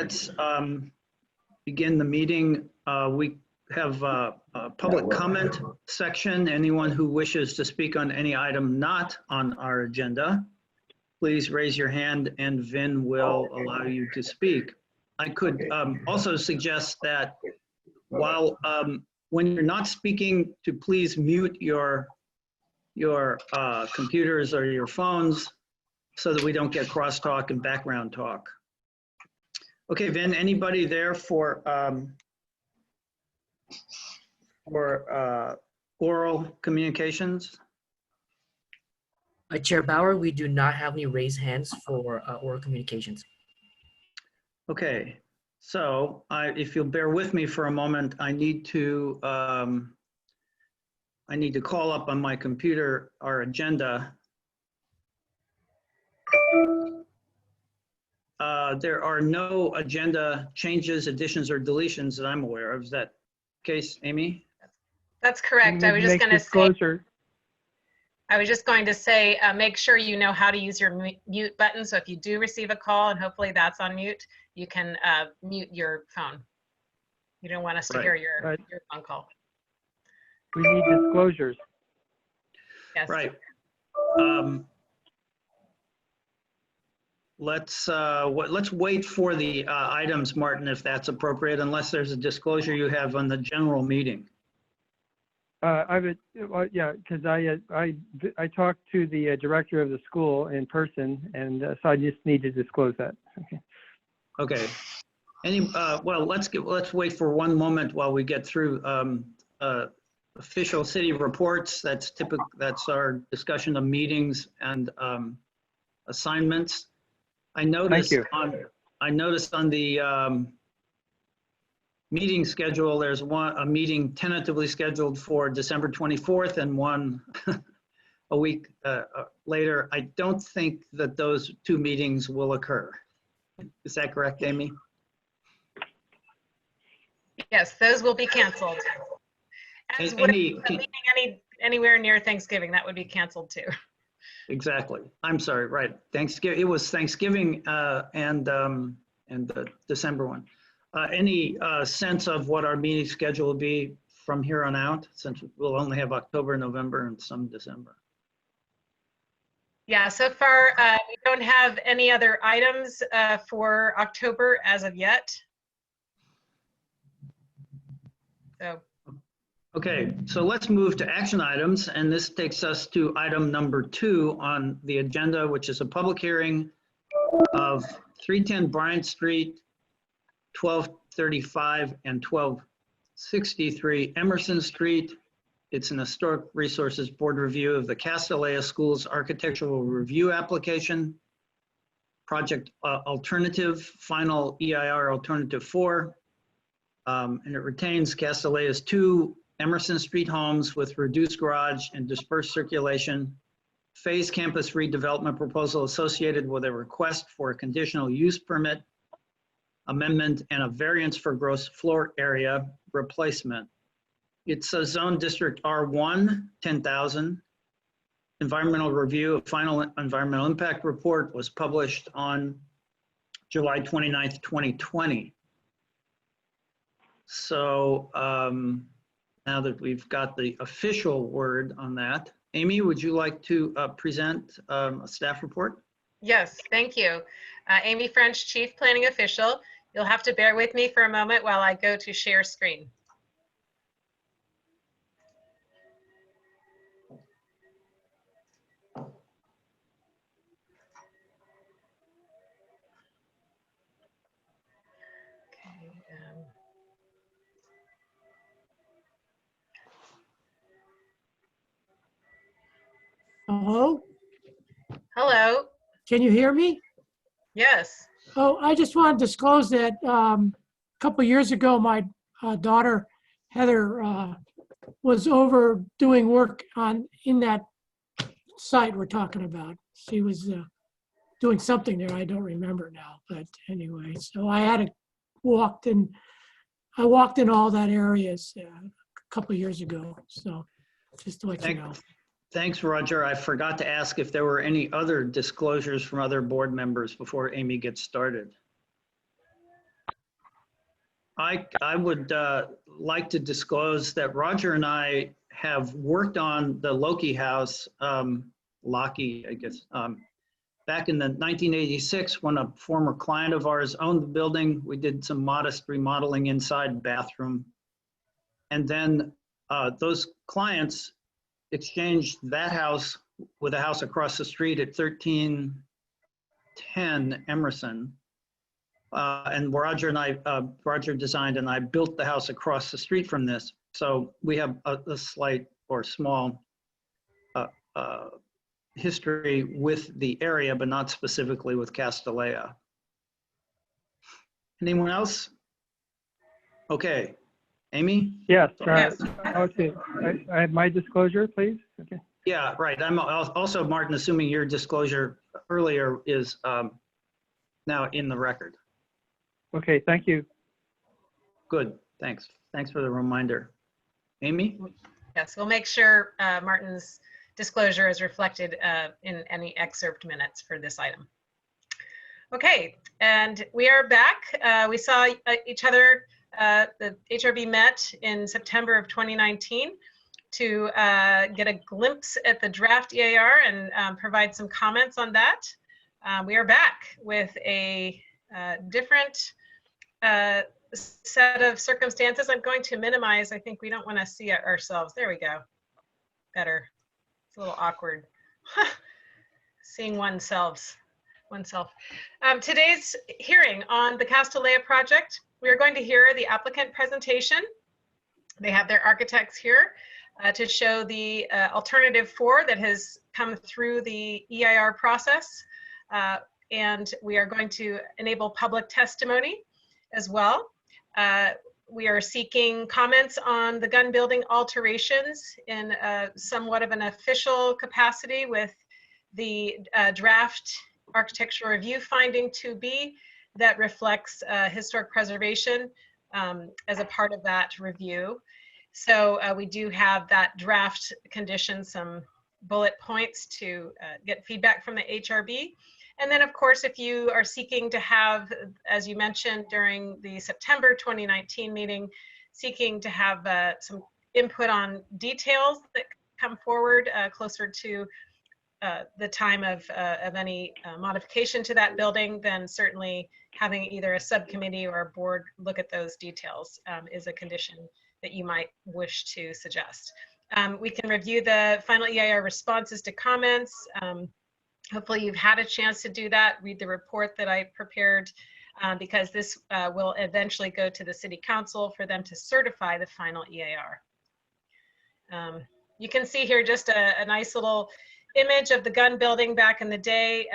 let's begin the meeting. We have a public comment section. Anyone who wishes to speak on any item not on our agenda, please raise your hand and Vin will allow you to speak. I could also suggest that while when you're not speaking, to please mute your computers or your phones so that we don't get crosstalk and background talk. Okay, Vin, anybody there for oral communications? Chair Bauer, we do not have any raised hands for oral communications. Okay, so if you'll bear with me for a moment, I need to call up on my computer our agenda. There are no agenda changes, additions, or deletions that I'm aware of. Is that the case, Amy? That's correct. I was just going to say, make sure you know how to use your mute button. So if you do receive a call, and hopefully that's on mute, you can mute your phone. You don't want us to hear your phone call. We need disclosures. Yes. Right. Let's wait for the items, Martin, if that's appropriate, unless there's a disclosure you have on the general meeting. Yeah, because I talked to the director of the school in person, and so I just need to disclose that. Okay. Okay. Well, let's wait for one moment while we get through official city reports. That's typical. That's our discussion of meetings and assignments. I noticed on the meeting schedule, there's a meeting tentatively scheduled for December 24th and one a week later. I don't think that those two meetings will occur. Is that correct, Amy? Yes, those will be canceled. As anywhere near Thanksgiving, that would be canceled too. Exactly. I'm sorry. Right. Thanksgiving. It was Thanksgiving and the December one. Any sense of what our meeting schedule will be from here on out, since we'll only have October, November, and some December? Yeah. So far, we don't have any other items for October as of yet. So. Okay, so let's move to action items, and this takes us to item number 2 on the agenda, which is a public hearing of 310 Bryant Street, 1235 and 1263 Emerson Street. It's an Historic Resources Board review of the Castellea Schools Architectural Review Application, Project Alternative, Final EIR Alternative 4, and it retains Castellea's 2 Emerson Street homes with reduced garage and dispersed circulation, phase campus redevelopment proposal associated with a request for a conditional use permit amendment and a variance for gross floor area replacement. It's a zone district R1, 10,000. Environmental review of final environmental impact report was published on July 29th, 2020. So, now that we've got the official word on that, Amy, would you like to present a staff report? Yes, thank you. Amy French, Chief Planning Official. You'll have to bear with me for a moment while I go to share screen. Hello? Hello. Can you hear me? Yes. Oh, I just want to disclose that a couple years ago, my daughter, Heather, was over doing work in that site we're talking about. She was doing something there. I don't remember now, but anyway, so I had walked in all that areas a couple years ago. So just to let you know. Thanks, Roger. I forgot to ask if there were any other disclosures from other board members before Amy gets started. I would like to disclose that Roger and I have worked on the Loki house, Locky, I guess, back in the 1986 when a former client of ours owned the building. We did some modest remodeling inside bathroom. And then those clients exchanged that house with a house across the street at 1310 Emerson. And Roger and I, Roger designed and I built the house across the street from this. So we have a slight or small history with the area, but not specifically with Castellea. Anyone else? Okay, Amy? Yes. Yes. Okay. I have my disclosure, please. Okay. Yeah, right. I'm also, Martin, assuming your disclosure earlier is now in the record. Okay. Thank you. Good, thanks. Thanks for the reminder. Amy? Yes, we'll make sure Martin's disclosure is reflected in any excerpt minutes for this item. Okay, and we are back. We saw each other, the HRB met in September of 2019 to get a glimpse at the draft EAR and provide some comments on that. We are back with a different set of circumstances. I'm going to minimize. I think we don't want to see it ourselves. There we go. Better. It's a little awkward. Seeing oneself. Today's hearing on the Castellea project, we are going to hear the applicant presentation. They have their architects here to show the alternative 4 that has come through the EIR process. And we are going to enable public testimony as well. We are seeking comments on the gun building alterations in somewhat of an official capacity with the draft architectural review finding 2B that reflects historic preservation as a part of that review. So we do have that draft condition, some bullet points to get feedback from the HRB. And then, of course, if you are seeking to have, as you mentioned during the September 2019 meeting, seeking to have some input on details that come forward closer to the time of any modification to that building, then certainly having either a subcommittee or a board look at those details is a condition that you might wish to suggest. We can review the final EIR responses to comments. Hopefully you've had a chance to do that, read the report that I prepared, because this will eventually go to the City Council for them to certify the final EIR. You can see here just a nice little image of the gun building back in the day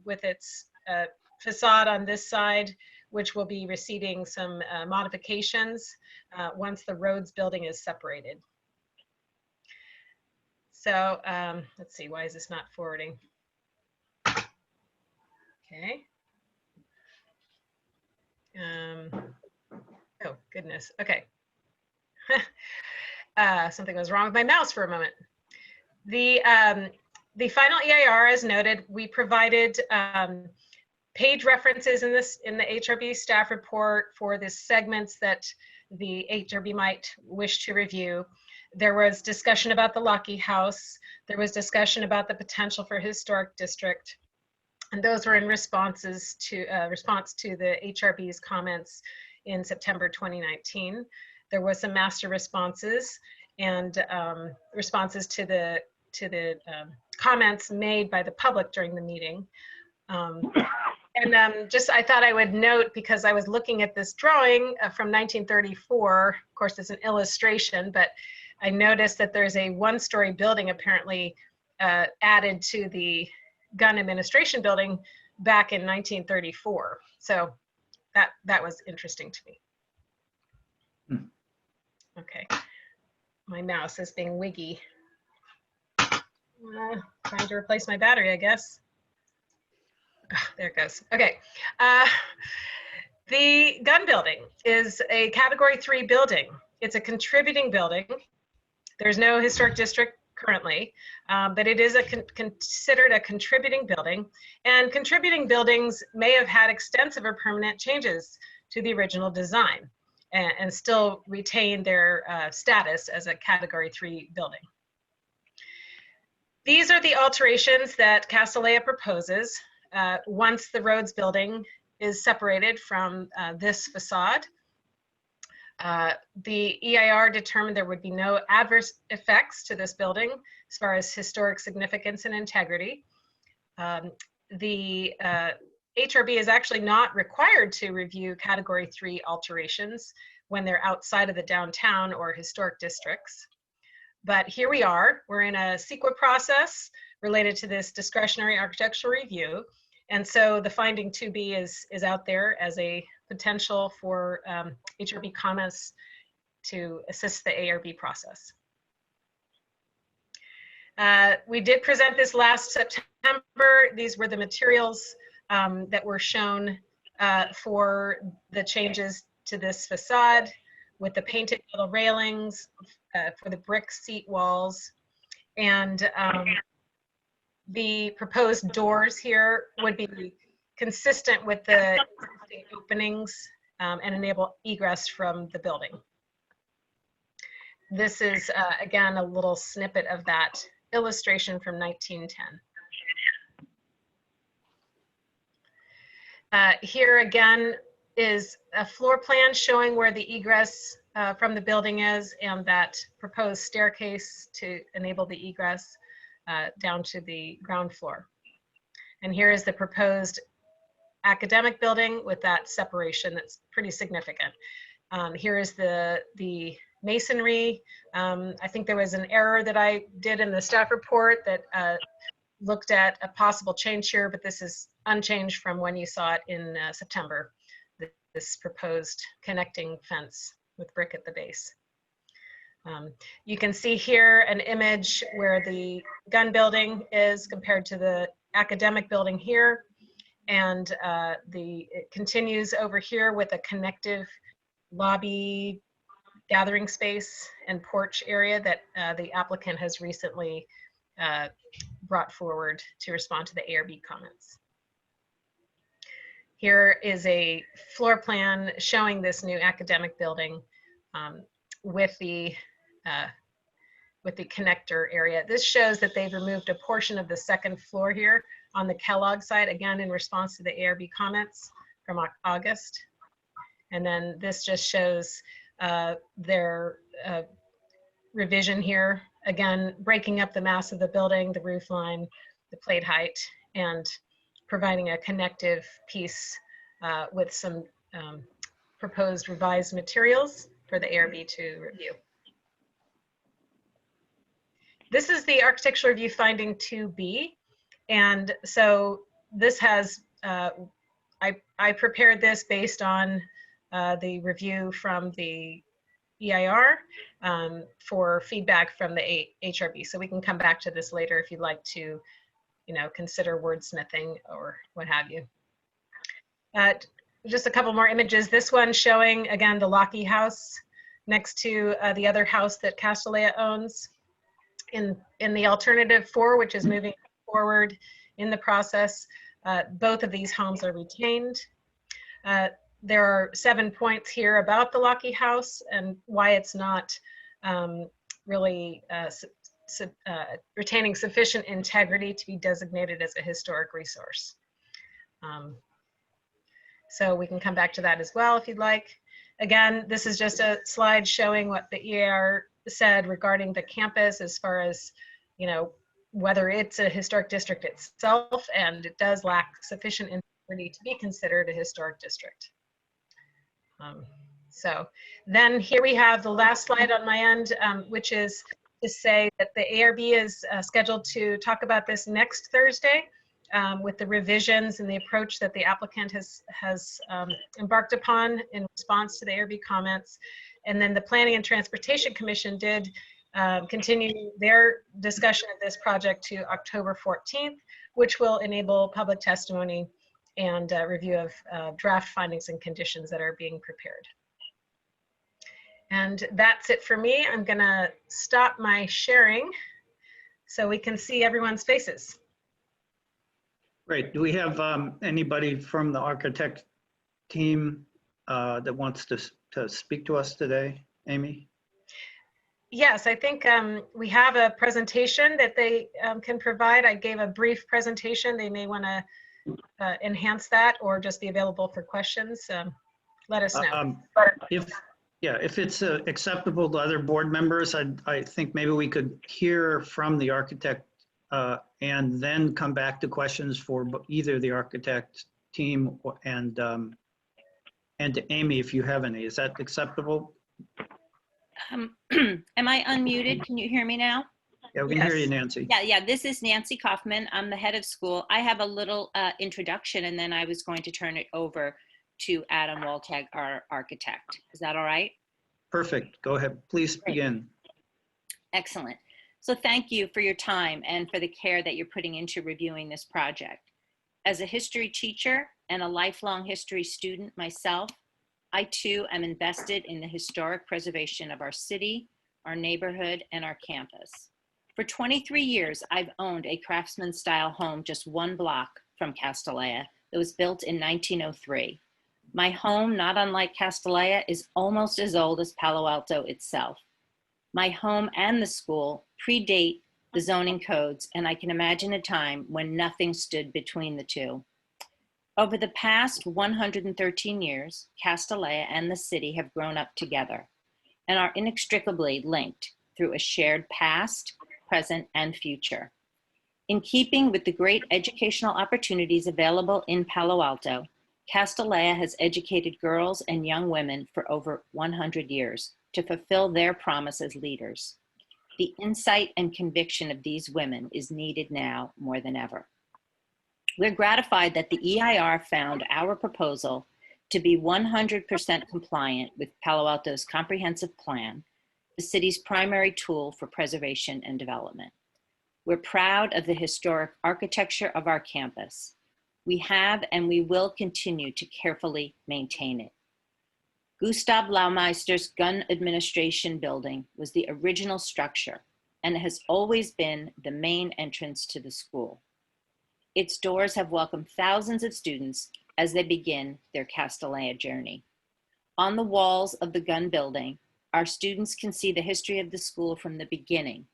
with its facade on this side, which will be receiving some modifications once the Rhodes building is separated. So let's see, why is this not forwarding? Okay. Oh, goodness. Okay. Something was wrong with my mouse for a moment. The final EIR, as noted, we provided page references in the HRB staff report for the segments that the HRB might wish to review. There was discussion about the Locky House. There was discussion about the potential for historic district. And those were in response to the HRB's comments in September 2019. There was some master responses and responses to the comments made by the public during the meeting. Just I thought I would note, because I was looking at this drawing from 1934. Of course, it's an illustration, but I noticed that there's a one-story building apparently added to the gun administration building back in 1934. So that was interesting to me. Okay, my mouse is being wiggy. Trying to replace my battery, I guess. There it goes. Okay, the gun building is a Category 3 building. It's a contributing building. There's no historic district currently, but it is considered a contributing building, and contributing buildings may have had extensive or permanent changes to the original design. and still retain their status as a Category 3 building. These are the alterations that Castellea proposes once the Rhodes building is separated from this facade. The EIR determined there would be no adverse effects to this building as far as historic significance and integrity. The HRB is actually not required to review Category 3 alterations when they're outside of the downtown or historic districts. But here we are, we're in a CEQA process related to this discretionary architectural review. And so the finding 2B is out there as a potential for HRB comments to assist the ARB process. We did present this last September. These were the materials that were shown for the changes to this facade with the painted metal railings for the brick seat walls. And the proposed doors here would be consistent with the existing openings and enable egress from the building. This is, again, a little snippet of that illustration from 1910. Here again is a floor plan showing where the egress from the building is and that proposed staircase to enable the egress down to the ground floor. And here is the proposed academic building with that separation that's pretty significant. Here is the masonry. I think there was an error that I did in the staff report that looked at a possible change here, but this is unchanged from when you saw it in September, this proposed connecting fence with brick at the base. You can see here an image where the gun building is compared to the academic building here. And it continues over here with a connective lobby, gathering space, and porch area that the applicant has recently brought forward to respond to the ARB comments. Here is a floor plan showing this new academic building with the connector area. This shows that they've removed a portion of the second floor here on the Kellogg side, again in response to the ARB comments from August. And then this just shows their revision here, again breaking up the mass of the building, the roof line, the plate height, and providing a connective piece with some proposed revised materials for the ARB to review. This is the architectural review finding 2B. And so this has, I prepared this based on the review from the EIR for feedback from the HRB. So we can come back to this later if you'd like to, consider wordsmithing or what have you. Just a couple more images. This one showing, again, the Lockheed house next to the other house that Castellea owns. In the alternative 4, which is moving forward in the process, both of these homes are retained. There are 7 points here about the Lockheed house and why it's not really retaining sufficient integrity to be designated as a historic resource. So we can come back to that as well if you'd like. Again, this is just a slide showing what the EIR said regarding the campus as far as, whether it's a historic district itself, and it does lack sufficient integrity to be considered a historic district. So then here we have the last slide on my end, which is to say that the ARB is scheduled to talk about this next Thursday with the revisions and the approach that the applicant has embarked upon in response to the ARB comments. And then the Planning and Transportation Commission did continue their discussion of this project to October 14th, which will enable public testimony and review of draft findings and conditions that are being prepared. And that's it for me. I'm gonna stop my sharing so we can see everyone's faces. Great. Do we have anybody from the architect team that wants to speak to us today? Amy? Yes, I think we have a presentation that they can provide. I gave a brief presentation. They may want to enhance that or just be available for questions. Let us know. If it's acceptable to other board members, I think maybe we could hear from the architect and then come back to questions for either the architect team and to Amy if you have any. Is that acceptable? Am I unmuted? Can you hear me now? Yeah, we can hear you, Yes. Nancy. Yeah, this is Nancy Kaufman. I'm the head of school. I have a little introduction, and then I was going to turn it over to Adam Waltag, our architect. Is that all right? Perfect. Go ahead. Please Great. begin. Excellent. So thank you for your time and for the care that you're putting into reviewing this project. As a history teacher and a lifelong history student myself, I too am invested in the historic preservation of our city, our neighborhood, and our campus. For 23 years, I've owned a craftsman-style home just one block from Castellea that was built in 1903. My home, not unlike Castellea, is almost as old as Palo Alto itself. My home and the school predate the zoning codes, and I can imagine a time when nothing stood between the two. Over the past 113 years, Castellea and the city have grown up together and are inextricably linked through a shared past, present, and future. In keeping with the great educational opportunities available in Palo Alto, Castellea has educated girls and young women for over 100 years to fulfill their promise as leaders. The insight and conviction of these women is needed now more than ever. We're gratified that the EIR found our proposal to be 100% compliant with Palo Alto's comprehensive plan, the city's primary tool for preservation and development. We're proud of the historic architecture of our campus. We have and we will continue to carefully maintain it. Gustav Laumeister's Gun Administration Building was the original structure and has always been the main entrance to the school. Its doors have welcomed thousands of students as they begin their Castellea journey. On the walls of the gun building, our students can see the history of the school from the beginning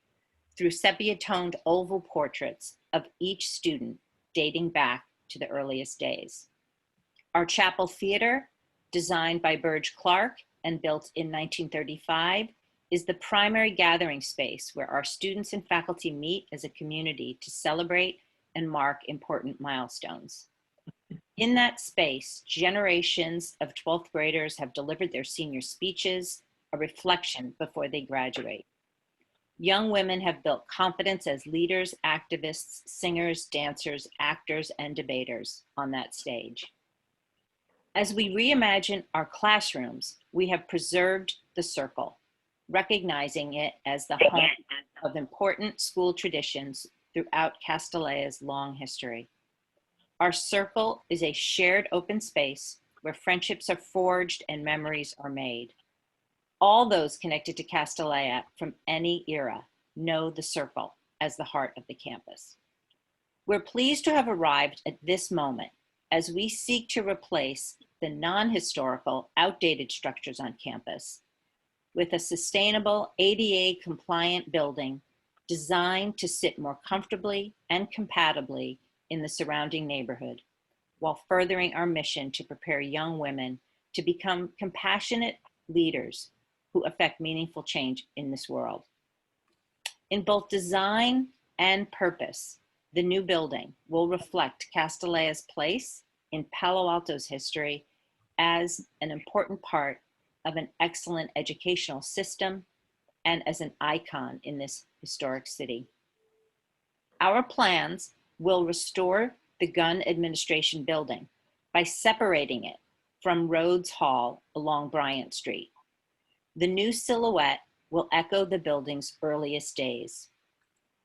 through sepia-toned oval portraits of each student dating back to the earliest days. Our chapel theater, designed by Burge Clark and built in 1935, is the primary gathering space where our students and faculty meet as a community to celebrate and mark important milestones. In that space, generations of 12th graders have delivered their senior speeches, a reflection before they graduate. Young women have built confidence as leaders, activists, singers, dancers, actors, and debaters on that stage. As we reimagine our classrooms, we have preserved the circle, recognizing it as the home of important school traditions throughout Castellea's long history. Our circle is a shared open space where friendships are forged and memories are made. All those connected to Castellea from any era know the circle as the heart of the campus. We're pleased to have arrived at this moment as we seek to replace the non-historical, outdated structures on campus with a sustainable ADA compliant building designed to sit more comfortably and compatibly in the surrounding neighborhood, while furthering our mission to prepare young women to become compassionate leaders who affect meaningful change in this world. In both design and purpose, the new building will reflect Castellea's place in Palo Alto's history as an important part of an excellent educational system and as an icon in this historic city. Our plans will restore the Gun Administration Building by separating it from Rhodes Hall along Bryant Street. The new silhouette will echo the building's earliest days.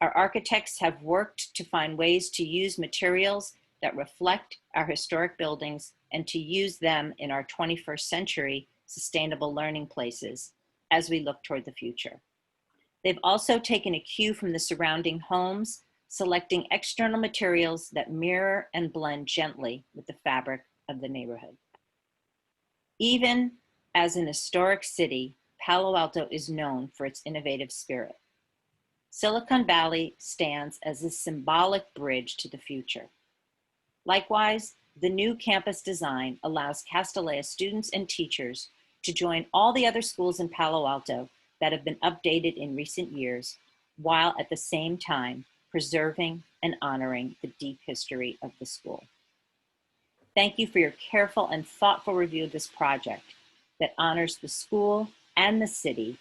Our architects have worked to find ways to use materials that reflect our historic buildings and to use them in our 21st century sustainable learning places as we look toward the future. They've also taken a cue from the surrounding homes, selecting external materials that mirror and blend gently with the fabric of the neighborhood. Even as an historic city, Palo Alto is known for its innovative spirit. Silicon Valley stands as a symbolic bridge to the future. Likewise, the new campus design allows Castellea students and teachers to join all the other schools in Palo Alto that have been updated in recent years, while at the same time preserving and honoring the deep history of the school. Thank you for your careful and thoughtful review of this project that honors the school and the city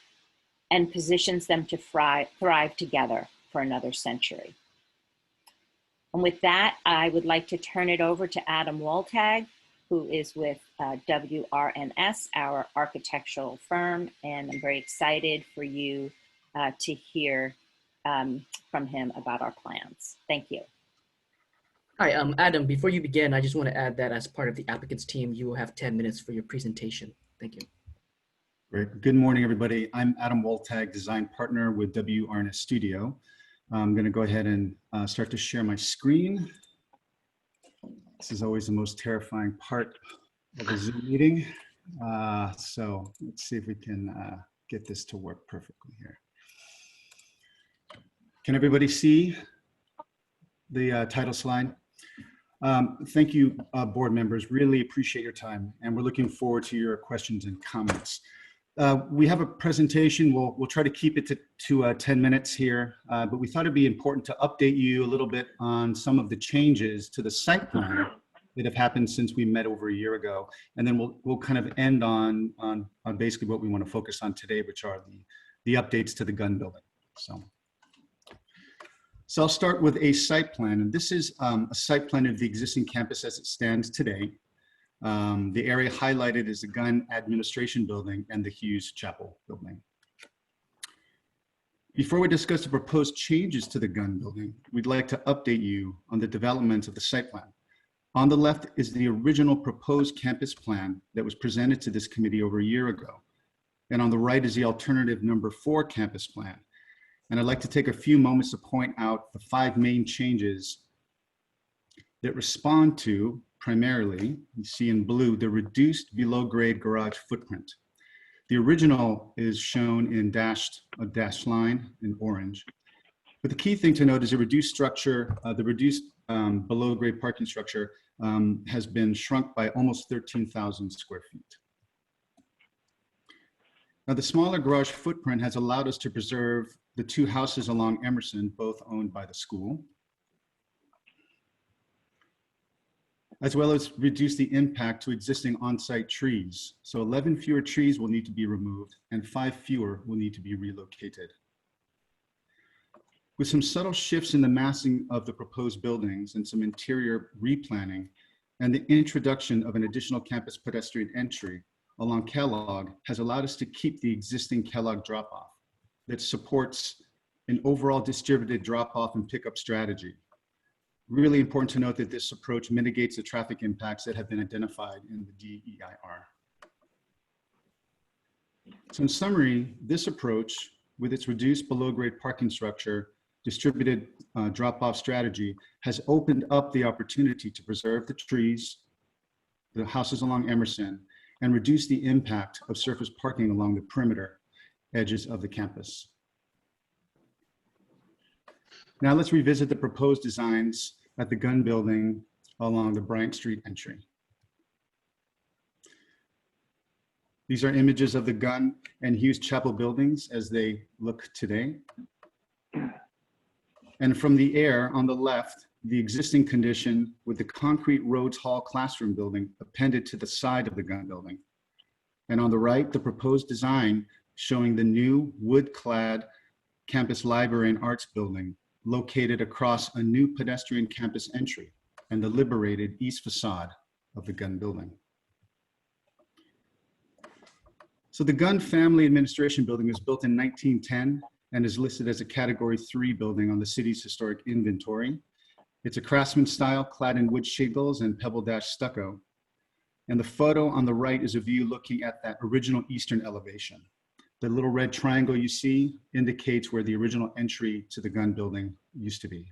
and positions them to thrive together for another century. And with that, I would like to turn it over to Adam Woltag, who is with WRNS, our architectural firm, and I'm very excited for you to hear from him about our plans. Thank you. Hi, Adam, before you begin, I just want to add that as part of the applicants team, you will have 10 minutes for your presentation. Thank you. Great. Good morning, everybody. I'm Adam Woltag, design partner with WRNS Studio. I'm going to go ahead and start to share my screen. This is always the most terrifying part of a Zoom meeting. So let's see if we can get this to work perfectly here. Can everybody see the title slide? Thank you, board members. Really appreciate your time, and we're looking forward to your questions and comments. We have a presentation. We'll try to keep it to 10 minutes here, but we thought it'd be important to update you a little bit on some of the changes to the site plan that have happened since we met over a year ago, and then we'll kind of end on basically what we want to focus on today, which are the updates to the gun building. So I'll start with a site plan, and this is a site plan of the existing campus as it stands today. The area highlighted is the Gun Administration Building and the Hughes Chapel Building. Before we discuss the proposed changes to the gun building, we'd like to update you on the development of the site plan. On the left is the original proposed campus plan that was presented to this committee over a year ago. And on the right is the alternative number 4 campus plan. And I'd like to take a few moments to point out the 5 main changes that respond to, primarily, you see in blue, the reduced below-grade garage footprint. The original is shown in a dashed line in orange. But the key thing to note is the reduced structure, the reduced below-grade parking structure has been shrunk by almost 13,000 square feet. Now, the smaller garage footprint has allowed us to preserve the 2 houses along Emerson, both owned by the school, as well as reduce the impact to existing on-site trees. So 11 fewer trees will need to be removed and 5 fewer will need to be relocated. With some subtle shifts in the massing of the proposed buildings and some interior replanning and the introduction of an additional campus pedestrian entry along Kellogg has allowed us to keep the existing Kellogg drop-off that supports an overall distributed drop-off and pickup strategy. Really important to note that this approach mitigates the traffic impacts that have been identified in the DEIR. So in summary, this approach, with its reduced below-grade parking structure, distributed drop-off strategy, has opened up the opportunity to preserve the trees, the houses along Emerson, and reduce the impact of surface parking along the perimeter edges of the campus. Now let's revisit the proposed designs at the gun building along the Bryant Street entry. These are images of the Gun and Hughes Chapel buildings as they look today. And from the air on the left, the existing condition with the concrete Rhodes Hall classroom building appended to the side of the gun building. And on the right, the proposed design showing the new wood-clad campus library and arts building located across a new pedestrian campus entry and the liberated east facade of the gun building. So the Gun Family Administration Building was built in 1910 and is listed as a Category 3 building on the city's historic inventory. It's a craftsman style clad in wood shingles and pebble dash stucco. And the photo on the right is a view looking at that original eastern elevation. The little red triangle you see indicates where the original entry to the gun building used to be.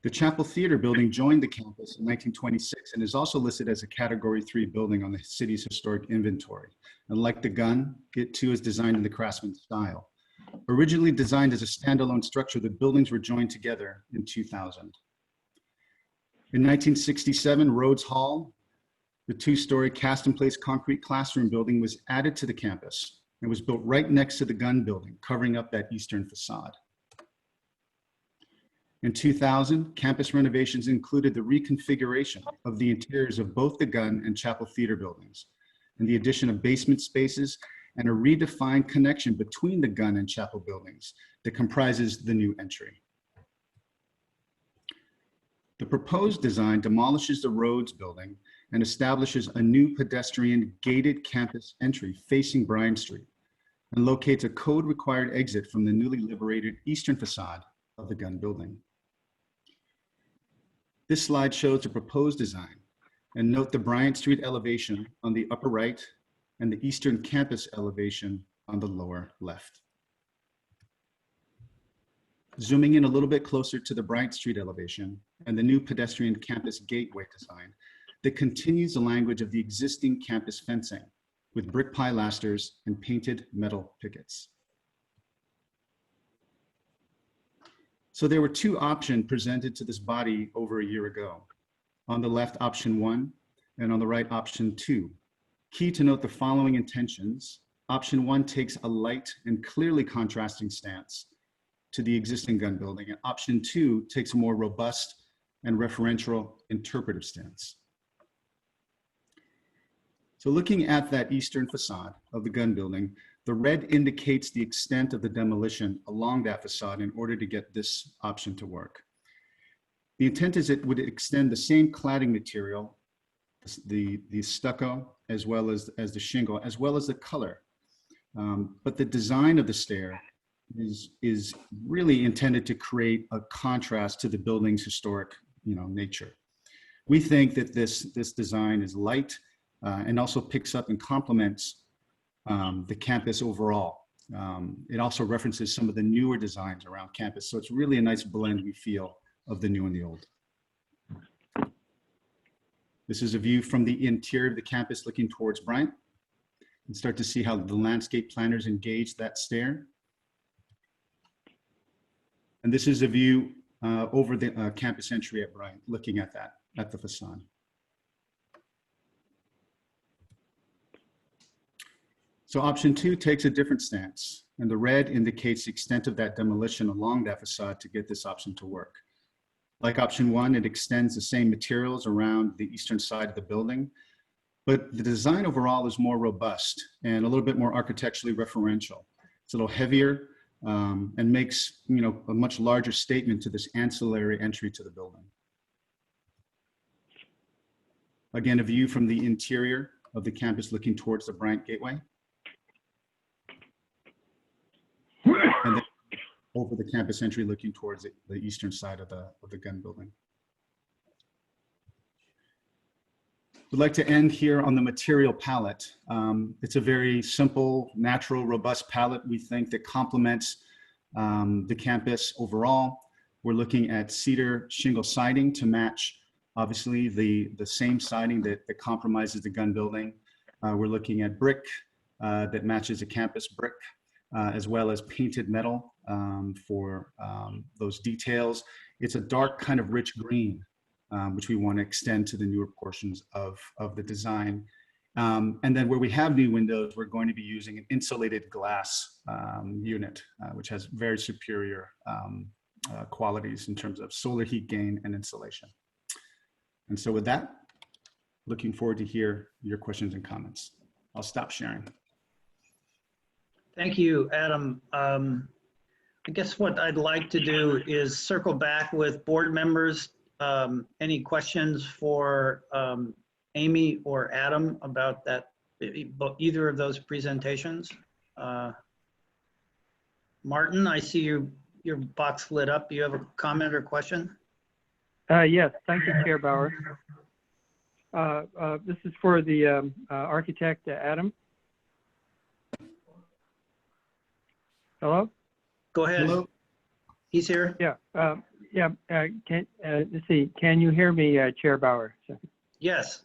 The Chapel Theater building joined the campus in 1926 and is also listed as a Category 3 building on the city's historic inventory. And like the gun, it too is designed in the Craftsman style. Originally designed as a standalone structure, the buildings were joined together in 2000. In 1967, Rhodes Hall, the two-story cast-in-place concrete classroom building, was added to the campus and was built right next to the gun building, covering up that eastern facade. In 2000, campus renovations included the reconfiguration of the interiors of both the gun and Chapel Theater buildings, and the addition of basement spaces and a redefined connection between the gun and chapel buildings that comprises the new entry. The proposed design demolishes the Rhodes building and establishes a new pedestrian gated campus entry facing Bryant Street and locates a code-required exit from the newly liberated eastern facade of the gun building. This slide shows the proposed design, and note the Bryant Street elevation on the upper right and the eastern campus elevation on the lower left. Zooming in a little bit closer to the Bryant Street elevation and the new pedestrian campus gateway design that continues the language of the existing campus fencing with brick pilasters and painted metal pickets. So there were two options presented to this body over a year ago. On the left, option 1, and on the right, option 2. Key to note the following intentions. Option 1 takes a light and clearly contrasting stance to the existing gun building, and option 2 takes a more robust and referential interpretive stance. So looking at that eastern facade of the gun building, the red indicates the extent of the demolition along that facade in order to get this option to work. The intent is it would extend the same cladding material, the stucco, as well as the shingle, as well as the color. But the design of the stair is really intended to create a contrast to the building's historic, nature. We think that this design is light and also picks up and complements the campus overall. It also references some of the newer designs around campus. So it's really a nice blend, we feel, of the new and the old. This is a view from the interior of the campus looking towards Bryant. And start to see how the landscape planners engage that stair. And this is a view over the campus entry at Bryant, looking at that, at the facade. So option 2 takes a different stance, and the red indicates the extent of that demolition along that facade to get this option to work. Like option 1, it extends the same materials around the eastern side of the building, but the design overall is more robust and a little bit more architecturally referential. It's a little heavier and makes a much larger statement to this ancillary entry to the building. Again, a view from the interior of the campus looking towards the Bryant Gateway. And then over the campus entry looking towards the eastern side of the gun building. We'd like to end here on the material palette. It's a very simple, natural, robust palette, we think, that complements the campus overall. We're looking at cedar shingle siding to match, obviously, the same siding that compromises the gun building. We're looking at brick that matches a campus brick, as well as painted metal for those details. It's a dark kind of rich green, which we want to extend to the newer portions of the design. And then where we have new windows, we're going to be using an insulated glass unit, which has very superior qualities in terms of solar heat gain and insulation. And so with that, looking forward to hear your questions and comments. I'll stop sharing. Thank you, Adam. I guess what I'd like to do is circle back with board members. Any questions for Amy or Adam about that, either of those presentations? Martin, I see your box lit up. Do you have a comment or question? Yes, thank you, Chair Bauer. This is for the architect, Adam. Hello? Go ahead. Hello. He's here. Yeah. Yeah, let's see, can you hear me, Chair Bauer? Yes,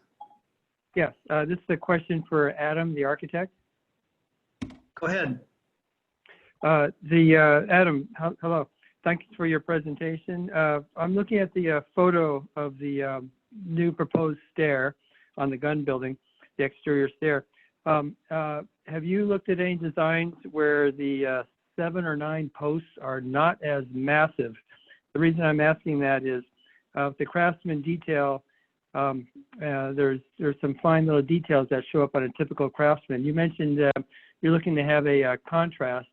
Yes, this is a question for Adam, the architect. go ahead. Adam, hello. Thanks for your presentation. I'm looking at the photo of the new proposed stair on the gun building, the exterior stair. Have you looked at any designs where the 7 or 9 posts are not as massive? The reason I'm asking that is the craftsman detail, there's some fine little details that show up on a typical craftsman. You mentioned you're looking to have a contrast.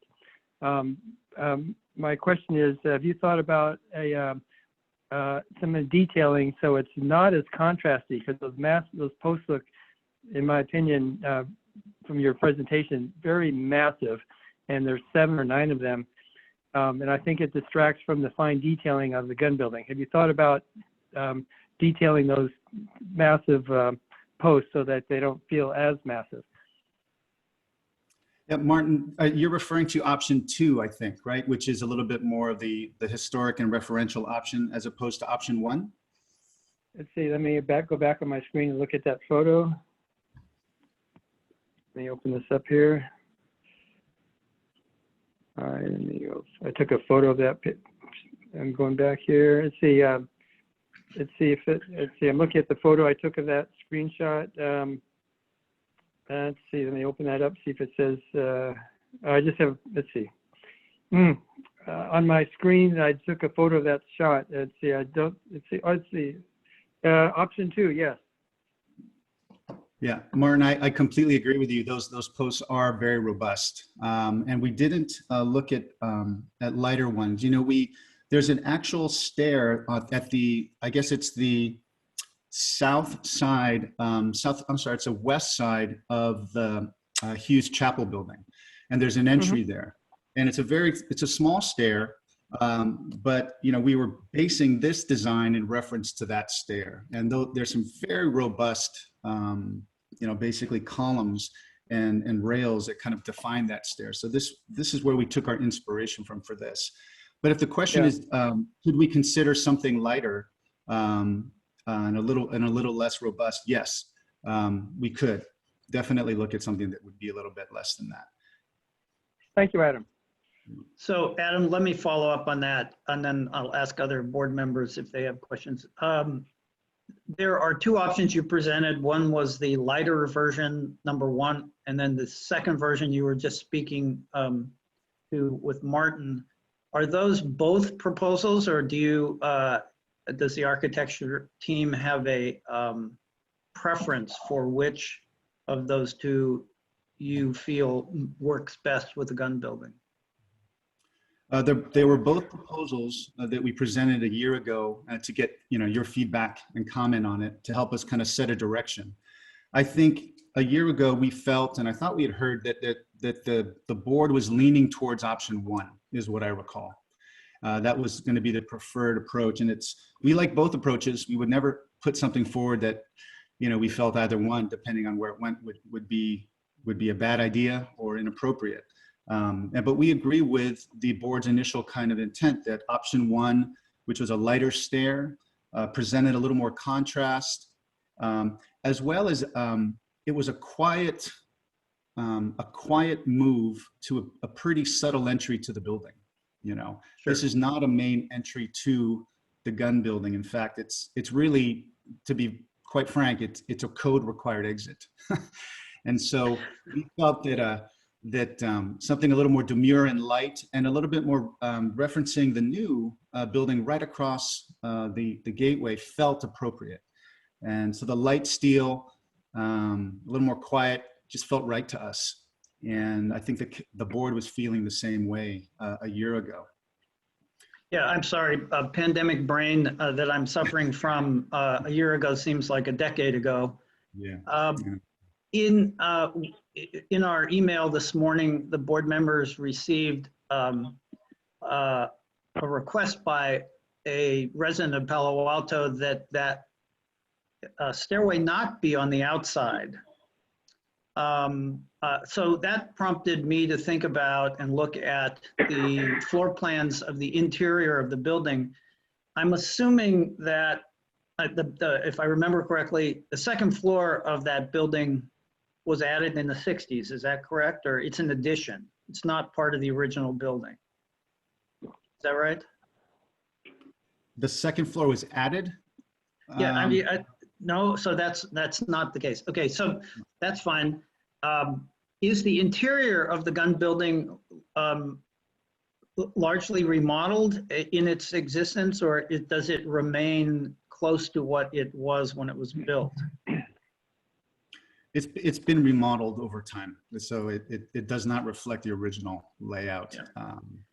My question is, have you thought about some detailing so it's not as contrasty? Because those posts look, in my opinion, from your presentation, very massive, and there's 7 or 9 of them, and I think it distracts from the fine detailing of the gun building. Have you thought about detailing those massive posts so that they don't feel as massive? Yeah, Martin, you're referring to option 2, I think, right? Which is a little bit more of the historic and referential option as opposed to option 1. Let's see, let me go back on my screen and look at that photo. Let me open this up here. All right, I took a photo of that. I'm going back here. Let's see I'm looking at the photo I took of that screenshot. Let's see, let me open that up, see if it says, I just have, let's see. On my screen, I took a photo of that shot. Let's see, option 2, yes. Yeah, Martin, I completely agree with you. Those posts are very robust. And we didn't look at lighter ones. You know, there's an actual stair at the, I guess it's the south side, it's the west side of the Hughes Chapel building. And there's an entry there. And it's a small stair, but, you know, we were basing this design in reference to that stair. And there's some very robust, you know, basically columns and rails that kind of define that stair. So this is where we took our inspiration from for this. But if the question is, could we consider something lighter and a little less robust? Yes, we could definitely look at something that would be a little bit less than that. Thank you, Adam. So Adam, let me follow up on that, and then I'll ask other board members if they have questions. There are 2 options you presented. One was the lighter version, number 1, and then the second version you were just speaking to with Martin. Are those both proposals, or do you, does the architecture team have a preference for which of those 2 you feel works best with the gun building? They were both proposals that we presented a year ago to get, you know, your feedback and comment on it to help us kind of set a direction. I think a year ago we felt, and I thought we had heard that the board was leaning towards option 1, is what I recall. That was going to be the preferred approach, and we like both approaches. We would never put something forward that, you know, we felt either one, depending on where it went, would be a bad idea or inappropriate. But we agree with the board's initial kind of intent that option 1, which was a lighter stair, presented a little more contrast, as well as it was a quiet move to a pretty subtle entry to the building. You know, sure. This is not a main entry to the gun building. In fact, it's really, to be quite frank, it's a code required exit. And so we felt that something a little more demure and light, and a little bit more referencing the new building right across the gateway felt appropriate. And so the light steel, a little more quiet, just felt right to us. And I think the board was feeling the same way a year ago. Yeah, I'm sorry, pandemic brain that I'm suffering from a year ago seems like a decade ago. Yeah. In our email this morning, the board members received a request by a resident of Palo Alto that stairway not be on the outside. So that prompted me to think about and look at the floor plans of the interior of the building. I'm assuming that if I remember correctly, the second floor of that building was added in the 60s. Is that correct? Or it's an addition? It's not part of the original building. Is that right? The second floor was added? Yeah, I mean, no, so that's not the case. Okay, so that's fine. Is the interior of the gun building largely remodeled in its existence, or does it remain close to what it was when it was built? It's been remodeled over time, so it does not reflect the original layout.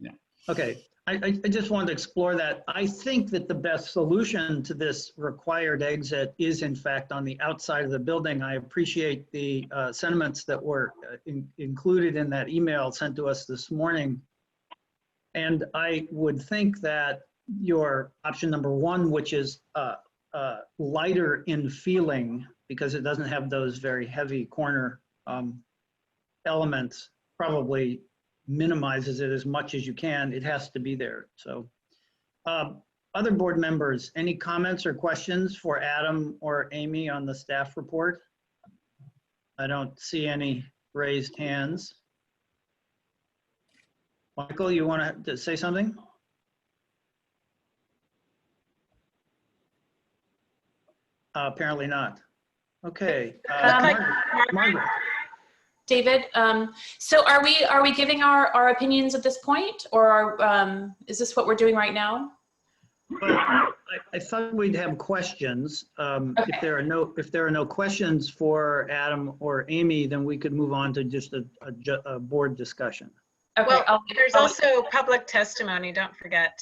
Yeah. Okay, I just wanted to explore that. I think that the best solution to this required exit is in fact on the outside of the building. I appreciate the sentiments that were included in that email sent to us this morning. And I would think that your option number one, which is lighter in feeling because it doesn't have those very heavy corner elements, probably minimizes it as much as you can. It has to be there. So other board members, any comments or questions for Adam or Amy on the staff report? I don't see any raised hands. Michael, you want to say something? Apparently not. Okay. Margaret. David, so are we giving our opinions at this point, or is this what we're doing right now? Well, I thought we'd have questions. Okay. If there are no questions for Adam or Amy, then we could move on to just a board discussion. Okay. Well, there's also public testimony. Don't forget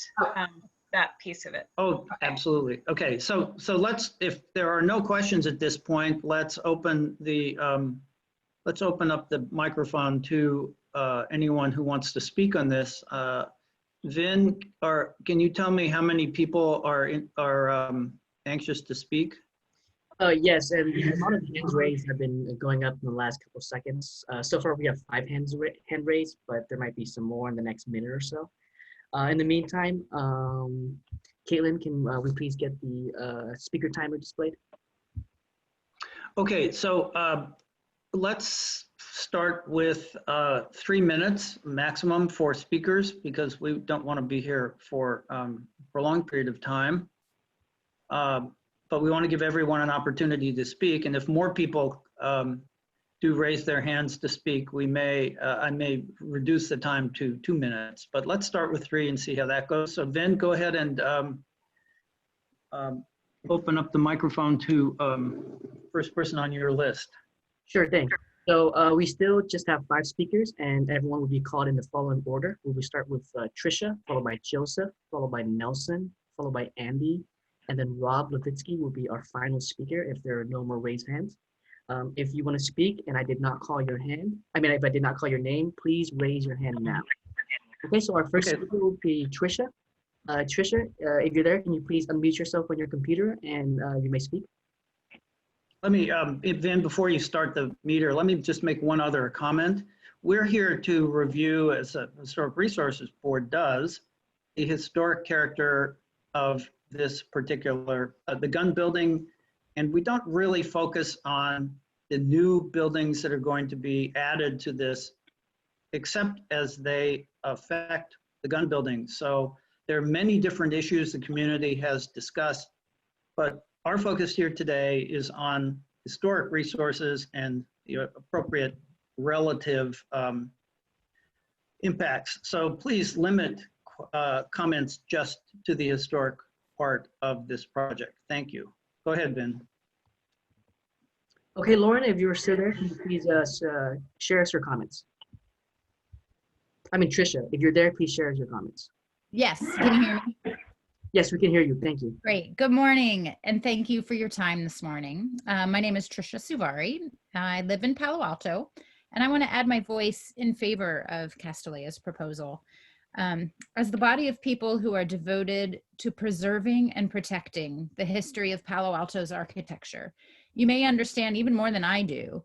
that piece of it. Oh, absolutely. Okay, so let's, if there are no questions at this point, let's open up the microphone to anyone who wants to speak on this. Vin, can you tell me how many people are anxious to speak? Yes, and the amount of hands raised have been going up in the last couple of seconds. So far, we have 5 hand raised, but there might be some more in the next minute or so. In the meantime, Caitlin, can we please get the speaker timer displayed? Okay, so let's start with 3 minutes maximum for speakers because we don't want to be here for a prolonged period of time. But we want to give everyone an opportunity to speak. And if more people do raise their hands to speak, I may reduce the time to 2 minutes. But let's start with 3 and see how that goes. So Vin, go ahead and open up the microphone to first person on your list. Sure thing. So we still just have 5 speakers, and everyone will be called in the following order. We will start with Trisha, followed by Joseph, followed by Nelson, followed by Andy, and then Rob Levitsky will be our final speaker if there are no more raised hands. If you want to speak and I did not call your hand, if I did not call your name, please raise your hand now. Okay, so our first speaker will be Trisha. Trisha, if you're there, can you please unmute yourself on your computer and you may speak? Let me, Vin, before you start the meter, let me just make one other comment. We're here to review, as a Historic Resources Board does, the historic character of this particular, the gun building, and we don't really focus on the new buildings that are going to be added to this, except as they affect the gun building. So there are many different issues the community has discussed, but our focus here today is on historic resources and the appropriate relative impacts. So please limit comments just to the historic part of this project. Thank you. Go ahead, Vin. Okay, Lauren, if you're still there, can you please share us your comments? Trisha, if you're there, please share us your comments. Yes, can you hear me? Yes, we can hear you. Thank you. Great. Good morning, and thank you for your time this morning. My name is Trisha Suvari. I live in Palo Alto, and I want to add my voice in favor of Castellea's proposal. As the body of people who are devoted to preserving and protecting the history of Palo Alto's architecture, you may understand even more than I do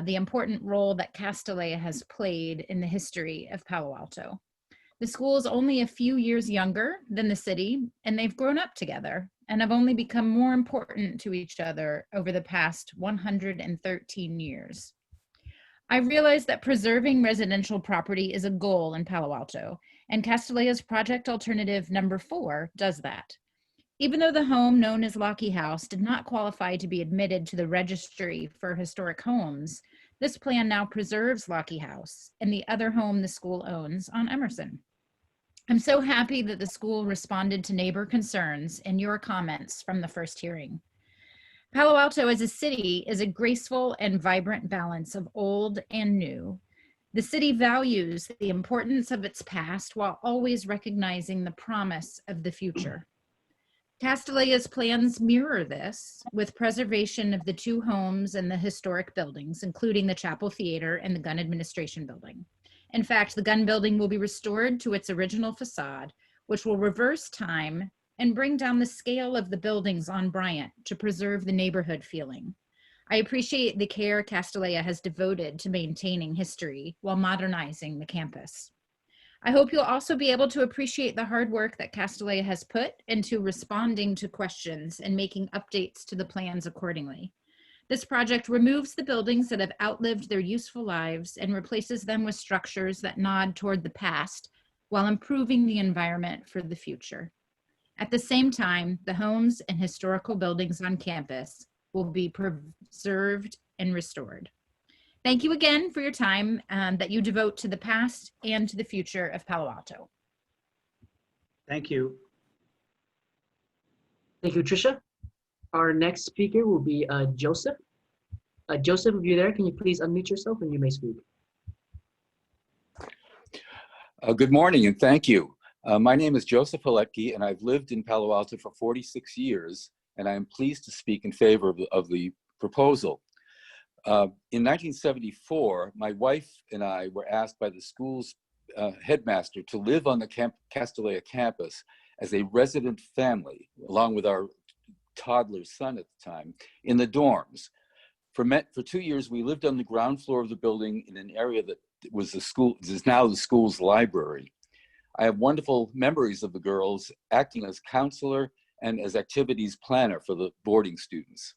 the important role that Castellea has played in the history of Palo Alto. The school is only a few years younger than the city, and they've grown up together and have only become more important to each other over the past 113 years. I realize that preserving residential property is a goal in Palo Alto, and Castellea's project alternative number 4 does that. Even though the home known as Lockheed House did not qualify to be admitted to the registry for historic homes, this plan now preserves Lockheed House and the other home the school owns on Emerson. I'm so happy that the school responded to neighbor concerns and your comments from the first hearing. Palo Alto as a city is a graceful and vibrant balance of old and new. The city values the importance of its past while always recognizing the promise of the future. Castellea's plans mirror this with preservation of the 2 homes and the historic buildings, including the Chapel Theater and the Gun Administration Building. In fact, the gun building will be restored to its original facade, which will reverse time and bring down the scale of the buildings on Bryant to preserve the neighborhood feeling. I appreciate the care Castellea has devoted to maintaining history while modernizing the campus. I hope you'll also be able to appreciate the hard work that Castellea has put into responding to questions and making updates to the plans accordingly. This project removes the buildings that have outlived their useful lives and replaces them with structures that nod toward the past while improving the environment for the future. At the same time, the homes and historical buildings on campus will be preserved and restored. Thank you again for your time that you devote to the past and to the future of Palo Alto. Thank you. Thank you, Tricia. Our next speaker will be Joseph. Joseph, if you're there, can you please unmute yourself and you may speak. Good morning and thank you. My name is Joseph Haletke and I've lived in Palo Alto for 46 years and I am pleased to speak in favor of the proposal. In 1974, my wife and I were asked by the school's headmaster to live on the Castellea campus as a resident family, along with our toddler son at the time, in the dorms. For 2 years, we lived on the ground floor of the building in an area that was the school, is now the school's library. I have wonderful memories of the girls acting as counselor and as activities planner for the boarding students.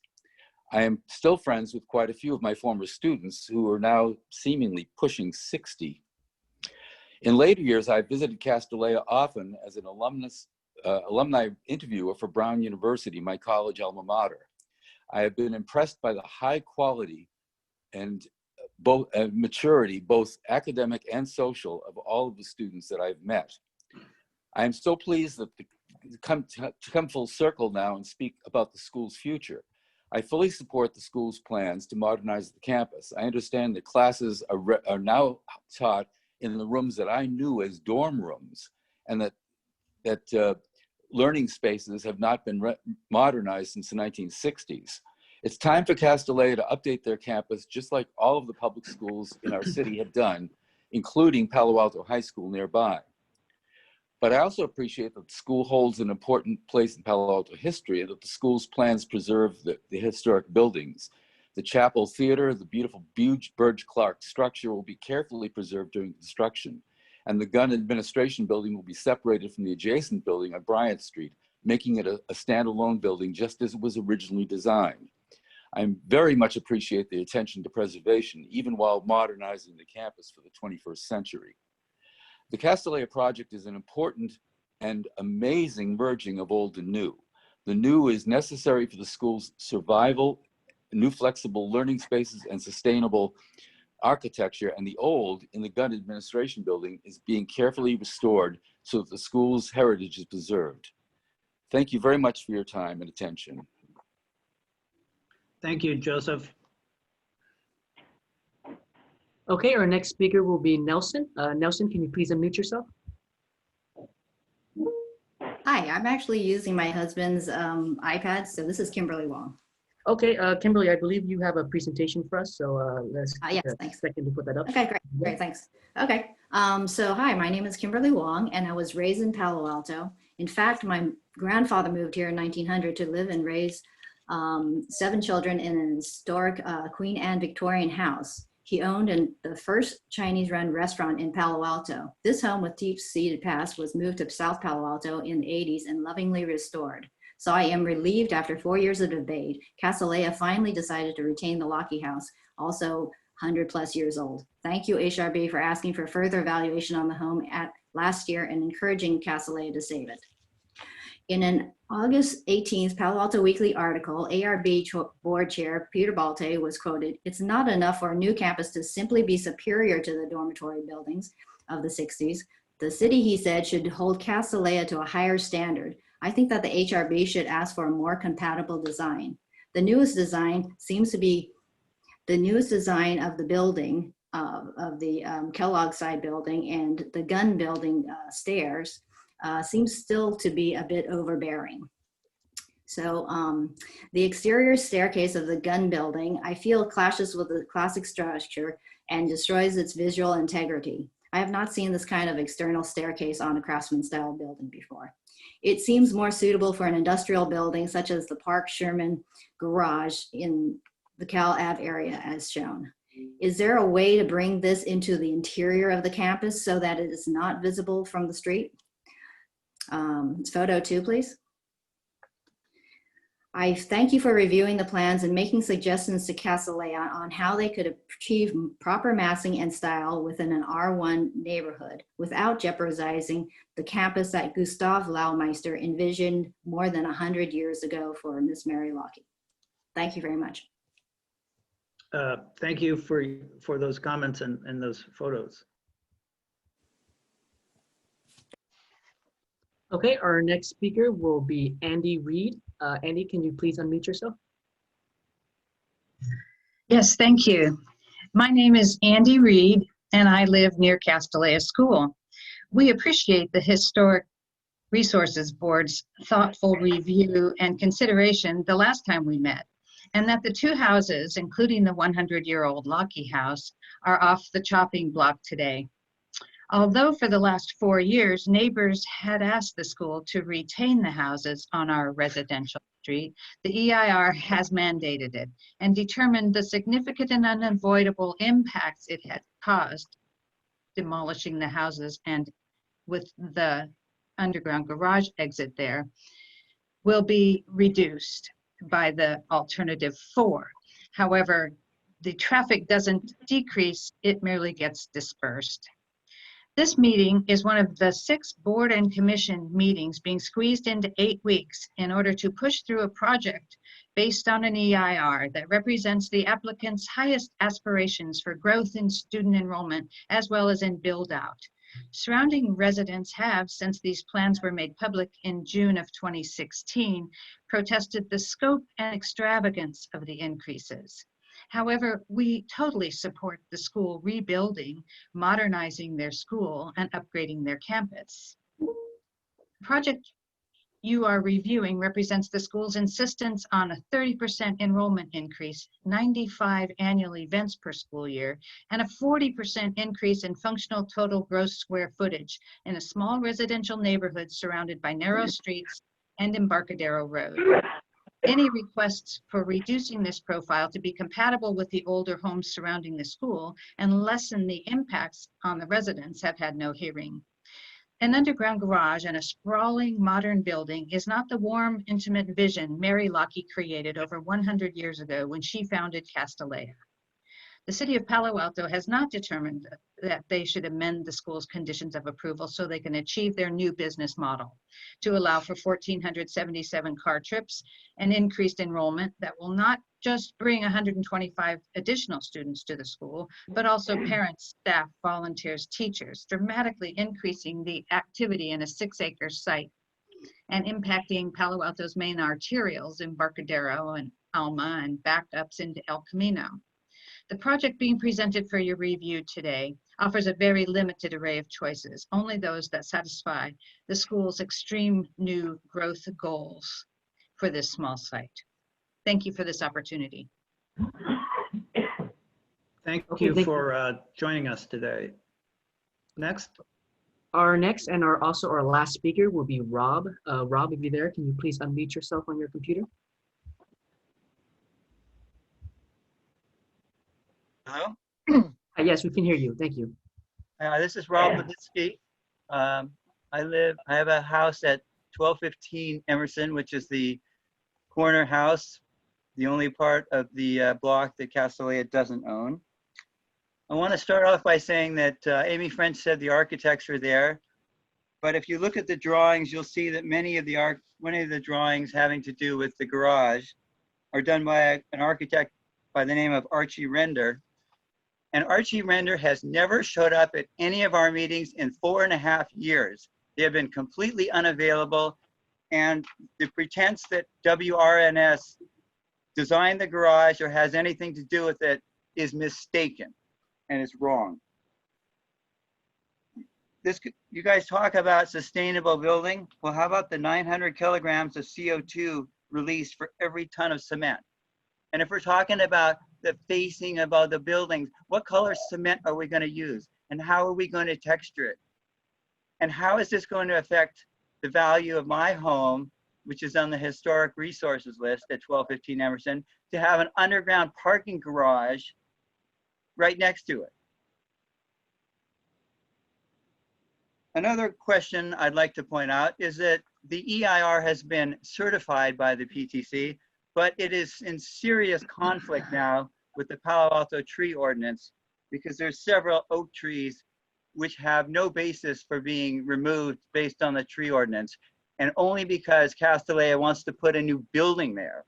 I am still friends with quite a few of my former students who are now seemingly pushing 60. In later years, I visited Castellea often as an alumni interviewer for Brown University, my college alma mater. I have been impressed by the high quality and maturity, both academic and social, of all of the students that I've met. I am so pleased that to come full circle now and speak about the school's future. I fully support the school's plans to modernize the campus. I understand that classes are now taught in the rooms that I knew as dorm rooms, and that learning spaces have not been modernized since the 1960s. It's time for Castellea to update their campus, just like all of the public schools in our city have done, including Palo Alto High School nearby. But I also appreciate that the school holds an important place in Palo Alto history and that the school's plans preserve the historic buildings. The Chapel Theater, the beautiful Burge Clark structure will be carefully preserved during construction. And the Gun Administration Building will be separated from the adjacent building on Bryant Street, making it a standalone building just as it was originally designed. I very much appreciate the attention to preservation, even while modernizing the campus for the 21st century. The Castellea project is an important and amazing merging of old and new. The new is necessary for the school's survival, new flexible learning spaces, and sustainable architecture, and the old in the Gun Administration Building is being carefully restored so that the school's heritage is preserved. Thank you very much for your time and attention. Thank you, Joseph. Okay, our next speaker will be Nelson. Nelson, can you please unmute yourself? Hi, I'm actually using my husband's iPad, so this is Kimberly Wong. Okay, Kimberly, I believe you have a presentation for us, so let's yes, thanks. second to put that up. Okay, great, thanks. Okay, so hi, my name is Kimberly Wong, and I was raised in Palo Alto. In fact, my grandfather moved here in 1900 to live and raise 7 children in an historic Queen Anne Victorian house. He owned the first Chinese-run restaurant in Palo Alto. This home with deep-seated past was moved to South Palo Alto in the 80s and lovingly restored. So I am relieved after 4 years of debate, Castellea finally decided to retain the Lockheed House, also 100+ years old. Thank you, HRB, for asking for further evaluation on the home last year and encouraging Castellea to save it. In an August 18th Palo Alto Weekly article, ARB board chair Peter Balte was quoted, "It's not enough for a new campus to simply be superior to the dormitory buildings of the 60s. The city," he said, "should hold Castellea to a higher standard. I think that the HRB should ask for a more compatible design. The newest design seems to be the newest design of the building, of the Kellogg side building and the gun building stairs seems still to be a bit overbearing. So the exterior staircase of the gun building, I feel clashes with the classic structure and destroys its visual integrity. I have not seen this kind of external staircase on a craftsman style building before. It seems more suitable for an industrial building such as the Park Sherman garage in the Cal Ave area as shown. Is there a way to bring this into the interior of the campus so that it is not visible from the street? Photo 2, please. I thank you for reviewing the plans and making suggestions to Castellea on how they could achieve proper massing and style within an R1 neighborhood without jeopardizing the campus that Gustav Laumeister envisioned more than 100 years ago for Miss Mary Lockheed. Thank you very much. Thank you for those comments and those photos. Okay, our next speaker will be Andy Reed. Andy, can you please unmute yourself? Yes, thank you. My name is Andy Reed, and I live near Castellea School. We appreciate the Historic Resources Board's thoughtful review and consideration the last time we met, and that the two houses, including the 100-year-old Lockheed House, are off the chopping block today. Although for the last 4 years, neighbors had asked the school to retain the houses on our residential street, the EIR has mandated it and determined the significant and unavoidable impacts it had caused, demolishing the houses and with the underground garage exit there, will be reduced by the alternative 4. However, the traffic doesn't decrease, it merely gets dispersed. This meeting is one of the 6 board and commission meetings being squeezed into 8 weeks in order to push through a project based on an EIR that represents the applicant's highest aspirations for growth in student enrollment as well as in build-out. Surrounding residents have, since these plans were made public in June of 2016, protested the scope and extravagance of the increases. However, we totally support the school rebuilding, modernizing their school, and upgrading their campus. The project you are reviewing represents the school's insistence on a 30% enrollment increase, 95 annual events per school year, and a 40% increase in functional total gross square footage in a small residential neighborhood surrounded by narrow streets and Embarcadero Road. Any requests for reducing this profile to be compatible with the older homes surrounding the school and lessen the impacts on the residents have had no hearing. An underground garage and a sprawling modern building is not the warm, intimate vision Mary Lockheed created over 100 years ago when she founded Castellea. The city of Palo Alto has not determined that they should amend the school's conditions of approval so they can achieve their new business model to allow for 1,477 car trips and increased enrollment that will not just bring 125 additional students to the school, but also parents, staff, volunteers, teachers, dramatically increasing the activity in a 6-acre site and impacting Palo Alto's main arterials, Embarcadero and Alma, and backups into El Camino. The project being presented for your review today offers a very limited array of choices, only those that satisfy the school's extreme new growth goals for this small site. Thank you for this opportunity. Thank you for joining us today. Next. Our next and also our last speaker will be Rob. Rob, if you're there, can you please unmute yourself on your computer? Hello? yes, we can hear you. Thank you. This is Rob Levitsky. I have a house at 1215 Emerson, which is the corner house, the only part of the block that Castellea doesn't own. I want to start off by saying that Amy French said the architects are there, but if you look at the drawings, you'll see that many of the drawings having to do with the garage are done by an architect by the name of Archie Render. And Archie Render has never showed up at any of our meetings in 4.5 years. They have been completely unavailable, and the pretense that WRNS designed the garage or has anything to do with it is mistaken and is wrong. You guys talk about sustainable building. Well, how about the 900 kilograms of CO2 released for every ton of cement? And if we're talking about the facing of all the buildings, what color cement are we going to use? And how are we going to texture it? And how is this going to affect the value of my home, which is on the historic resources list at 1215 Emerson, to have an underground parking garage right next to it? Another question I'd like to point out is that the EIR has been certified by the PTC, but it is in serious conflict now with the Palo Alto tree ordinance because there's several oak trees which have no basis for being removed based on the tree ordinance, and only because Castellea wants to put a new building there.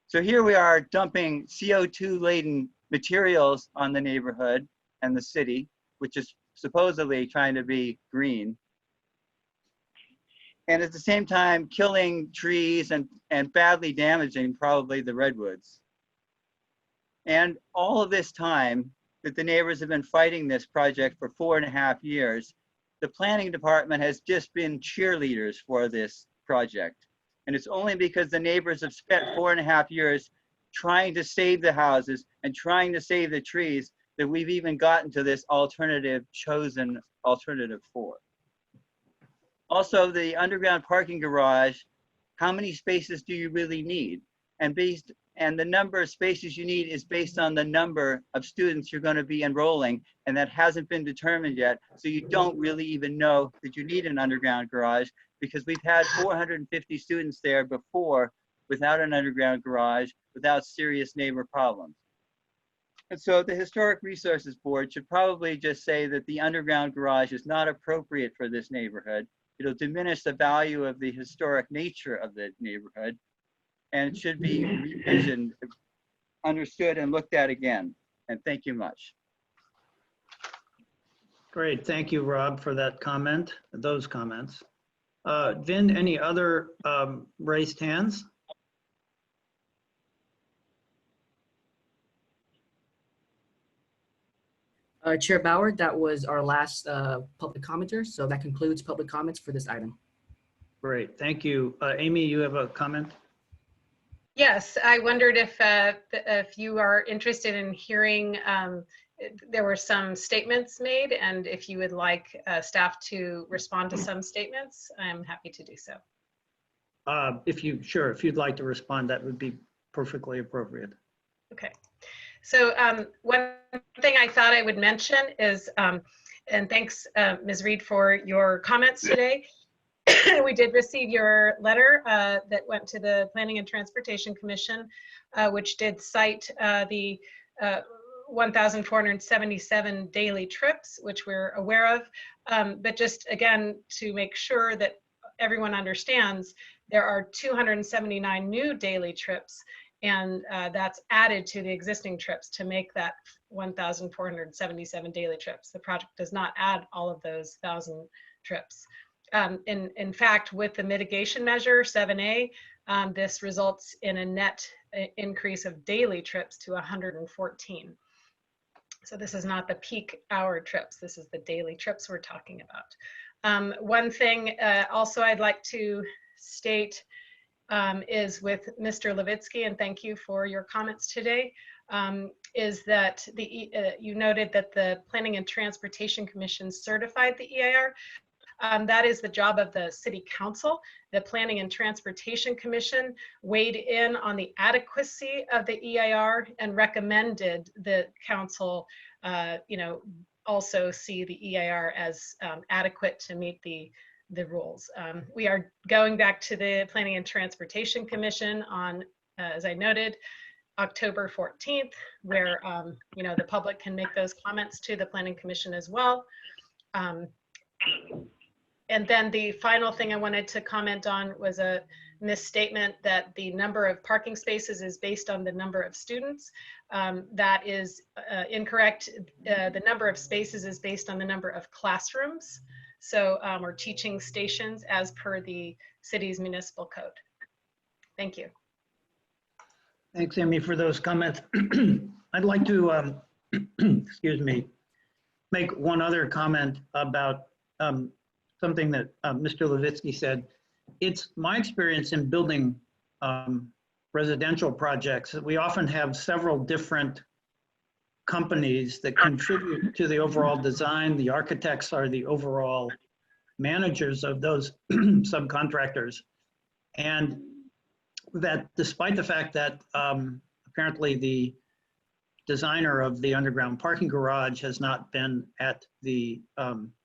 So here we are dumping CO2-laden materials on the neighborhood and the city, which is supposedly trying to be green. And at the same time, killing trees and badly damaging probably the redwoods. And all of this time that the neighbors have been fighting this project for 4.5 years, the planning department has just been cheerleaders for this project. And it's only because the neighbors have spent 4.5 years trying to save the houses and trying to save the trees that we've even gotten to this chosen alternative 4. Also, the underground parking garage, how many spaces do you really need? And the number of spaces you need is based on the number of students you're going to be enrolling, and that hasn't been determined yet. So you don't really even know that you need an underground garage, because we've had 450 students there before without an underground garage, without serious neighbor problems. And so the Historic Resources Board should probably just say that the underground garage is not appropriate for this neighborhood. It'll diminish the value of the historic nature of the neighborhood, and it should be revisioned, understood, and looked at again. And thank you much. Great, thank you, Rob, for that comment, those comments. Vin, any other raised hands? Chair Bauer, that was our last public commenter, so that concludes public comments for this item. Great, thank you. Amy, you have a comment? Yes, I wondered if you are interested in hearing, there were some statements made, and if you would like staff to respond to some statements, I'm happy to do so. If you'd like to respond, that would be perfectly appropriate. Okay. So one thing I thought I would mention is, and thanks, Ms. Reed, for your comments today. We did receive your letter that went to the Planning and Transportation Commission, which did cite the 1,477 daily trips, which we're aware of. But just again, to make sure that everyone understands, there are 279 new daily trips, and that's added to the existing trips to make that 1,477 daily trips. The project does not add all of those 1,000 trips. In fact, with the mitigation measure 7A, this results in a net increase of daily trips to 114. So this is not the peak hour trips. This is the daily trips we're talking about. One thing also I'd like to state is with Mr. Levitsky, and thank you for your comments today, is that you noted that the Planning and Transportation Commission certified the EIR. That is the job of the City Council. The Planning and Transportation Commission weighed in on the adequacy of the EIR and recommended the council, also see the EIR as adequate to meet the rules. We are going back to the Planning and Transportation Commission on, as I noted, October 14th, where the public can make those comments to the Planning Commission as well. And then the final thing I wanted to comment on was a misstatement that the number of parking spaces is based on the number of students. That is incorrect. The number of spaces is based on the number of classrooms, so or teaching stations as per the city's municipal code. Thank you. Thanks, Amy, for those comments. I'd like to, excuse me, make one other comment about something that Mr. Levitsky said. It's my experience in building residential projects that we often have several different companies that contribute to the overall design. The architects are the overall managers of those subcontractors. And that despite the fact that apparently the designer of the underground parking garage has not been at the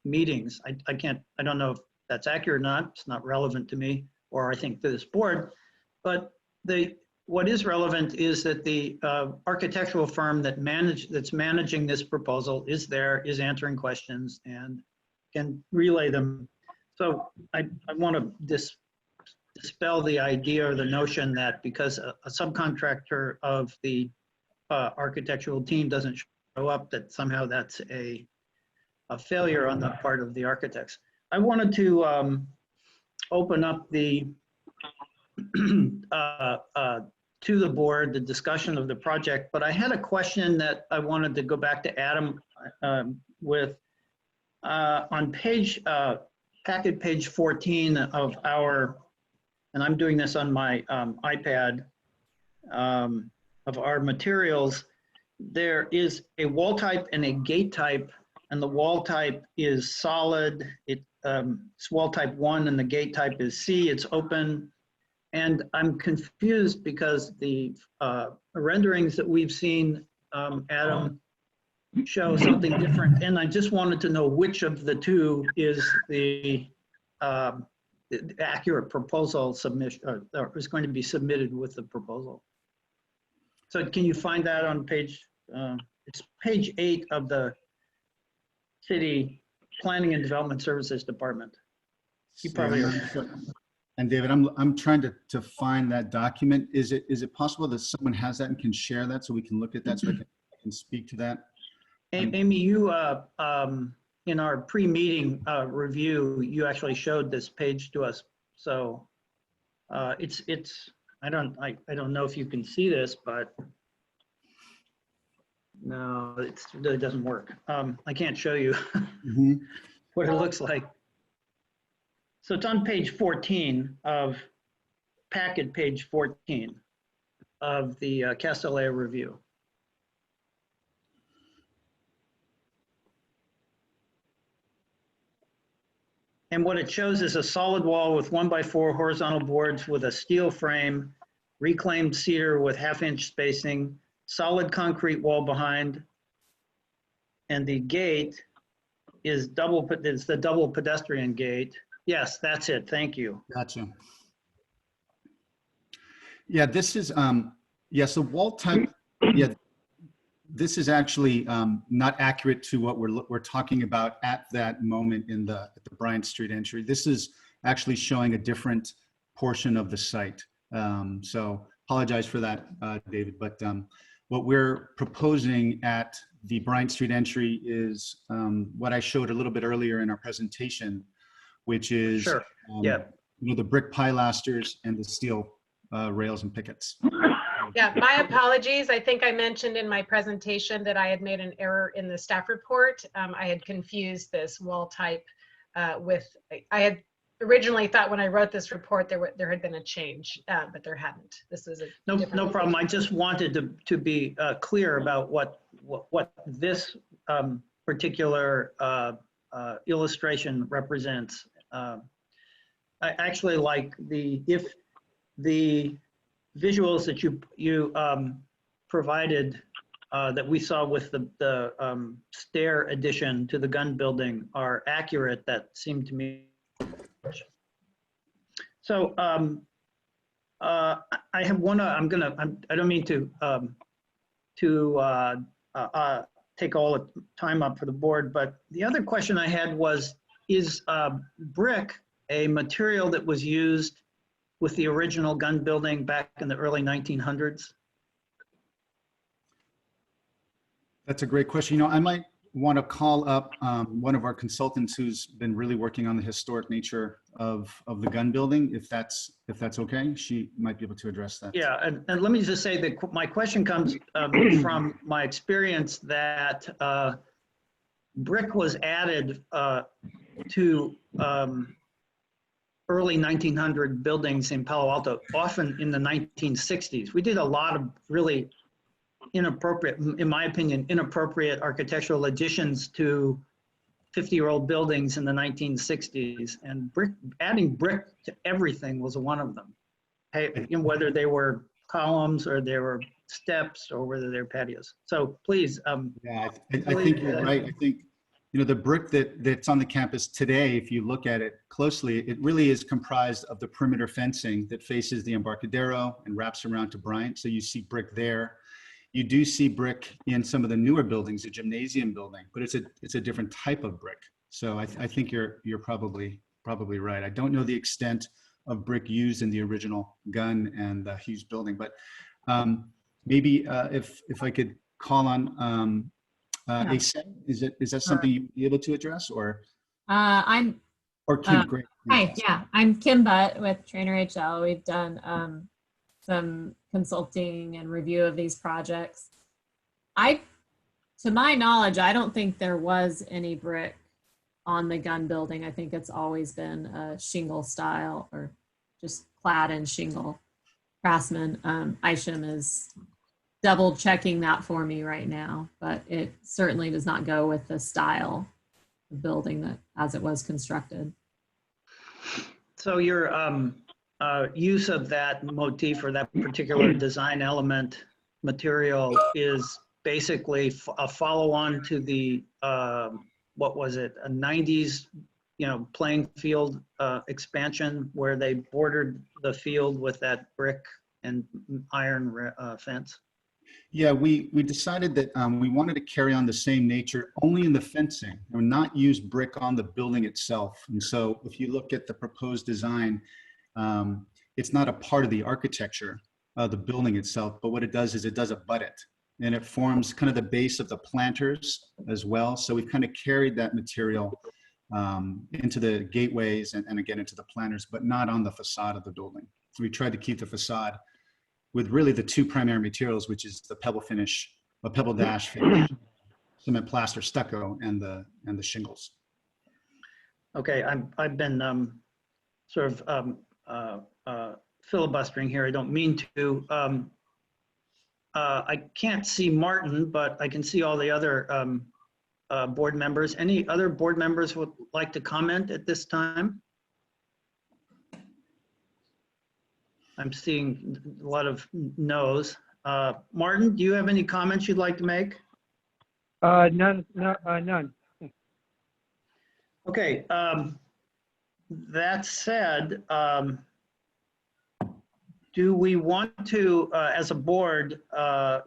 meetings, I don't know if that's accurate or not. It's not relevant to me, or I think to this board, but what is relevant is that the architectural firm that's managing this proposal is answering questions and can relay them. So I want to dispel the idea or the notion that because a subcontractor of the architectural team doesn't show up, that somehow that's a failure on the part of the architects. I wanted to open up the to the board the discussion of the project, but I had a question that I wanted to go back to Adam with on packet page 14 of our, and I'm doing this on my iPad, of our materials. There is a wall type and a gate type, and the wall type is solid. It's wall type 1 and the gate type is C, it's open. And I'm confused because the renderings that we've seen, Adam, show something different. And I just wanted to know which of the two is the accurate proposal submission, or is going to be submitted with the proposal. So can you find that on page, it's page 8 of the City Planning and Development Services Department. You probably are. And David, I'm trying to find that document. Is it possible that someone has that and can share that so we can look at that, so I can speak to that? Amy, you in our pre-meeting review, you actually showed this page to us. So it's I don't know if you can see this, but no, it really doesn't work. I can't show you what it looks like. So it's on page 14 of packet page 14 of the Castellea review. And what it shows is a solid wall with 1x4 horizontal boards with a steel frame, reclaimed cedar with 1/2-inch spacing, solid concrete wall behind, and the gate is the double pedestrian gate. Yes, that's it. Thank you. Gotcha. Yeah, this is, so wall type, yeah, this is actually not accurate to what we're talking about at that moment at the Bryant Street entry. This is actually showing a different portion of the site. So apologize for that, David, but what we're proposing at the Bryant Street entry is what I showed a little bit earlier in our presentation, which is the brick pilasters and the steel rails and pickets. Yeah, my apologies. I think I mentioned in my presentation that I had made an error in the staff report. I had confused this wall type with, I had originally thought when I wrote this report there had been a change, but there hadn't. This is a no problem. I just wanted to be clear about what this particular illustration represents. I actually like if the visuals that you provided that we saw with the stair addition to the gun building are accurate. That seemed to me. So I have one. I don't mean to take all the time up for the board, but the other question I had was: is brick a material that was used with the original gun building back in the early 1900s? That's a great question. You know, I might want to call up one of our consultants who's been really working on the historic nature of the gun building, if that's okay. She might be able to address that. Yeah, and let me just say that my question comes from my experience that brick was added to early 1900 buildings in Palo Alto, often in the 1960s. We did a lot of really inappropriate, in my opinion, inappropriate architectural additions to 50-year-old buildings in the 1960s, and adding brick to everything was one of them. Hey, you know, whether they were columns or they were steps or whether they're patios. So please. Yeah, I think you're right. I think, you know, the brick that's on the campus today, if you look at it closely, it really is comprised of the perimeter fencing that faces the Embarcadero and wraps around to Bryant. So you see brick there. You do see brick in some of the newer buildings, the gymnasium building, but it's a different type of brick. So I think you're probably right. I don't know the extent of brick used in the original gun and the Hughes building, but maybe if I could call on Asen, is that something you'd be able to address, or I'm Kim? Great. Hi, yeah, I'm Kim Butt with Trainer HL. We've done some consulting and review of these projects. To my knowledge, I don't think there was any brick on the gun building. I think it's always been a shingle style or just clad in shingle. Craftsman Isham is double checking that for me right now, but it certainly does not go with the style of building that as it was constructed. So your use of that motif or that particular design element material is basically a follow-on to the what was it, a 90s, you know, playing field expansion where they bordered the field with that brick and iron fence? Yeah, we decided that we wanted to carry on the same nature only in the fencing, and not use brick on the building itself. And so if you look at the proposed design, it's not a part of the architecture of the building itself, but what it does is it does abut it, and it forms kind of the base of the planters as well. So we've kind of carried that material into the gateways and again into the planters, but not on the facade of the building. So we tried to keep the facade with really the two primary materials, which is the pebble finish, a pebble dash finish, cement plaster stucco, and the shingles. Okay, I've been sort of filibustering here. I don't mean to. I can't see Martin, but I can see all the other board members. Any other board members would like to comment at this time? I'm seeing a lot of no's. Martin, do you have any comments you'd like to make? None. Okay. That said, do we want to, as a board,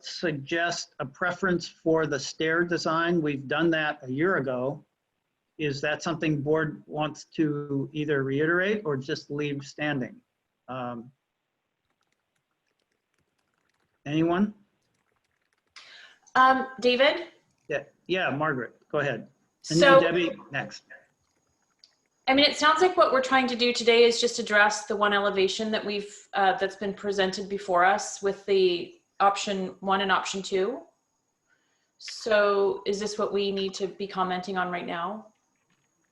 suggest a preference for the stair design? We've done that a year ago. Is that something board wants to either reiterate or just leave standing? Anyone? David? Yeah, Margaret, go ahead. And So, then Debbie, next. I mean, it sounds like what we're trying to do today is just address the one elevation that that's been presented before us with the option 1 and option 2. So is this what we need to be commenting on right now?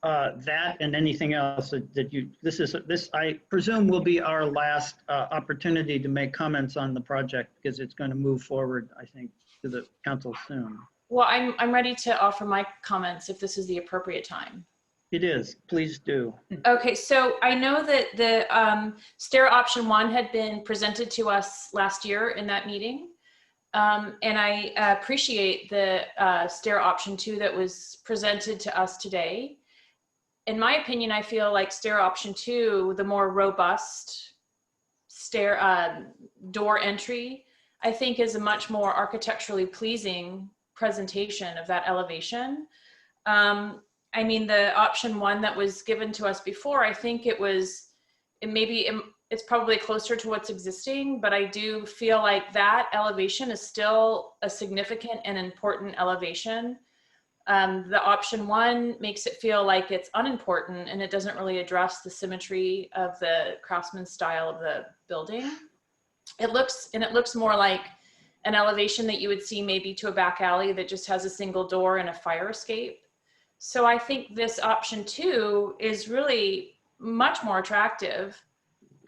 That and anything else this I presume will be our last opportunity to make comments on the project because it's going to move forward, I think, to the council soon. Well, I'm ready to offer my comments if this is the appropriate time. It is, please do. Okay, so I know that the stair option 1 had been presented to us last year in that meeting. And I appreciate the stair option 2 that was presented to us today. In my opinion, I feel like stair option 2, the more robust stair door entry, I think is a much more architecturally pleasing presentation of that elevation. I mean, the option 1 that was given to us before, I think it's probably closer to what's existing, but I do feel like that elevation is still a significant and important elevation. The option 1 makes it feel like it's unimportant and it doesn't really address the symmetry of the craftsman style of the building. It looks more like an elevation that you would see maybe to a back alley that just has a single door and a fire escape. So I think this option 2 is really much more attractive.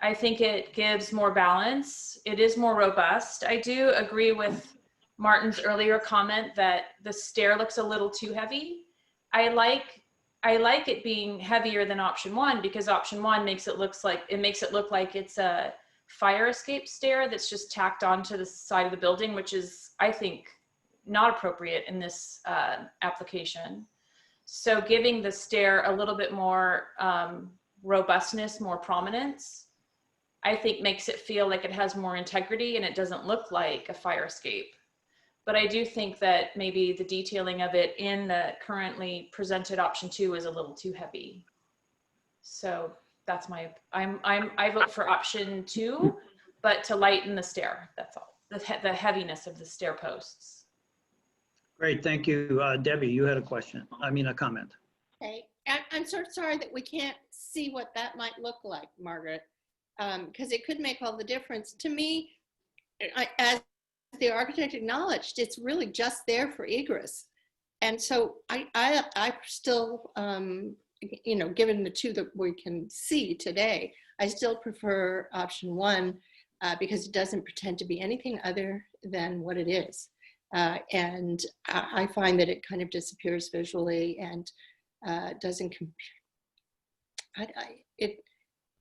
I think it gives more balance. It is more robust. I do agree with Martin's earlier comment that the stair looks a little too heavy. I like it being heavier than option 1 because option 1 makes it look like it's a fire escape stair that's just tacked onto the side of the building, which is, I think, not appropriate in this application. So giving the stair a little bit more robustness, more prominence, I think makes it feel like it has more integrity and it doesn't look like a fire escape. But I do think that maybe the detailing of it in the currently presented option 2 is a little too heavy. So that's I vote for option 2, but to lighten the stair, that's all. The heaviness of the stair posts. Great, thank you. Debbie, you had a comment. Okay, I'm sort of sorry that we can't see what that might look like, Margaret, because it could make all the difference. To me, as the architect acknowledged, it's really just there for egress. And so I still, given the 2 that we can see today, I still prefer option 1 because it doesn't pretend to be anything other than what it is. And I find that it kind of disappears visually and doesn't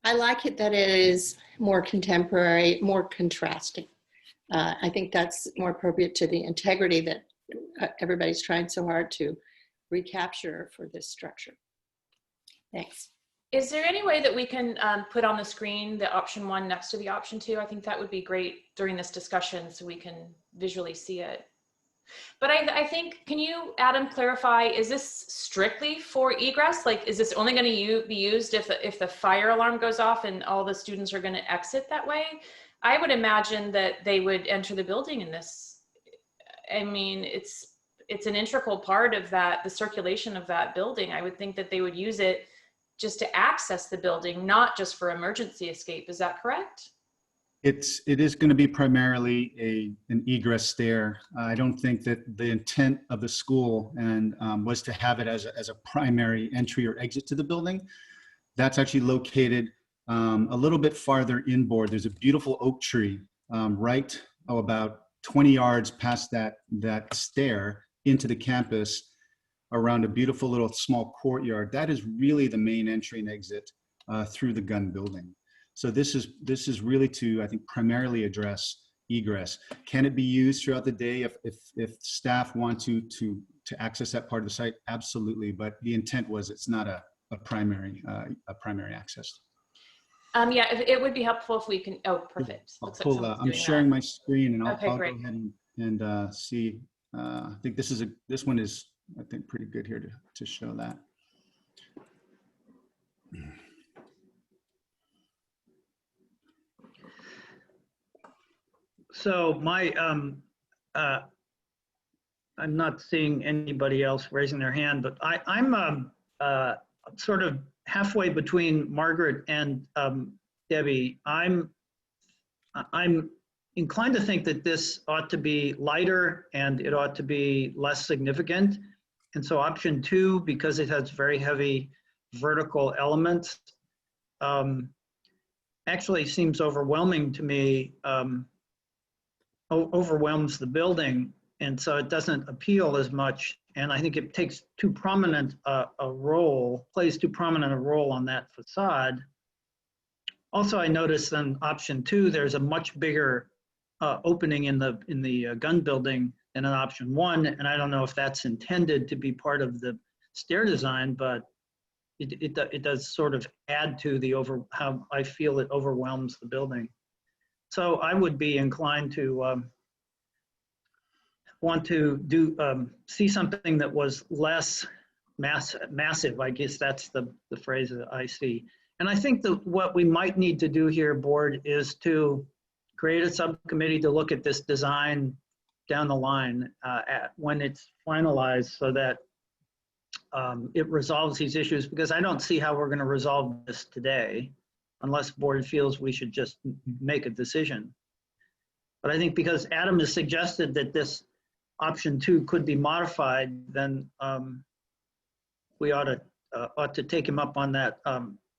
I like it that it is more contemporary, more contrasting. I think that's more appropriate to the integrity that everybody's trying so hard to recapture for this structure. Thanks. Is there any way that we can put on the screen the option 1 next to the option 2? I think that would be great during this discussion so we can visually see it. But I think, can you, Adam, clarify, is this strictly for egress? Like, is this only going to be used if the fire alarm goes off and all the students are going to exit that way? I would imagine that they would enter the building in this. I mean, it's an integral part of the circulation of that building. I would think that they would use it just to access the building, not just for emergency escape. Is that correct? It is going to be primarily an egress stair. I don't think that the intent of the school was to have it as a primary entry or exit to the building. That's actually located a little bit farther inboard. There's a beautiful oak tree about 20 yards past that stair into the campus around a beautiful little small courtyard. That is really the main entry and exit through the gun building. So this is really to, I think, primarily address egress. Can it be used throughout the day if staff want to access that part of the site? Absolutely, but the intent was it's not a primary access. Yeah, it would be helpful if we can. Oh, perfect. I'm sharing my screen, and I'll go great. ahead and see. I think this one is I think pretty good here to show that. So I'm not seeing anybody else raising their hand, but I'm sort of halfway between Margaret and Debbie. I'm inclined to think that this ought to be lighter and it ought to be less significant. And so option 2, because it has very heavy vertical elements, actually seems overwhelming to me, overwhelms the building. And so it doesn't appeal as much. And I think it takes too prominent plays too prominent a role on that facade. Also, I noticed on option 2, there's a much bigger opening in the gun building than in option 1. And I don't know if that's intended to be part of the stair design, but it does sort of add to how I feel it overwhelms the building. So I would be inclined to want to see something that was less massive. I guess that's the phrase that I see. And I think that what we might need to do here, board, is to create a subcommittee to look at this design down the line when it's finalized, so that it resolves these issues, because I don't see how we're going to resolve this today unless board feels we should just make a decision. But I think because Adam has suggested that this option 2 could be modified, then we ought to take him up on that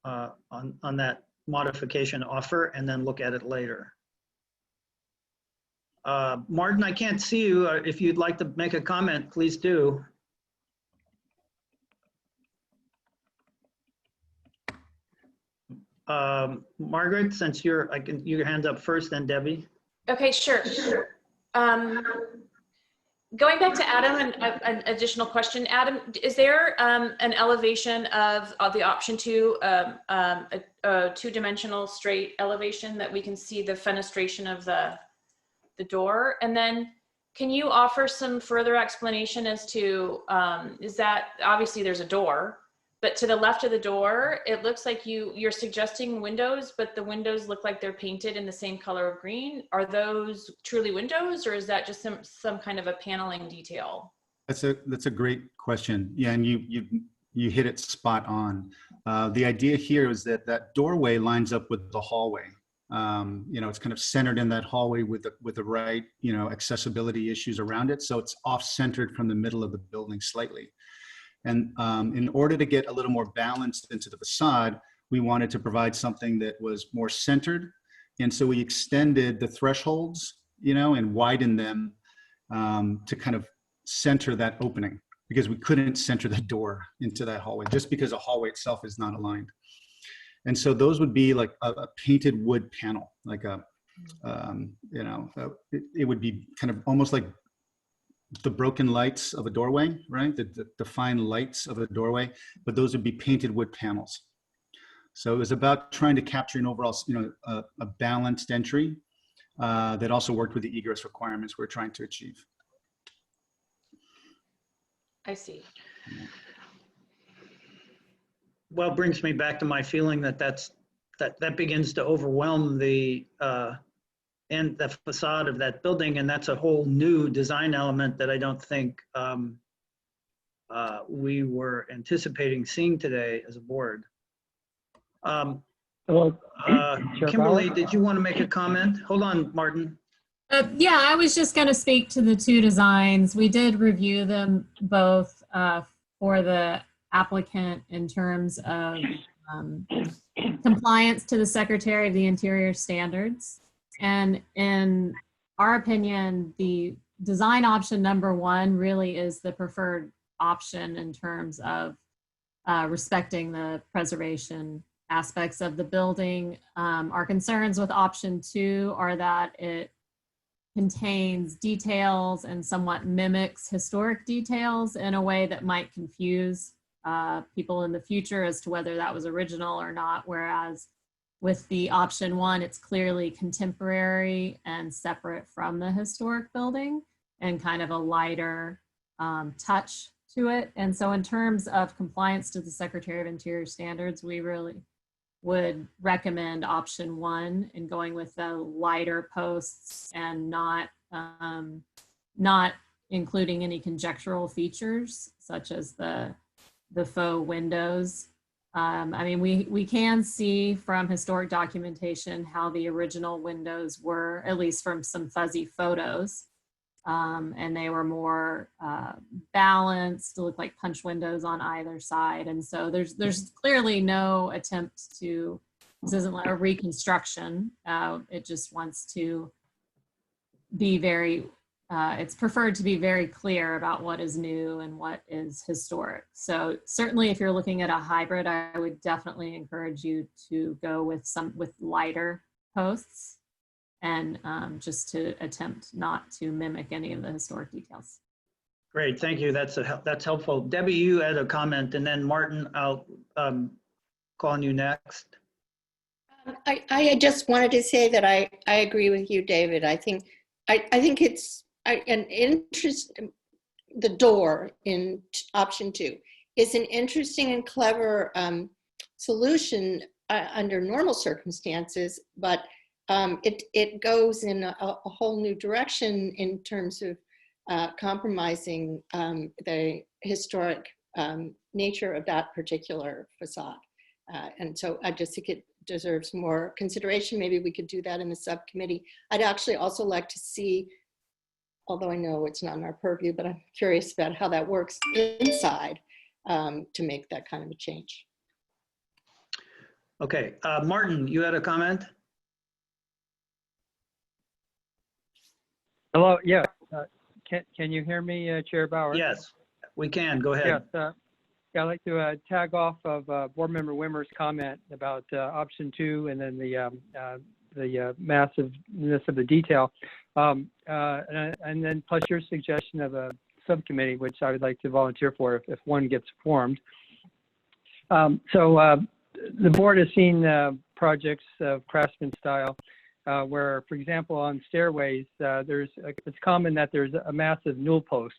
on that modification offer and then look at it later. Martin, I can't see you. If you'd like to make a comment, please do. Margaret, since your hand up first, then Debbie. Okay, sure. Going back to Adam, and an additional question, Adam, is there an elevation of the option 2, a two-dimensional straight elevation that we can see the fenestration of the door? And then can you offer some further explanation as to, is that, obviously there's a door, but to the left of the door, it looks like you're suggesting windows, but the windows look like they're painted in the same color of green. Are those truly windows, or is that just some kind of a paneling detail? That's a great question. Yeah, and you hit it spot on. The idea here is that doorway lines up with the hallway. It's kind of centered in that hallway with the right, accessibility issues around it. So it's off-centered from the middle of the building slightly. And in order to get a little more balanced into the facade, we wanted to provide something that was more centered. And so we extended the thresholds, and widened them to kind of center that opening, because we couldn't center the door into that hallway just because the hallway itself is not aligned. And so those would be like a painted wood panel, like it would be kind of almost like the broken lights of a doorway, right? The defined lights of a doorway, but those would be painted wood panels. So it was about trying to capture an overall, a balanced entry that also worked with the egress requirements we're trying to achieve. I see. Well, it brings me back to my feeling that begins to overwhelm the facade of that building, and that's a whole new design element that I don't think we were anticipating seeing today as a board. Hello, Kimberly, did you want to make a comment? Hold on, Martin. Yeah, I was just going to speak to the two designs. We did review them both for the applicant in terms of compliance to the Secretary of the Interior standards. And in our opinion, the design option number 1 really is the preferred option in terms of respecting the preservation aspects of the building. Our concerns with option 2 are that it contains details and somewhat mimics historic details in a way that might confuse people in the future as to whether that was original or not, whereas with the option 1, it's clearly contemporary and separate from the historic building and kind of a lighter touch to it. And so in terms of compliance to the Secretary of Interior standards, we really would recommend option 1 in going with the lighter posts and not including any conjectural features such as the faux windows. I mean, we can see from historic documentation how the original windows were, at least from some fuzzy photos, and they were more balanced, to look like punch windows on either side. And so there's clearly no attempt to, this isn't a reconstruction. It just wants to be very it's preferred to be very clear about what is new and what is historic. So certainly if you're looking at a hybrid, I would definitely encourage you to go with lighter posts and just to attempt not to mimic any of the historic details. Great, thank you. That's helpful. Debbie, you had a comment, and then Martin, I'll call on you next. I just wanted to say that I agree with you, David. I think it's an interest. The door in option 2 is an interesting and clever solution under normal circumstances, but it goes in a whole new direction in terms of compromising the historic nature of that particular facade. And so I just think it deserves more consideration. Maybe we could do that in the subcommittee. I'd actually also like to see, although I know it's not in our purview, but I'm curious about how that works inside to make that kind of a change. Okay, Martin, you had a comment? Hello, yeah. Can you hear me, Chair Bauer? Yes, we can. Go ahead. Yes. Yeah, I'd like to tag off of Board Member Wimmer's comment about option 2 and then the massiveness of the detail. And then plus your suggestion of a subcommittee, which I would like to volunteer for if one gets formed. So the board has seen projects of craftsman style where, for example, on stairways, it's common that there's a massive newel post.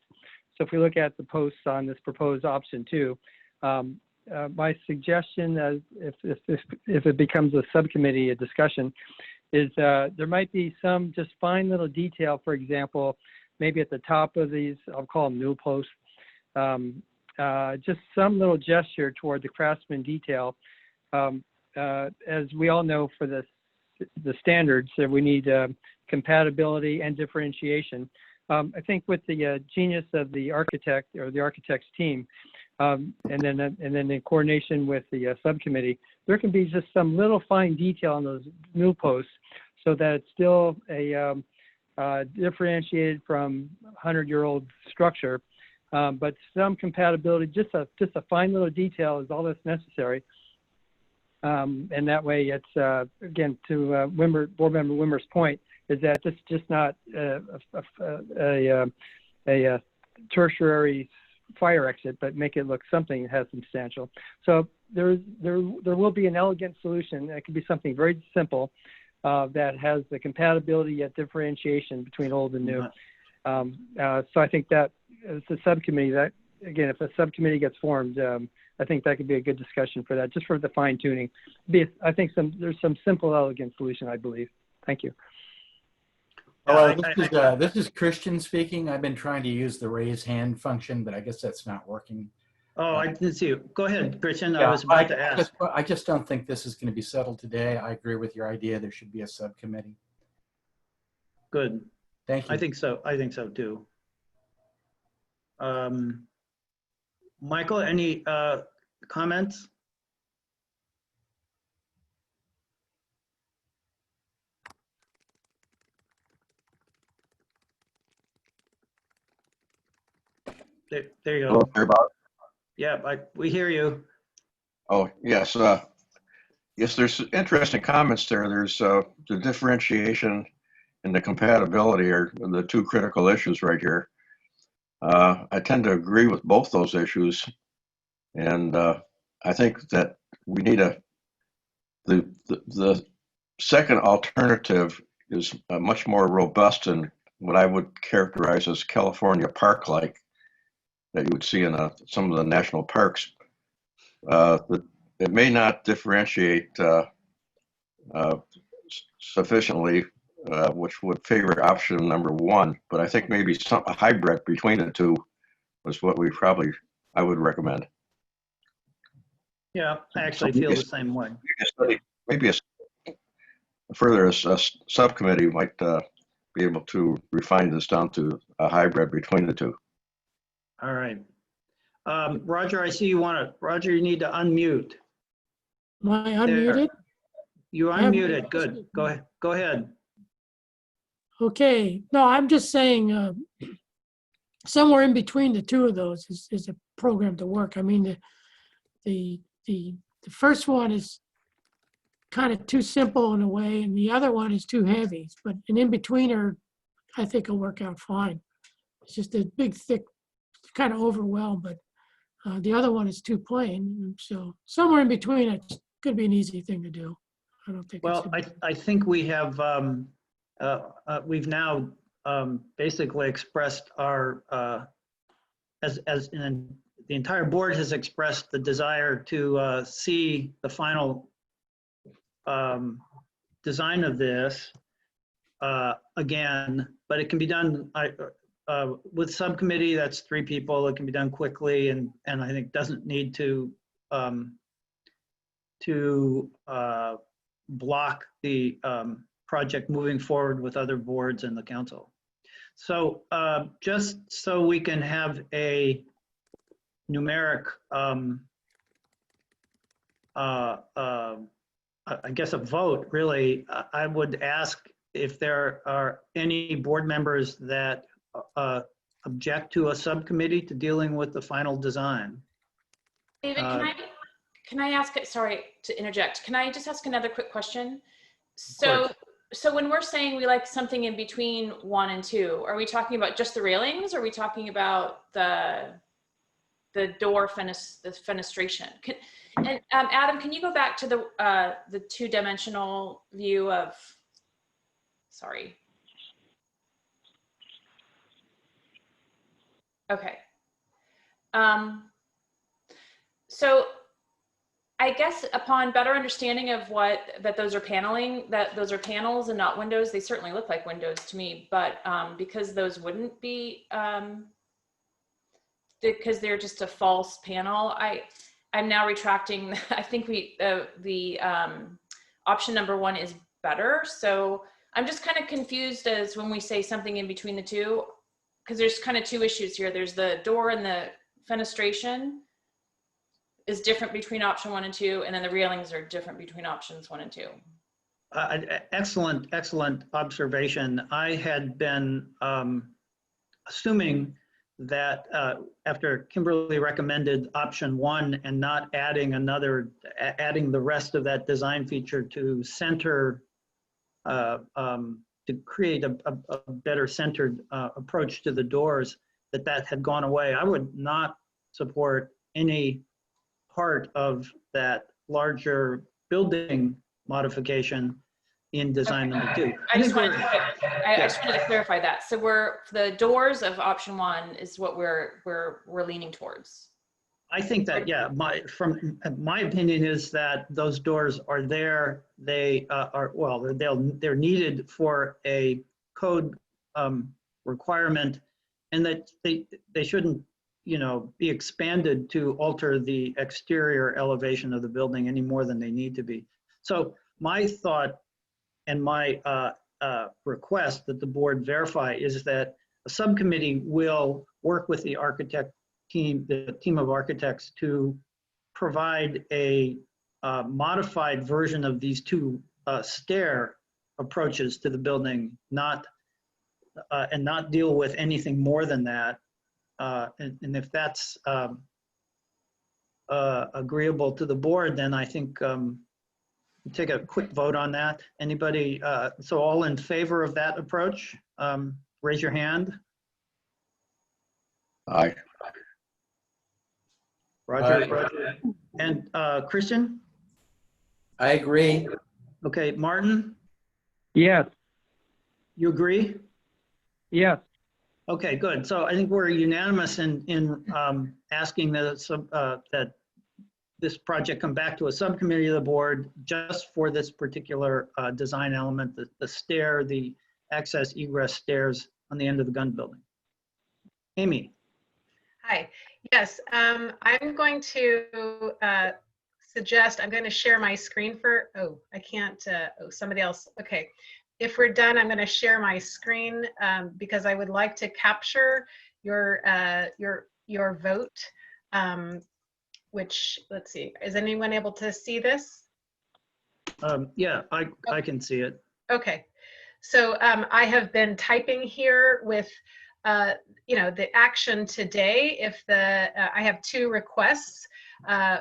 So if we look at the posts on this proposed option 2, my suggestion, if it becomes a subcommittee discussion, is there might be some just fine little detail. For example, maybe at the top of these, I'll call them newel posts, just some little gesture toward the craftsman detail. As we all know, for the standards, we need compatibility and differentiation. I think with the genius of the architect or the architect's team, and then in coordination with the subcommittee, there can be just some little fine detail on those newel posts, so that it's still a differentiated from 100-year-old structure, but some compatibility. Just a fine little detail is all that's necessary. And that way, it's again to Board Member Wimmer's point, is that this is just not a tertiary fire exit, but make it look something that has substantial. So there will be an elegant solution. It could be something very simple that has the compatibility yet differentiation between old and new. So I think that it's a subcommittee that, again, if a subcommittee gets formed, I think that could be a good discussion for that, just for the fine tuning. I think there's some simple, elegant solution, I believe. Thank you. This is Christian speaking. I've been trying to use the raise hand function, but I guess that's not working. Oh, I didn't see you. Go ahead, Christian. Yeah, I was about to ask. I just don't think this is going to be settled today. I agree with your idea. There should be a subcommittee. Good. Thank you. I think so. I think so too. Michael, any comments? There you go. Hello, yeah, we hear you. Oh, yes. Yes, there's interesting comments there. There's the differentiation and the compatibility are the two critical issues right here. I tend to agree with both those issues. And I think that we need the second alternative is much more robust and what I would characterize as California park-like that you would see in some of the national parks. It may not differentiate sufficiently, which would favor option number 1, but I think maybe a hybrid between the two was what I would recommend. Yeah, I actually feel the same way. Maybe a subcommittee might be able to refine this down to a hybrid between the two. All right. Roger, I see you Roger, you need to unmute. Am I unmuted? You are unmuted. Good. Go ahead. Okay, no, I'm just saying somewhere in between the two of those is a program to work. I mean, the first one is kind of too simple in a way, and the other one is too heavy. But an in-betweener, I think, will work out fine. It's just a big, thick, kind of overwhelmed, but the other one is too plain. So somewhere in between, it could be an easy thing to do. I don't think Well, I think we have, we've now basically expressed our, as in, the entire board has expressed the desire to see the final design of this again, but it can be done with subcommittee. That's 3 people. It can be done quickly, and I think doesn't need to block the project moving forward with other boards and the council. So just so we can have a numeric, I guess a vote, really, I would ask if there are any board members that object to a subcommittee to dealing with the final design. David, can I ask, sorry to interject, can I just ask another quick question? So when we're saying we like something in between 1 and 2, are we talking about just the railings, or are we talking about the door fenestration? And Adam, can you go back to the 2-dimensional view of, sorry. Okay. So I guess upon better understanding of that those are paneling, that those are panels and not windows, they certainly look like windows to me, but because those wouldn't be, because they're just a false panel, I'm now retracting. I think the option number 1 is better. So I'm just kind of confused as when we say something in between the two, because there's kind of 2 issues here. There's the door and the fenestration is different between option 1 and 2, and then the railings are different between options 1 and 2. Excellent observation. I had been assuming that after Kimberly recommended option 1 and not adding adding the rest of that design feature to center, to create a better centered approach to the doors, that had gone away. I would not support any part of that larger building modification in design number 2. I just wanted to clarify that. So the doors of option 1 is what we're leaning towards. I think that, yeah, my opinion is that those doors are there. They they're needed for a code requirement, and that they shouldn't, be expanded to alter the exterior elevation of the building any more than they need to be. So my thought and my request that the board verify is that a subcommittee will work with the team of architects to provide a modified version of these 2 stair approaches to the building, and not deal with anything more than that. And if that's agreeable to the board, then I think take a quick vote on that. Anybody? So all in favor of that approach, raise your hand. Aye. Roger. And Christian? I agree. Okay, Martin? Yes. You agree? Yes. Okay, good. So I think we're unanimous in asking that this project come back to a subcommittee of the board just for this particular design element, the stair, the access egress stairs on the end of the gun building. Amy. Hi. Yes, I'm going to I'm going to share my screen for, I can't, somebody else. Okay. If we're done, I'm going to share my screen because I would like to capture your vote, which, let's see, is anyone able to see this? Yeah, I can see it. Okay. So I have been typing here with, the action today. If I have two requests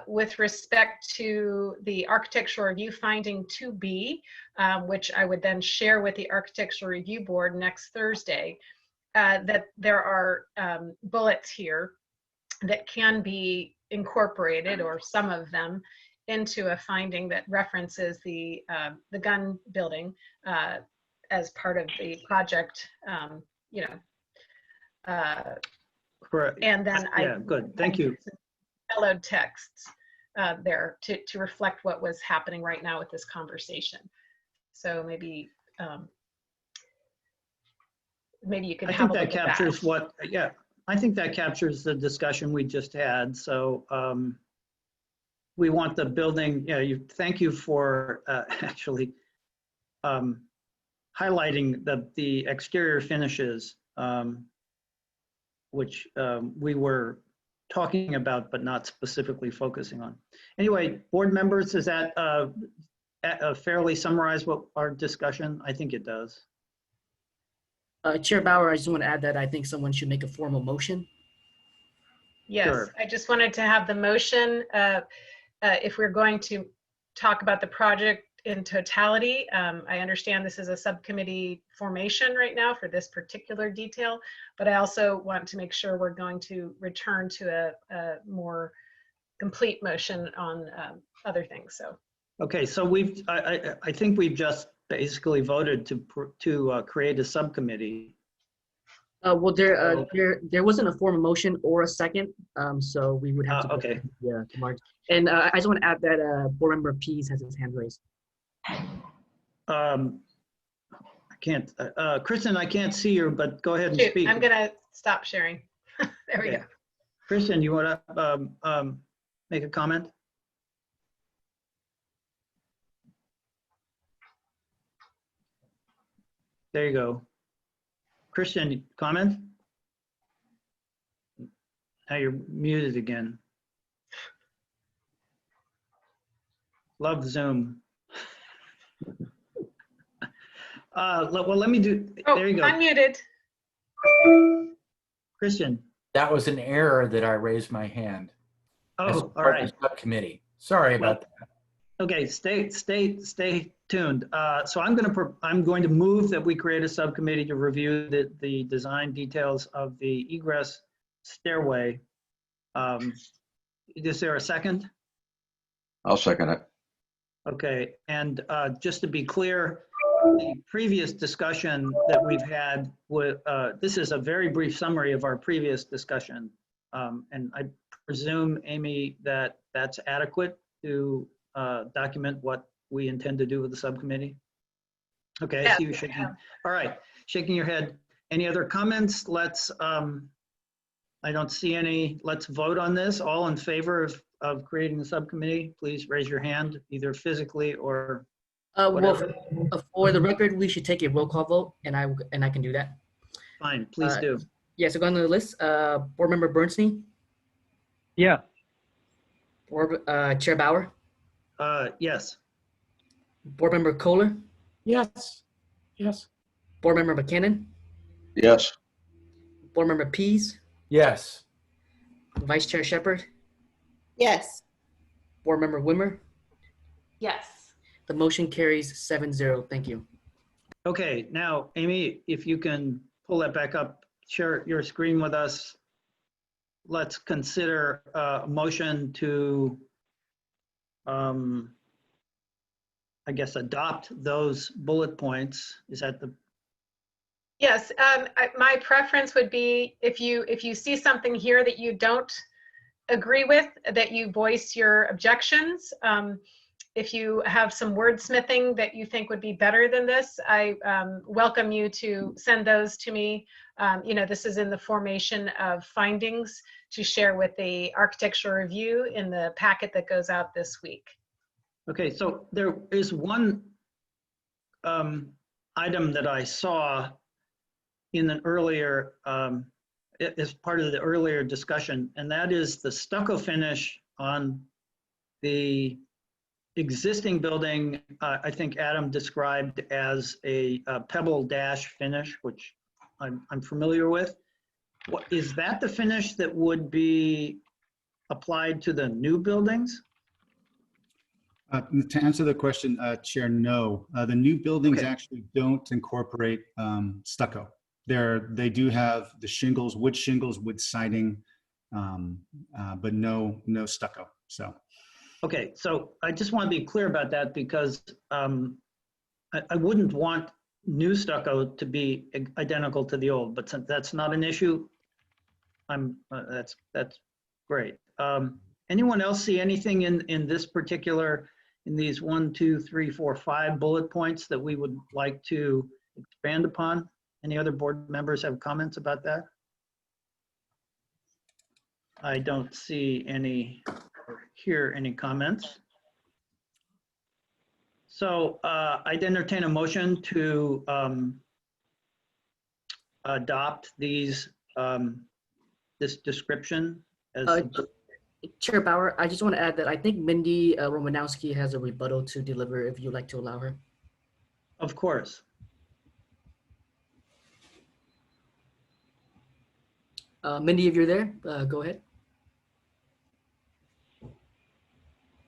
with respect to the architectural review finding 2B, which I would then share with the Architectural Review Board next Thursday, that there are bullets here that can be incorporated, or some of them, into a finding that references the gun building as part of the project, Correct. and then Yeah, good. Thank you. Yellowed texts there to reflect what was happening right now with this conversation. So maybe you could I have think a look that at captures that. what, yeah, I think that captures the discussion we just had. So we want the building, thank you for actually highlighting the exterior finishes, which we were talking about, but not specifically focusing on. Anyway, board members, does that fairly summarize what our discussion? I think it does. Chair Bauer, I just want to add that I think someone should make a formal motion. Yes, Sure. I just wanted to have the motion. If we're going to talk about the project in totality, I understand this is a subcommittee formation right now for this particular detail, but I also want to make sure we're going to return to a more complete motion on other things. So. Okay, so I think we've just basically voted to create a subcommittee. Well, there wasn't a formal motion or a second, so we would have to go okay. to March. And I just want to add that board member Pease has his hand raised. I can't, Kristen, I can't see you, but go ahead and speak. I'm gonna stop sharing. There we go. Kristen, you want to make a comment? There you go. Christian, comment? Now you're muted again. Love Zoom. Well, let me do, there you go. Unmuted. Christian. That was an error that I raised my hand. Oh, all right. Subcommittee. Sorry about that. Okay, stay tuned. So I'm going to move that we create a subcommittee to review the design details of the egress stairway. Is there a second? I'll second it. Okay, and just to be clear, the previous discussion that we've had with, this is a very brief summary of our previous discussion. And I presume, Amy, that that's adequate to document what we intend to do with the subcommittee? Okay, I see you shaking. All right, shaking your head. Any other comments? Let's, I don't see any. Let's vote on this. All in favor of creating the subcommittee, please raise your hand, either physically or whatever. Well, for the record, we should take a roll call vote, and I can do that. Fine, please do. Yeah, so going to the list, board member Bernstein. Yeah. Chair Bauer. Yes. Board member Kohler. Yes. Yes. Board member McKinnon. Yes. Board member Pease. Yes. Vice Chair Shepherd. Yes. Board member Wimmer. Yes. The motion carries 7-0. Thank you. Okay, now, Amy, if you can pull that back up, share your screen with us. Let's consider a motion to, I guess, adopt those bullet points. Is that the? Yes, my preference would be if you see something here that you don't agree with, that you voice your objections. If you have some wordsmithing that you think would be better than this, I welcome you to send those to me. This is in the formation of findings to share with the architectural review in the packet that goes out this week. Okay, so there is one item that I saw in an earlier, as part of the earlier discussion, and that is the stucco finish on the existing building, I think Adam described as a pebble dash finish, which I'm familiar with. What, is that the finish that would be applied to the new buildings? To answer the question, Chair, no. The new buildings Okay. actually don't incorporate stucco. They do have the shingles, wood siding, but no stucco. So. Okay, so I just want to be clear about that because I wouldn't want new stucco to be identical to the old, but since that's not an issue, that's great. Anyone else see anything in this particular, in these 1, 2, 3, 4, 5 bullet points that we would like to expand upon? Any other board members have comments about that? I don't see any or hear any comments. So I'd entertain a motion to adopt these, this description as. Chair Bauer, I just want to add that I think Mindy Romanowski has a rebuttal to deliver if you'd like to allow her. Of course. Mindy, if you're there, go ahead.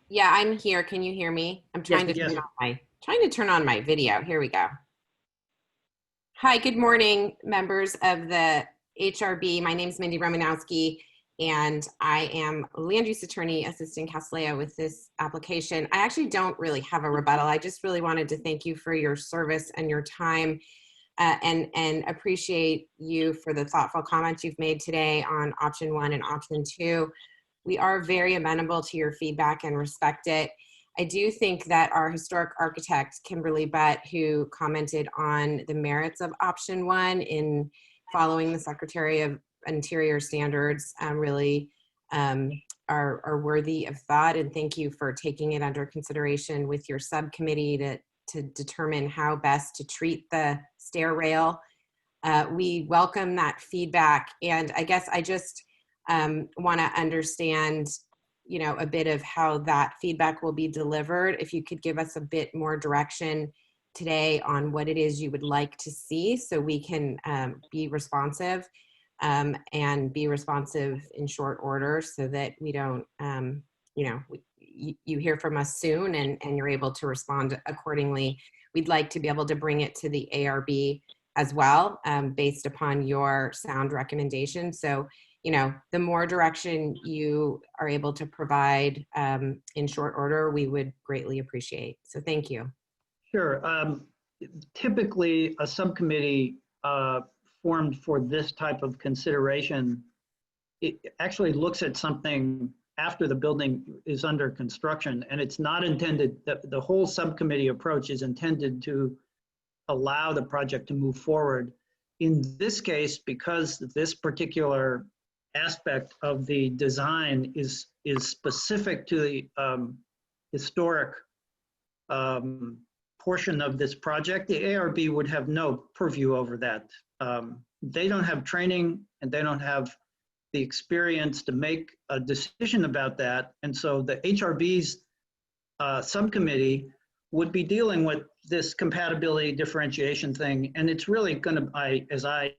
Yeah, I'm here. Can you hear me? I'm trying to turn on my video. Here we go. Hi, good morning, members of the HRB. My name is Mindy Romanowski, and I am land use attorney assisting Castellea with this application. I actually don't really have a rebuttal. I just really wanted to thank you for your service and your time, and appreciate you for the thoughtful comments you've made today on option 1 and option 2. We are very amenable to your feedback and respect it. I do think that our historic architect, Kimberly Butt, who commented on the merits of option 1 in following the Secretary of Interior standards, really are worthy of thought. And thank you for taking it under consideration with your subcommittee to determine how best to treat the stair rail. We welcome that feedback. And I guess I just want to understand, you know, a bit of how that feedback will be delivered. If you could give us a bit more direction today on what it is you would like to see, so we can be responsive and be responsive in short order, so that we don't, you know, you hear from us soon and you're able to respond accordingly. We'd like to be able to bring it to the ARB as well, based upon your sound recommendation. So, you know, the more direction you are able to provide in short order, we would greatly appreciate. So thank you. Sure. Typically, a subcommittee formed for this type of consideration, it actually looks at something after the building is under construction, and it's not intended, the whole subcommittee approach is intended to allow the project to move forward. In this case, because this particular aspect of the design is specific to the historic portion of this project, the ARB would have no purview over that. They don't have training and they don't have the experience to make a decision about that. And so the HRB's subcommittee would be dealing with this compatibility differentiation thing. And it's really going to, as I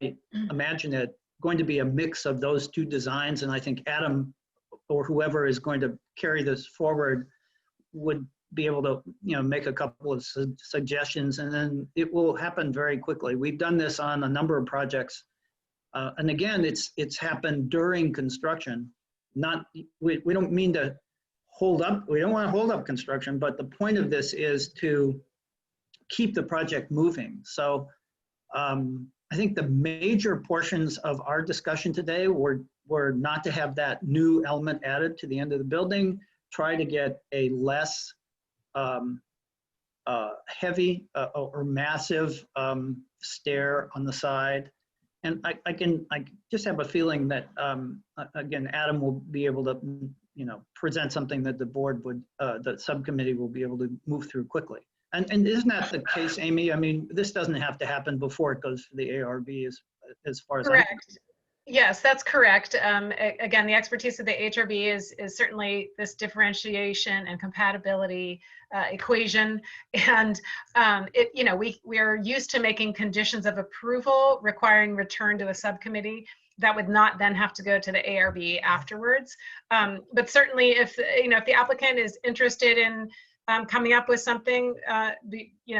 imagine it, going to be a mix of those two designs. And I think Adam or whoever is going to carry this forward would be able to, you know, make a couple of suggestions, and then it will happen very quickly. We've done this on a number of projects. And again, it's happened during construction. We don't mean to hold up, we don't want to hold up construction, but the point of this is to keep the project moving. So I think the major portions of our discussion today were not to have that new element added to the end of the building, try to get a less heavy or massive stair on the side. And I just have a feeling that, again, Adam will be able to, you know, present something that the board would, the subcommittee will be able to move through quickly. And isn't that the case, Amy? I mean, this doesn't have to happen before it goes to the ARB as far as correct. Yes, that's correct. Again, the expertise of the HRB is certainly this differentiation and compatibility equation. And we are used to making conditions of approval requiring return to a subcommittee that would not then have to go to the ARB afterwards. But certainly, if the applicant is interested in coming up with something,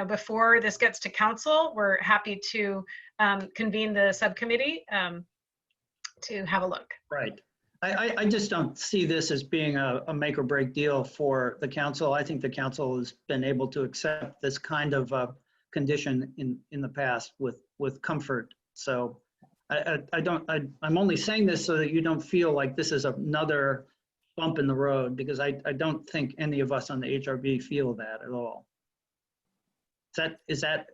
before this gets to council, we're happy to convene the subcommittee to have a look. Right. I just don't see this as being a make or break deal for the council. I think the council has been able to accept this kind of condition in the past with comfort. So I'm only saying this so that you don't feel like this is another bump in the road, because I don't think any of us on the HRB feel that at all. Is that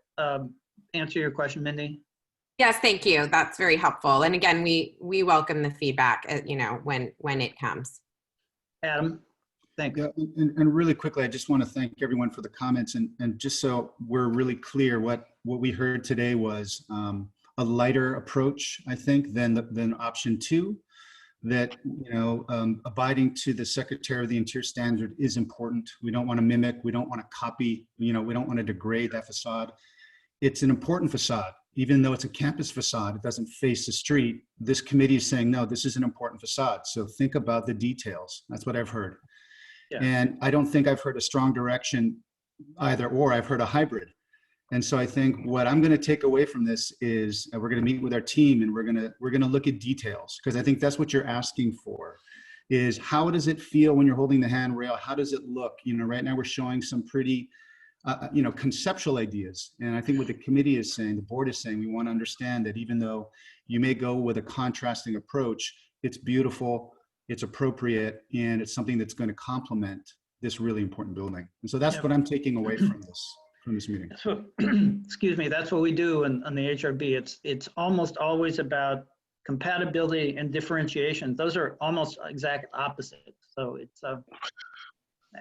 answer your question, Mindy? Yes, thank you. That's very helpful. And again, we welcome the feedback, when it comes. Adam, thanks. Yeah, and really quickly, I just want to thank everyone for the comments, and just so we're really clear, what we heard today was a lighter approach, I think, than option 2. That abiding to the Secretary of the Interior standard is important. We don't want to mimic. We don't want to copy. We don't want to degrade that facade. It's an important facade. Even though it's a campus facade, it doesn't face the street. This committee is saying, no, this is an important facade. So think about the details. That's what I've heard. Yeah. And I don't think I've heard a strong direction either, or I've heard a hybrid. And so I think what I'm going to take away from this is we're going to meet with our team, and we're going to look at details, because I think that's what you're asking for, is how does it feel when you're holding the handrail? How does it look? Right now we're showing some pretty conceptual ideas. And I think what the committee is saying, the board is saying, we want to understand that even though you may go with a contrasting approach, it's beautiful, it's appropriate, and it's something that's going to complement this really important building. And so that's what I'm taking away from this meeting. So, excuse me, that's what we do on the HRB. It's almost always about compatibility and differentiation. Those are almost exact opposites. So it's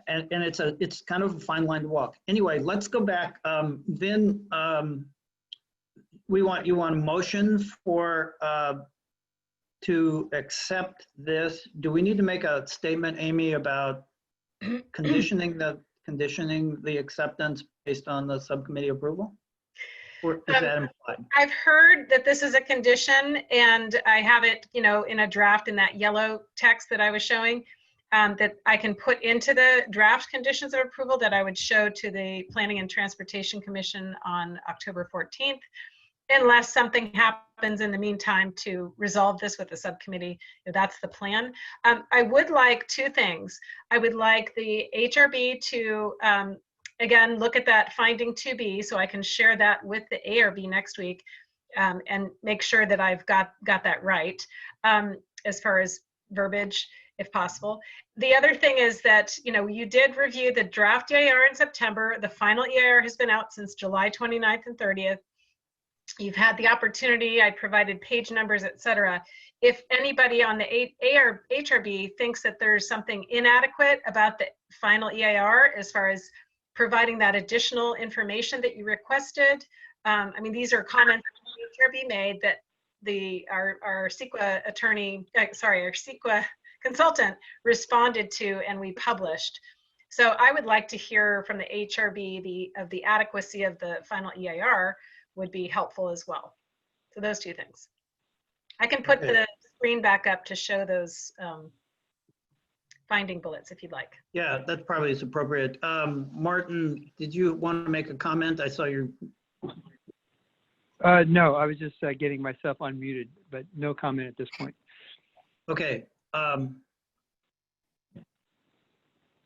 and it's kind of a fine line to walk. Anyway, let's go back. You want a motion for to accept this. Do we need to make a statement, Amy, about conditioning the acceptance based on the subcommittee approval? Or is that implied? I've heard that this is a condition, and I have it, in a draft in that yellow text that I was showing. That I can put into the draft conditions of approval that I would show to the Planning and Transportation Commission on October 14th, unless something happens in the meantime to resolve this with the subcommittee. That's the plan. I would like 2 things. I would like the HRB to, again, look at that finding 2B, so I can share that with the ARB next week, and make sure that I've got that right, as far as verbiage, if possible. The other thing is that, you did review the draft EIR in September. The final EIR has been out since July 29th and 30th. You've had the opportunity, I provided page numbers, etc. If anybody on the HRB thinks that there's something inadequate about the final EIR as far as providing that additional information that you requested, these are comments that the HRB made that our CEQA attorney, our CEQA consultant responded to, and we published. So I would like to hear from the HRB of the adequacy of the final EIR would be helpful as well. So those 2 things. I can put the screen back up to show those finding bullets if you'd like. Yeah, that probably is appropriate. Martin, did you want to make a comment? I saw your. No, I was just getting myself unmuted, but no comment at this point. Okay.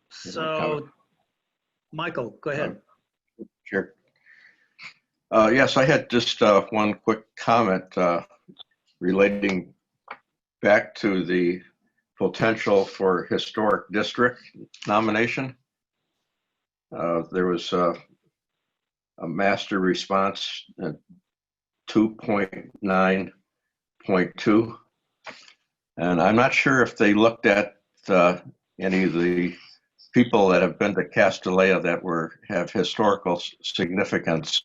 So, Michael, go ahead. Sure. Yes, I had just one quick comment relating back to the potential for historic district nomination. There was a master response at 2.9.2. And I'm not sure if they looked at any of the people that have been to Castellea that have historical significance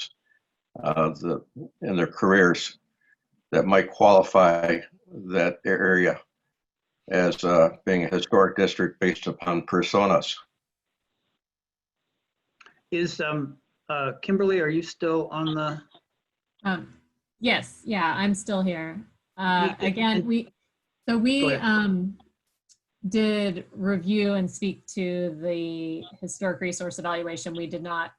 in their careers. that might qualify that area as being a historic district based upon personas. Is Kimberly, are you still on the? Yes, yeah, I'm still here. And- Again, we did review and speak to the historic resource evaluation. We did not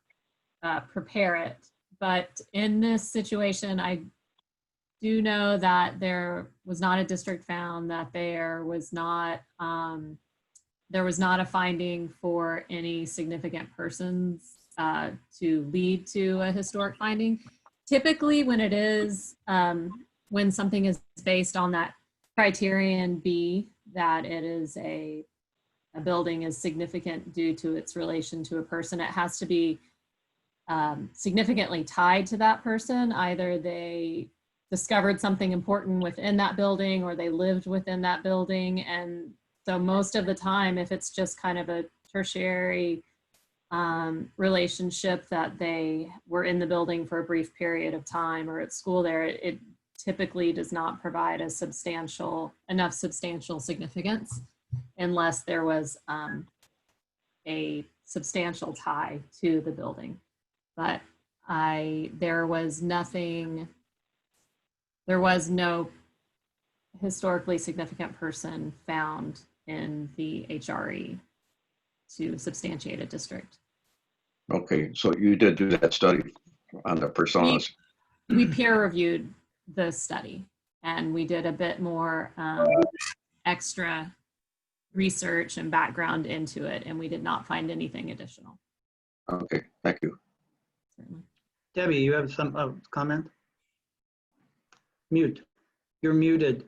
prepare it, but in this situation, I do know that there was not a district found, that there was not a finding for any significant persons to lead to a historic finding. Typically, when it is, when something is based on that criterion B, that it is a building is significant due to its relation to a person, it has to be significantly tied to that person. Either they discovered something important within that building or they lived within that building. And so most of the time, if it's just kind of a tertiary relationship that they were in the building for a brief period of time or at school there, it typically does not provide enough substantial significance unless there was a substantial tie to the building. But there was no historically significant person found in the HRE to substantiate a district. Okay, so you did do that study on the personas. We peer reviewed the study and we did a bit more extra research and background into it, and we did not find anything additional. Okay, thank you. Certainly. Debbie, you have some comment? Mute. You're muted.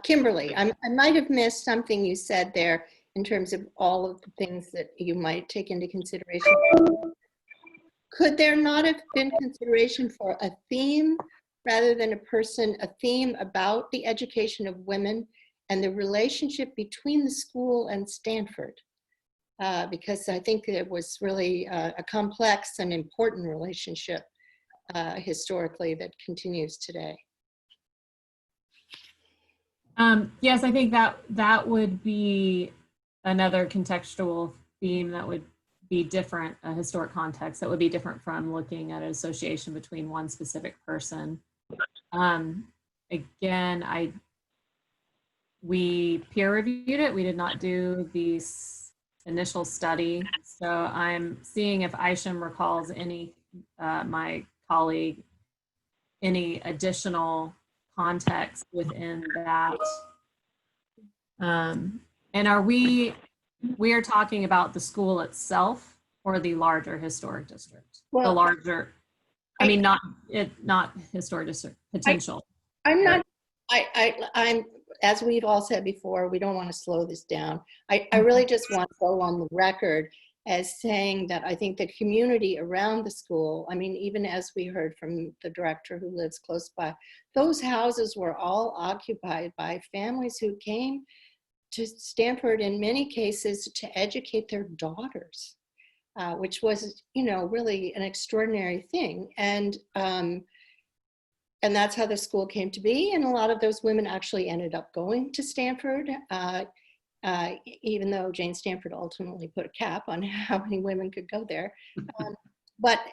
Kimberly, I might have missed something you said there in terms of all of the things that you might take into consideration. Could there not have been consideration for a theme rather than a theme about the education of women and the relationship between the school and Stanford? Because I think it was really a complex and important relationship historically that continues today. Yes, I think that would be another contextual theme that would be different, a historic context that would be different from looking at an association between one specific person. Again, we peer reviewed it. We did not do the initial study. So I'm seeing if Isham recalls any, my colleague, any additional context within that. And are we are talking about the school itself or the larger historic district? Well, the larger, I mean, not historic district, potential. I'm, as we've all said before, we don't want to slow this down. I really just want to go on the record as saying that I think the community around the school, I mean, even as we heard from the director who lives close by, those houses were all occupied by families who came to Stanford in many cases to educate their daughters, which was, you know, really an extraordinary thing. And that's how the school came to be. And a lot of those women actually ended up going to Stanford, even though Jane Stanford ultimately put a cap on how many women could go there.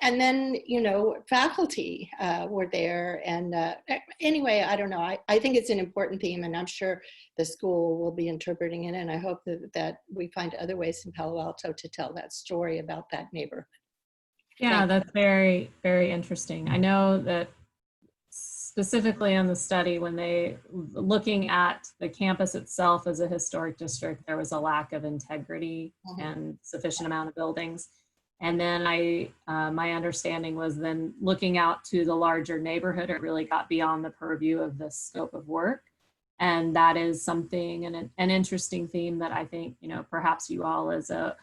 And then, you know, faculty were there. And anyway, I don't know. I think it's an important theme, and I'm sure the school will be interpreting it. And I hope that we find other ways in Palo Alto to tell that story about that neighborhood. Yeah, that's very, very interesting. I know that specifically on the study, when they looking at the campus itself as a historic district, there was a lack of integrity and sufficient amount of buildings. And then my understanding was then looking out to the larger neighborhood, it really got beyond the purview of the scope of work. And that is something, an interesting theme that I think, you know, perhaps you all as a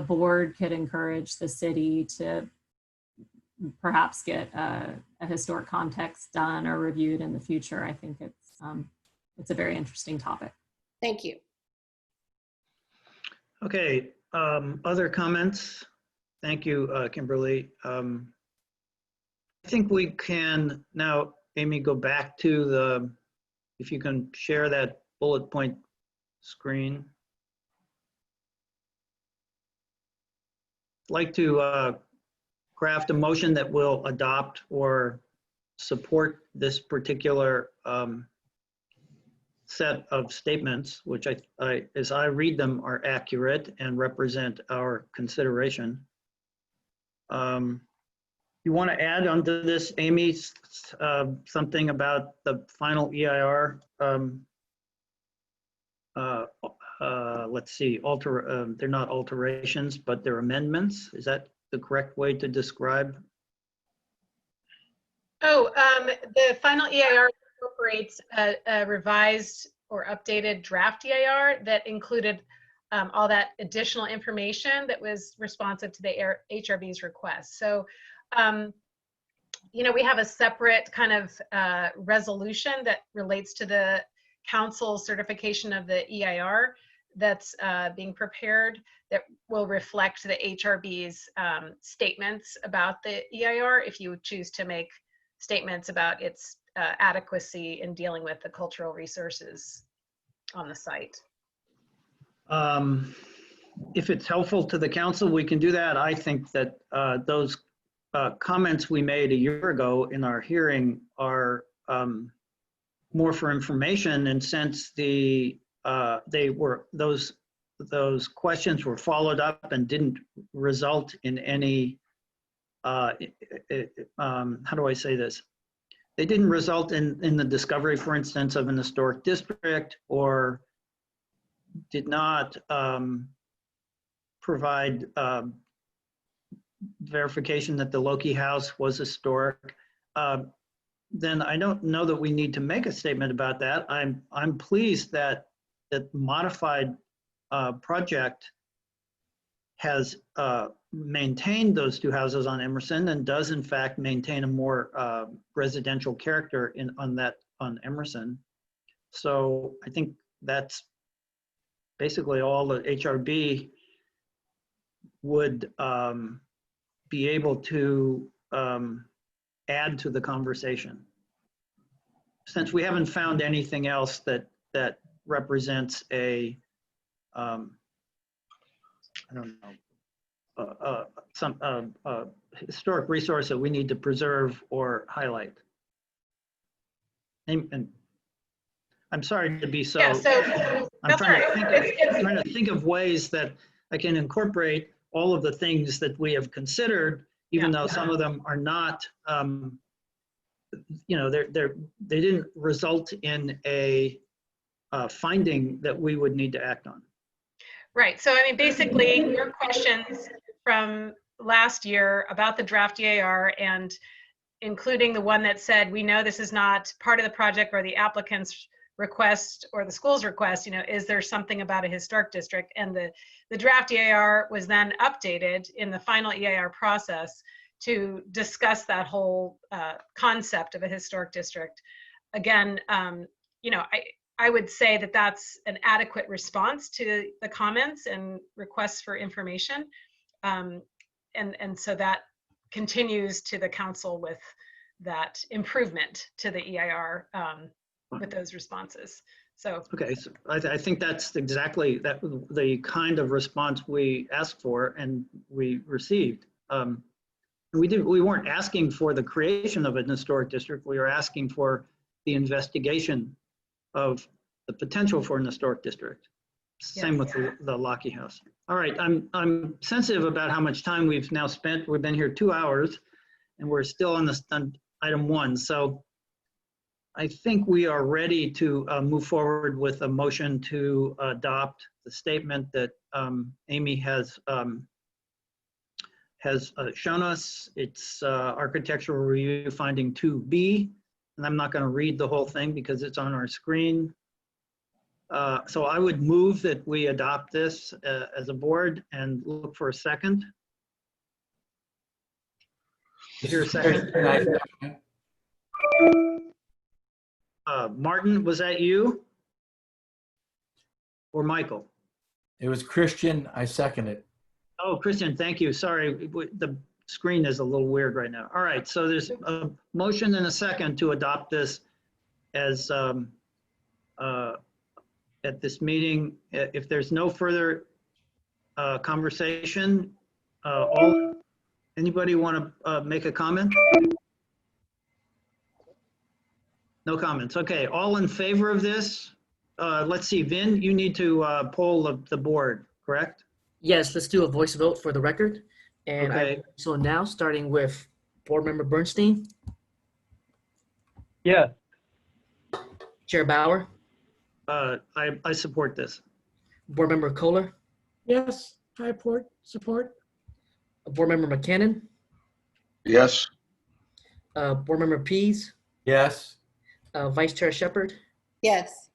board could encourage the city to perhaps get a historic context done or reviewed in the future. I think it's a very interesting topic. Thank you. Okay, other comments? Thank you, Kimberly. think we can now, Amy, go back to the, if you can share that bullet point screen. I'd like to craft a motion that will adopt or support this particular set of statements, which as I read them, are accurate and represent our consideration. You want to add onto this, Amy, something about the final EIR? Let's see, they're not alterations, but they're amendments. Is that the correct way to describe? Oh, the final EIR incorporates a revised or updated draft EIR that included all that additional information that was responsive to the HRB's request. So, you know, we have a separate kind of resolution that relates to the council certification of the EIR that's being prepared that will reflect the HRB's statements about the EIR if you choose to make statements about its adequacy in dealing with the cultural resources on the site. If it's helpful to the council, we can do that. I think that those comments we made a year ago in our hearing are more for information, and since those questions were followed up and didn't result in any how do I say this? They didn't result in the discovery, for instance, of an historic district, or did not provide verification that the Loki House was historic, then I don't know that we need to make a statement about that. I'm pleased that that modified project has maintained those two houses on Emerson and does in fact maintain a more residential character on Emerson. So I think that's basically all the HRB would be able to add to the conversation. Since we haven't found anything else that represents a I don't know, some historic resource that we need to preserve or highlight. And I'm sorry to be so. Yeah, so I'm trying to think of ways that I can incorporate all of the things that we have considered, even though some of them are not. You know, they didn't result in a finding that we would need to act on. Right. So, I mean, basically, your questions from last year about the draft EIR and including the one that said, we know this is not part of the project or the applicant's request or the school's request, you know, is there something about a historic district? And the draft EIR was then updated in the final EIR process to discuss that whole concept of a historic district. Again, you know, I would say that that's an adequate response to the comments and requests for information. And so that continues to the council with that improvement to the EIR with those responses. So okay, so I think that's exactly the kind of response we asked for and we received. We weren't asking for the creation of an historic district. We were asking for the investigation of the potential for an historic district. Same with the Lockheed House. All right, I'm sensitive about how much time we've now spent. We've been here 2 hours and we're still on item 1. So I think we are ready to move forward with a motion to adopt the statement that Amy has shown us. It's architectural review finding 2B, and I'm not going to read the whole thing because it's on our screen. So I would move that we adopt this as a board and look for a second. Is there a second? Martin, was that you? Or Michael? It was Christian. I second it. Oh, Christian, thank you. Sorry, screen is a little weird right now. All right, so there's a motion and a second to adopt this as at this meeting. If there's no further conversation, anybody want to make a comment? No comments. Okay, all in favor of this? Let's see, Vin, you need to poll the board, correct? Yes, let's do a voice vote for the record. And Okay. so now, starting with Board Member Bernstein, Yes. Chair Bauer, I support this. Board Member Kohler, Yes, I support. Board Member McKinnon, Yes. Board Member Pease, Yes. Vice Chair Shepard, Yes.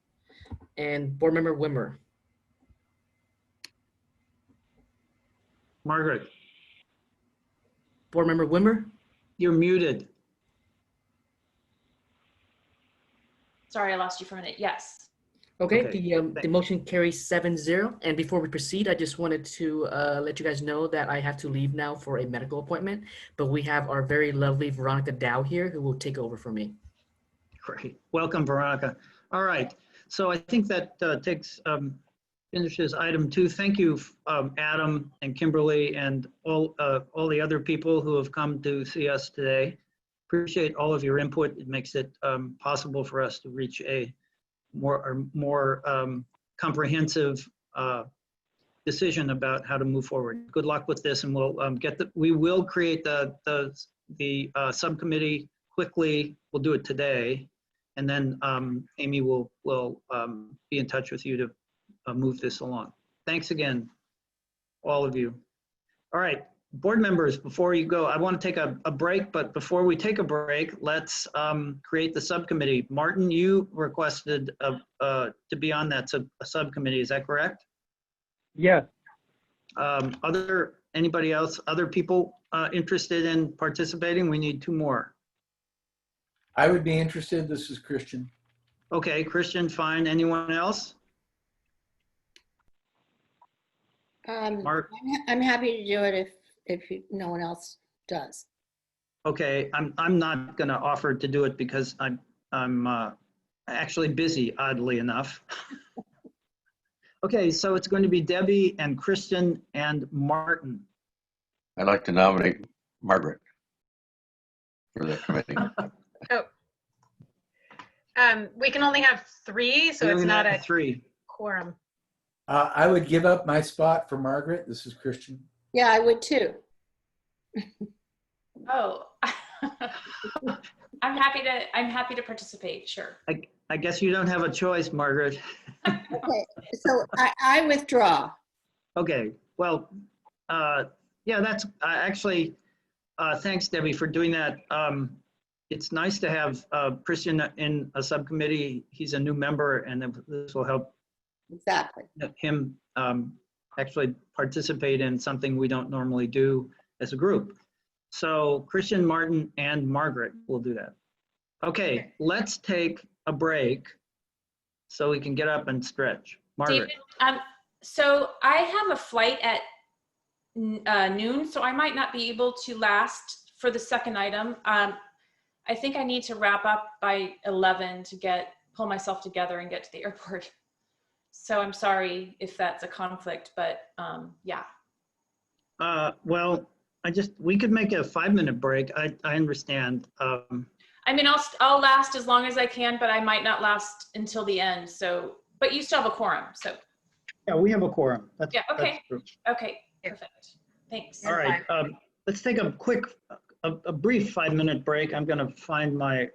and Board Member Wimmer. Margaret, Board Member Wimmer, you're muted. Sorry, I lost you for a minute. Yes. Okay, Okay, the motion carries 7-0. And before we proceed, I just wanted to let you guys know that I have to leave now for a medical appointment, but we have our very lovely Veronica Dow here who will take over for me. Great. Welcome, Veronica. All right. So I think that finishes item 2. Thank you, Adam and Kimberly and all the other people who have come to see us today. Appreciate all of your input. It makes it possible for us to reach a more comprehensive decision about how to move forward. Good luck with this, and we will create the subcommittee quickly. We'll do it today, and then Amy will be in touch with you to move this along. Thanks again, all of you. All right, board members, before you go, I want to take a break, but before we take a break, let's create the subcommittee. Martin, you requested to be on that subcommittee, is that correct? Yes. Anybody else, other people interested in participating? We need 2 more. I would be interested. This is Christian. Okay, Christian, fine. Anyone else? Mark? I'm happy to do it if no one else does. Okay, I'm not going to offer to do it because I'm actually busy, oddly enough. Okay, so it's going to be Debbie and Christian and Martin. I'd like to nominate Margaret for the committee. We can only have 3, so it's not a 3 quorum. I would give up my spot for Margaret. This is Christian. Yeah, I would too. Oh, I'm happy to participate. Sure. I guess you don't have a choice, Margaret. Okay, so I withdraw. Okay, well, yeah, that's actually, thanks, Debbie, for doing that. It's nice to have Christian in a subcommittee. He's a new member, and this will help him actually participate in something we don't normally do as a group. So Christian, Martin, and Margaret will do that. Okay, let's take a break so we can get up and stretch. Margaret. David, so I have a flight at noon, so I might not be able to last for the second item. I think I need to wrap up by 11 to pull myself together and get to the airport. So I'm sorry if that's a conflict, but yeah. Well, we could make a 5-minute break. I understand. I mean, I'll last as long as I can, but I might not last until the end. So, but you still have a quorum, so. Yeah, we have a quorum. Yeah, okay. That's true. Okay, perfect. Thanks. All right, let's take a brief 5-minute break. I'm gonna find my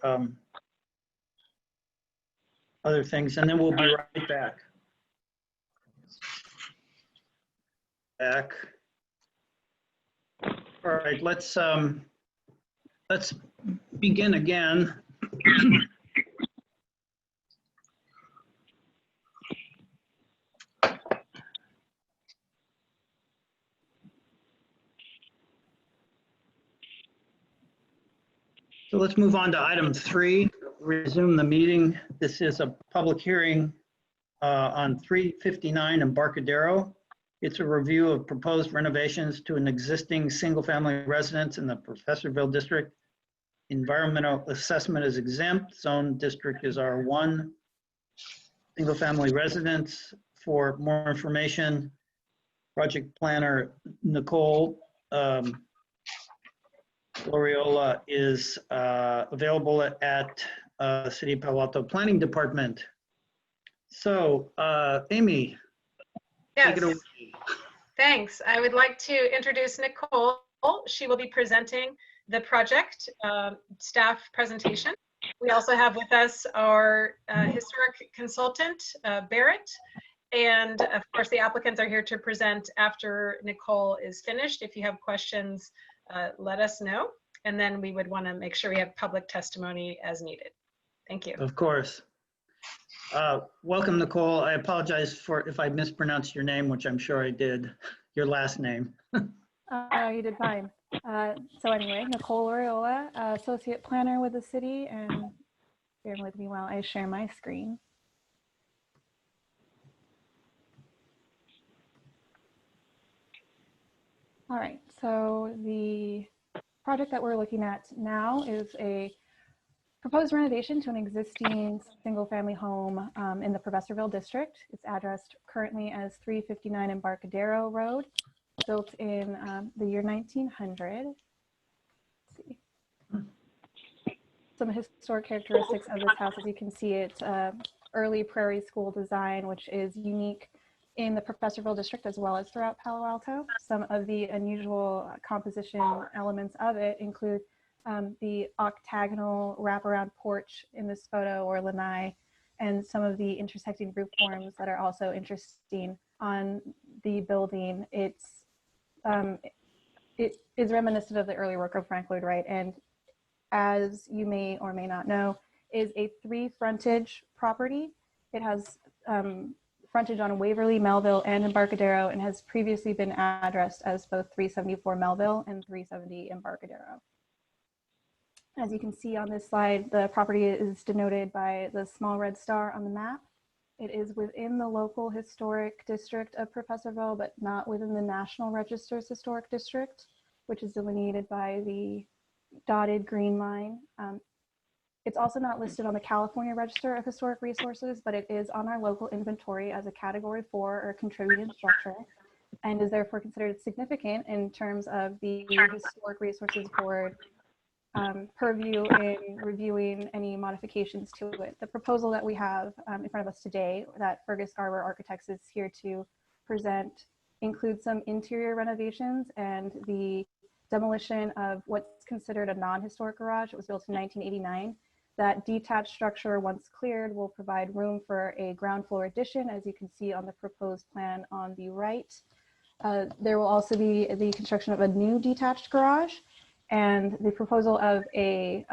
other things, and then we'll be right back. All right, let's begin again. So let's move on to item 3, resume the meeting. This is a public hearing on 359 Embarcadero. It's a review of proposed renovations to an existing single-family residence in the Professorville district. Environmental assessment is exempt. Zone district is R1. Single-family residence. For more information, project planner Nicole Gloriola is available at City of Palo Alto Planning Department. So, Amy, take it away. Thanks. I would like to introduce Nicole. She will be presenting the project staff presentation. We also have with us our historic consultant, Barrett. And of course, the applicants are here to present after Nicole is finished. If you have questions, let us know. And then we would want to make sure we have public testimony as needed. Thank you. Of course. Welcome, Nicole. I apologize for if I mispronounced your name, which I'm sure I did, your last name. You did fine. So anyway, Nicole Oriola, Associate Planner with the city, and bear with me while I share my screen. All right, so the project that we're looking at now is a proposed renovation to an existing single-family home in the Professorville district. It's addressed currently as 359 Embarcadero Road, built in the year 1900. Let's see. Some historic characteristics of this house, as you can see, it's early prairie school design, which is unique in the Professorville district as well as throughout Palo Alto. Some of the unusual composition elements of it include the octagonal wraparound porch in this photo, or lanai, and some of the intersecting roof forms that are also interesting on the building. It is reminiscent of the early work of Frank Lloyd Wright, and as you may or may not know, is a 3-frontage property. It has frontage on Waverly, Melville, and Embarcadero, and has previously been addressed as both 374 Melville and 370 Embarcadero. As you can see on this slide, the property is denoted by the small red star on the map. It is within the local historic district of Professorville, but not within the National Register's historic district, which is delineated by the dotted green line. It's also not listed on the California Register of Historic Resources, but it is on our local inventory as a Category 4 or contributed structure, and is therefore considered significant in terms of the Historic Resources Board purview in reviewing any modifications to it. The proposal that we have in front of us today, that Fergus Garber Architects is here to present, includes some interior renovations and the demolition of what's considered a non-historic garage. It was built in 1989. That detached structure, once cleared, will provide room for a ground floor addition, as you can see on the proposed plan on the right. There will also be the construction of a new detached garage and the proposal of a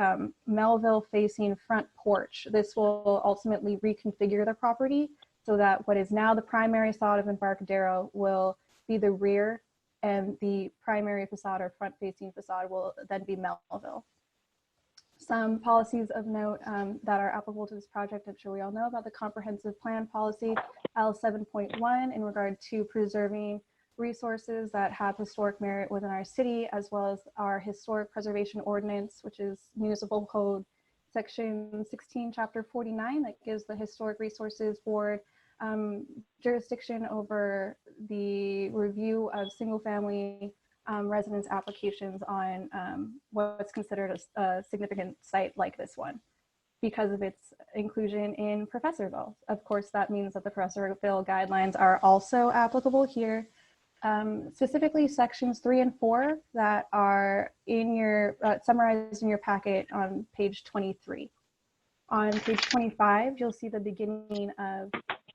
Melville-facing front porch. This will ultimately reconfigure the property so that what is now the primary facade of Embarcadero will be the rear, and the primary facade or front-facing facade will then be Melville. Some policies of note that are applicable to this project, I'm sure we all know about the comprehensive plan policy, L7.1, in regard to preserving resources that have historic merit within our city, as well as our historic preservation ordinance, which is Municipal Code Section 16, Chapter 49, that gives the Historic Resources Board jurisdiction over the review of single-family residence applications on what's considered a significant site like this one, because of its inclusion in Professorville. Of course, that means that the Professorville guidelines are also applicable here. Specifically sections 3 and 4 that are in your summarized in your packet on page 23. On page 25, you'll see the beginning of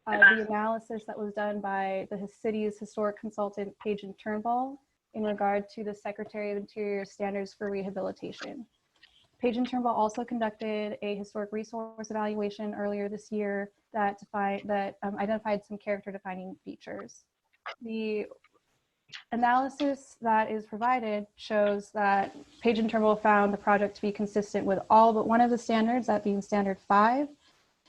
the analysis that was done by the city's historic consultant, Page and Turnbull, in regard to the Secretary of Interior standards for rehabilitation. Page and Turnbull also conducted a historic resource evaluation earlier this year that identified some character defining features. The analysis that is provided shows that Page and Turnbull found the project to be consistent with all but one of the standards, that being standard 5.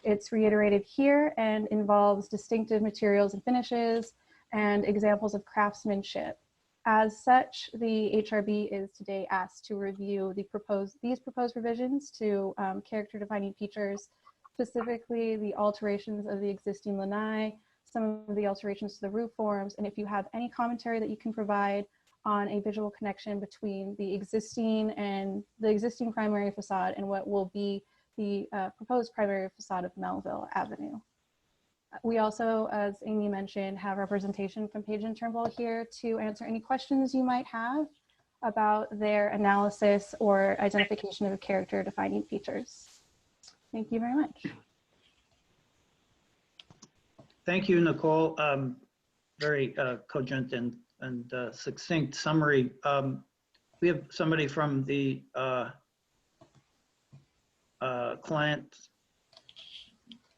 It's reiterated here and involves distinctive materials and finishes and examples of craftsmanship. As such, the HRB is today asked to review these proposed revisions to character defining features, specifically the alterations of the existing lanai, some of the alterations to the roof forms, and if you have any commentary that you can provide on a visual connection between the existing primary facade and what will be the proposed primary facade of Melville Avenue. We also, as Amy mentioned, have representation from Page and Turnbull here to answer any questions you might have about their analysis or identification of character defining features. Thank you very much. Thank you, Nicole. Very cogent and succinct summary. We have somebody from the client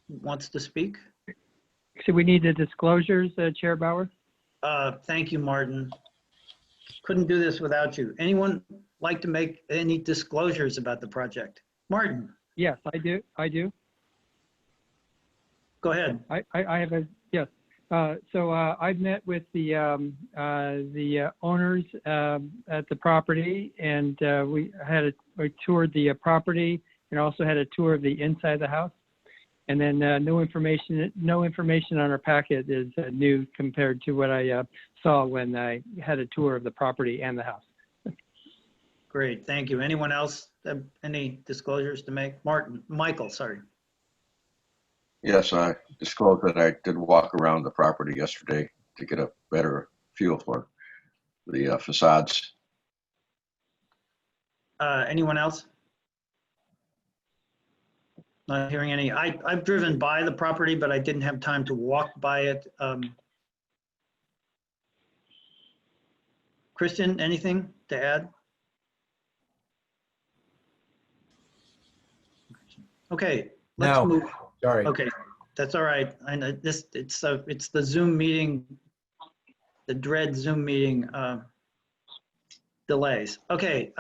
wants to speak. So we need the disclosures, Chair Bauer? Thank you, Martin. Couldn't do this without you. Anyone like to make any disclosures about the project? Martin? Yes, I do. Go ahead. I have a, yes. So I've met with the owners at the property, and we had a toured the property and also had a tour of the inside of the house. And then no information on our packet is new compared to what I saw when I had a tour of the property and the house. Great, thank you. Anyone else have any disclosures to make? Michael, sorry. Yes, I disclosed that I did walk around the property yesterday to get a better feel for the facades. Anyone else? Not hearing any. I've driven by the property, but I didn't have time to walk by it. Kristen, anything to add? Okay, let's move. Sorry. Okay, that's all right. I know this. It's the Zoom meeting, the dread Zoom meeting delays. Okay.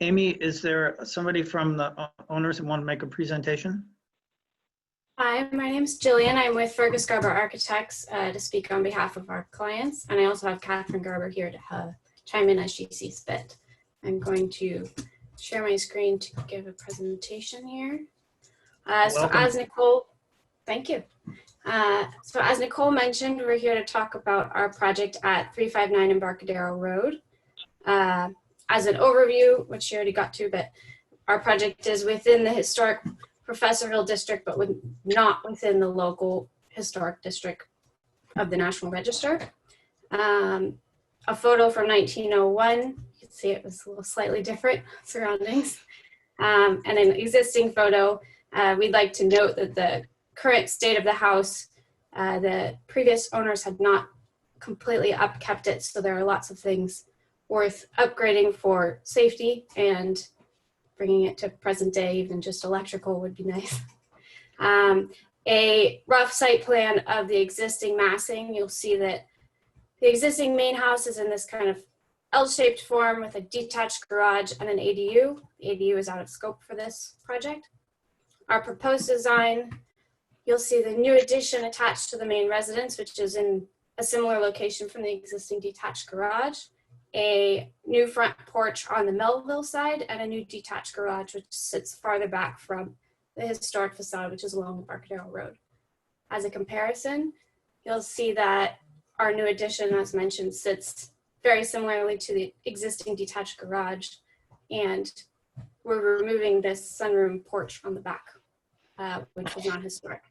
Amy, is there somebody from the owners that want to make a presentation? Hi, my name is Jillian. I'm with Fergus Garber Architects to speak on behalf of our clients. And I also have Catherine Garber here to chime in as she sees fit. I'm going to share my screen to give a presentation here. So as Nicole, thank you. So as Nicole mentioned, we're here to talk about our project at 359 Embarcadero Road. As an overview, which she already got to, but our project is within the historic professorial district, but not within the local historic district of the National Register. A photo from 1901, you can see it was a little slightly different surroundings. And an existing photo, we'd like to note that the current state of the house, the previous owners had not completely upkept it, so there are lots of things worth upgrading for safety, and bringing it to present day, even just electrical would be nice. A rough site plan of the existing massing. You'll see that the existing main house is in this kind of L-shaped form with a detached garage and an ADU. The ADU is out of scope for this project. Our proposed design, you'll see the new addition attached to the main residence, which is in a similar location from the existing detached garage. A new front porch on the Melville side, and a new detached garage, which sits farther back from the historic facade, which is along Embarcadero Road. As a comparison, you'll see that our new addition, as mentioned, sits very similarly to the existing detached garage, and we're removing this sunroom porch on the back, which is non-historic.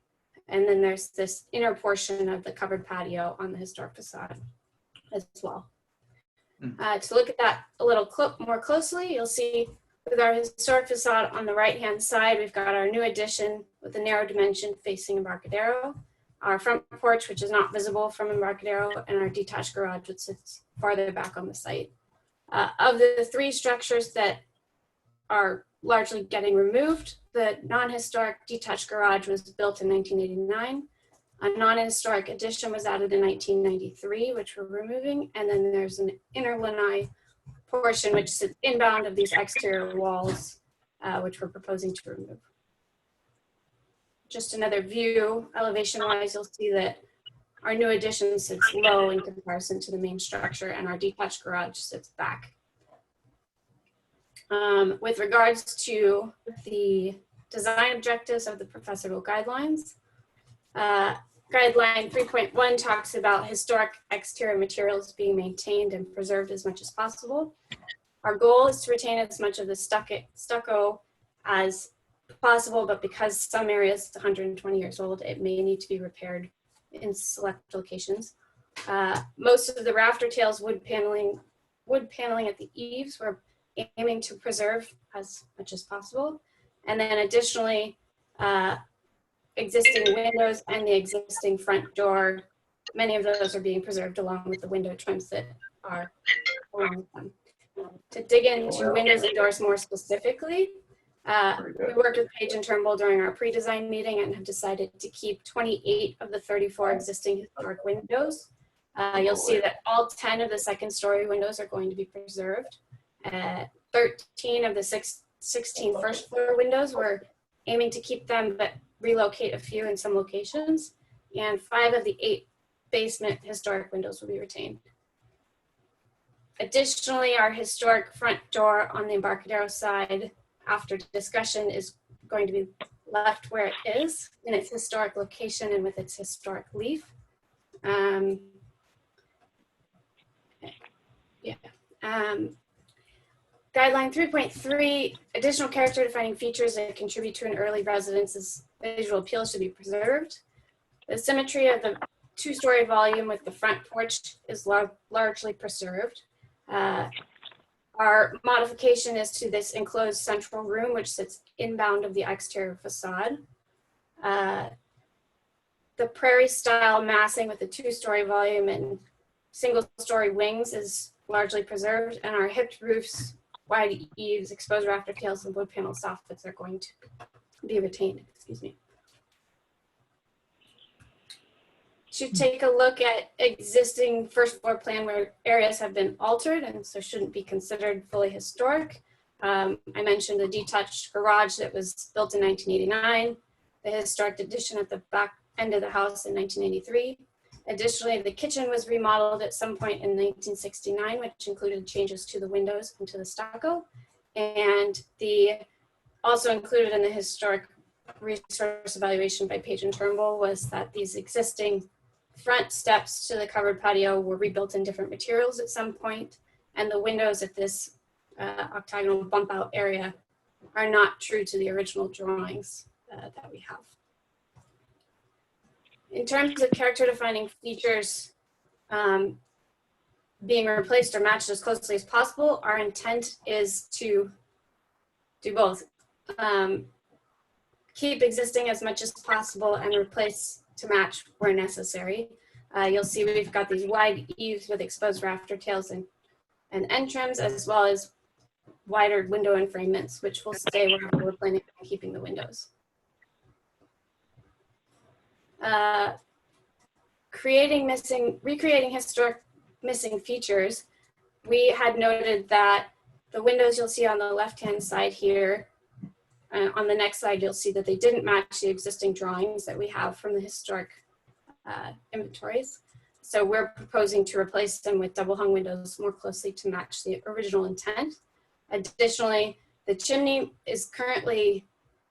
And then there's this inner portion of the covered patio on the historic facade as well. To look at that a little more closely, you'll see with our historic facade on the right-hand side, we've got our new addition with a narrow dimension facing Embarcadero, our front porch, which is not visible from Embarcadero, and our detached garage, which sits farther back on the site. Of the three structures that are largely getting removed, the non-historic detached garage was built in 1989. A non-historic addition was added in 1993, which we're removing. And then there's an inner lanai portion, which sits inbound of these exterior walls, which we're proposing to remove. Just another view, elevation-wise, you'll see that Our new addition sits low in comparison to the main structure, and our detached garage sits back. With regards to the design objectives of the professional guidelines, guideline 3.1 talks about historic exterior materials being maintained and preserved as much as possible. Our goal is to retain as much of the stucco as possible, but because some areas 120 years old, it may need to be repaired in select locations. Most of the rafter tails, wood paneling at the eaves, we're aiming to preserve as much as possible. And then additionally, existing windows and the existing front door, many of those are being preserved along with the window trims that are along with them. To dig into windows and doors more specifically, we worked with Page and Turnbull during our pre-design meeting and have decided to keep 28 of the 34 existing historic windows. You'll see that all 10 of the second-story windows are going to be preserved. 13 of the 16 first-floor windows, we're aiming to keep them, but relocate a few in some locations. And 5 of the 8 basement historic windows will be retained. Additionally, our historic front door on the Embarcadero side, after discussion, is going to be left where it is in its historic location and with its historic leaf. Guideline 3.3, additional character defining features that contribute to an early residence's visual appeal should be preserved. The symmetry of the 2-story volume with the front porch is largely preserved. Our modification is to this enclosed central room, which sits inbound of the exterior facade. The prairie style massing with the 2-story volume and single-story wings is largely preserved, and our hipped roofs, wide eaves, exposed rafter tails, and wood panel soffits are going to be retained. Excuse me. To take a look at existing first floor plan where areas have been altered and so shouldn't be considered fully historic. I mentioned the detached garage that was built in 1989, the historic addition at the back end of the house in 1983. Additionally, the kitchen was remodeled at some point in 1969, which included changes to the windows and to the stucco. And also included in the historic resource evaluation by Page and Turnbull was that these existing front steps to the covered patio were rebuilt in different materials at some point, and the windows at this octagonal bump out area are not true to the original drawings that we have. In terms of character defining features being replaced or matched as closely as possible, our intent is to do both. Keep existing as much as possible and replace to match where necessary. You'll see we've got these wide eaves with exposed rafter tails and end trims, as well as wider window enframements, which will stay wherever we're planning on keeping the windows. Recreating historic missing features, we had noted that the windows you'll see on the left-hand side here, on the next slide, you'll see that they didn't match the existing drawings that we have from the historic inventories. So we're proposing to replace them with double hung windows more closely to match the original intent. Additionally, the chimney is currently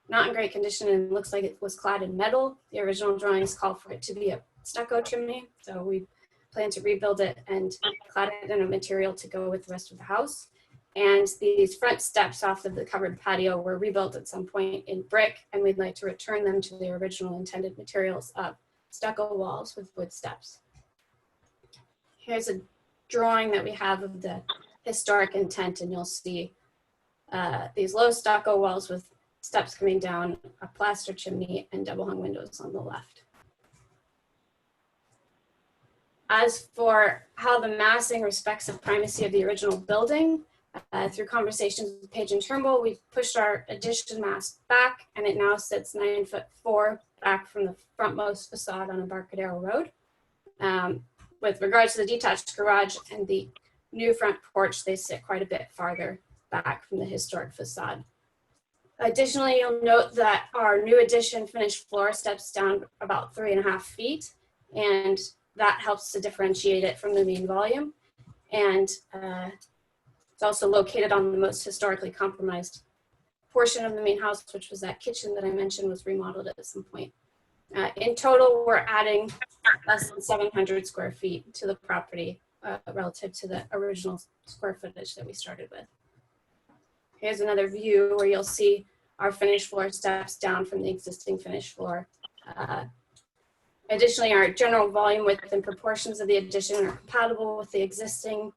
not in great condition and looks like it was clad in metal. The original drawings call for it to be a stucco chimney. So we plan to rebuild it and clad it in a material to go with the rest of the house. And these front steps off of the covered patio were rebuilt at some point in brick, and we'd like to return them to the original intended materials of stucco walls with wood steps. Here's a drawing that we have of the historic intent, and you'll see these low stucco walls with steps coming down, a plaster chimney, and double hung windows on the left. As for how the massing respects the primacy of the original building, through conversations with Page and Turnbull, we've pushed our addition mass back, and it now sits 9'4" back from the frontmost facade on Embarcadero Road. With regards to the detached garage and the new front porch, they sit quite a bit farther back from the historic facade. Additionally, you'll note that our new addition finished floor steps down about 3.5 feet, and that helps to differentiate it from the main volume. And it's also located on the most historically compromised portion of the main house, which was that kitchen that I mentioned was remodeled at some point. In total, we're adding less than 700 square feet to the property relative to the original square footage that we started with. Here's another view where you'll see our finished floor steps down from the existing finished floor. Additionally, our general volume width and proportions of the addition are compatible with the existing.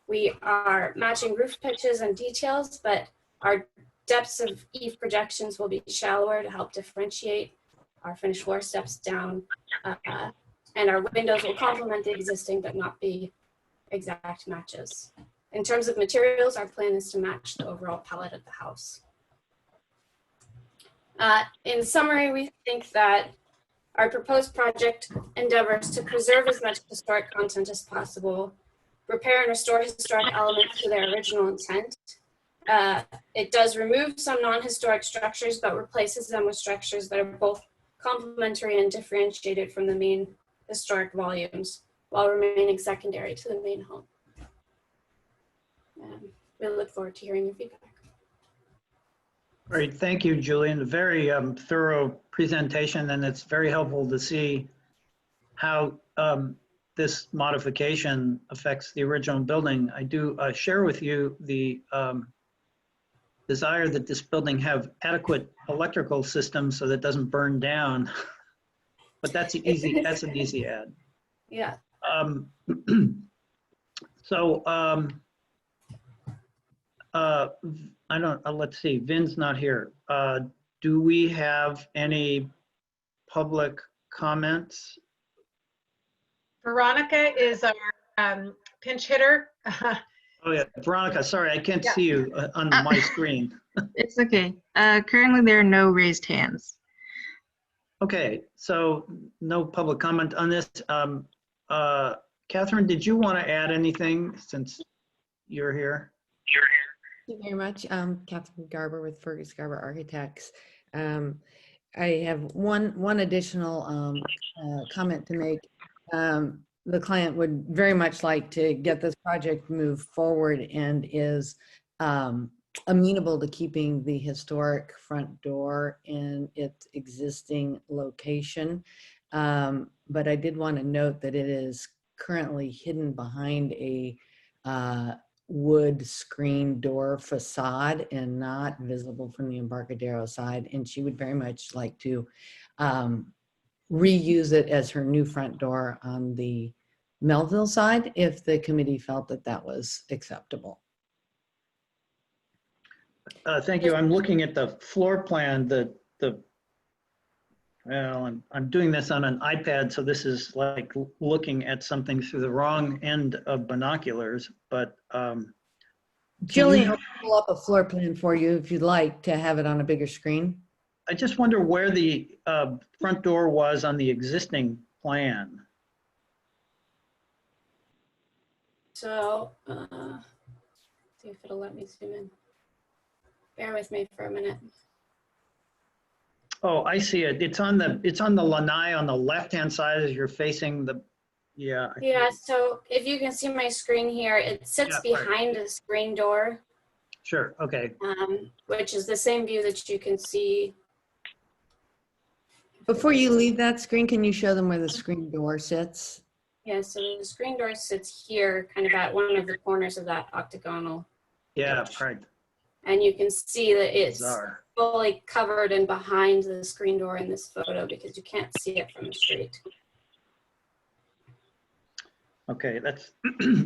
We are matching roof pitches and details, but our depths of eave projections will be shallower to help differentiate our finished floor steps down. And our windows will complement the existing, but not be exact matches. In terms of materials, our plan is to match the overall palette of the house. In summary, we think that our proposed project endeavors to preserve as much historic content as possible, repair and restore historic elements to their original intent. It does remove some non-historic structures, but replaces them with structures that are both complementary and differentiated from the main historic volumes, while remaining secondary to the main home. We look forward to hearing your feedback. Great, thank you, Julian. A very thorough presentation, and it's very helpful to see how this modification affects the original building. I do share with you the desire that this building have adequate electrical system so that it doesn't burn down. But that's an easy add. Yeah. Let's see, Vin's not here. Do we have any public comments? Veronica is our pinch hitter. Oh yeah, Veronica, sorry, I can't see you on my screen. It's okay. Currently there are no raised hands. Okay, so no public comment on this. Catherine, did you want to add anything since you're here? Thank you very much. Catherine Garber with Fergus Garber Architects. I have one additional comment to make. The client would very much like to get this project moved forward and is amenable to keeping the historic front door in its existing location. But I did want to note that it is currently hidden behind a wood screen door facade and not visible from the Embarcadero side. And she would very much like to reuse it as her new front door on the Melville side if the committee felt that that was acceptable. Thank you. I'm looking at the floor plan. Well, I'm doing this on an iPad, so this is like looking at something through the wrong end of binoculars. But Julian, I'll pull up a floor plan for you if you'd like to have it on a bigger screen. I just wonder where the front door was on the existing plan. So, see if it'll let me zoom in. Bear with me for a minute. Oh, I see it. It's on the lanai on the left-hand side as you're facing the, yeah. Yeah, so if you can see my screen here, it sits behind a screen door. Sure, okay. Which is the same view that you can see. Before you leave that screen, can you show them where the screen door sits? Yeah, so the screen door sits here, kind of at one of the corners of that octagonal. Yeah, right. And you can see that it's Bizarre. fully covered and behind the screen door in this photo because you can't see it from the street. Okay, that's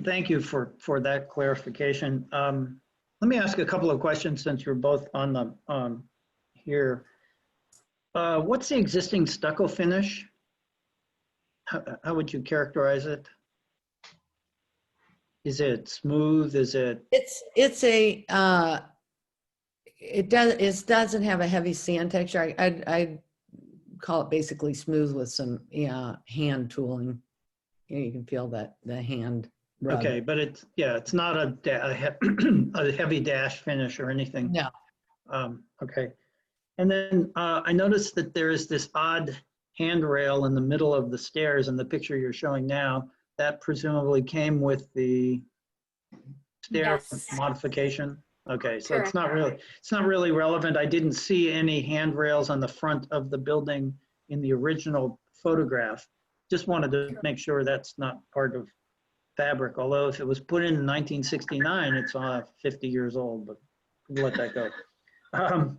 thank you for that clarification. Let me ask a couple of questions since you're both on the here. What's the existing stucco finish? How would you characterize it? Is it smooth? Is it? It doesn't have a heavy sand texture. I'd call it basically smooth with some hand tooling. You can feel that the hand rub. Okay, but it's not a heavy dash finish or anything. No. Okay, and then I noticed that there is this odd handrail in the middle of the stairs in the picture you're showing now, that presumably came with the stair Yes. modification? Okay, so Correct. it's not really relevant. I didn't see any handrails on the front of the building in the original photograph. Just wanted to make sure that's not part of fabric, although if it was put in 1969, it's 50 years old, but we'll let that go. And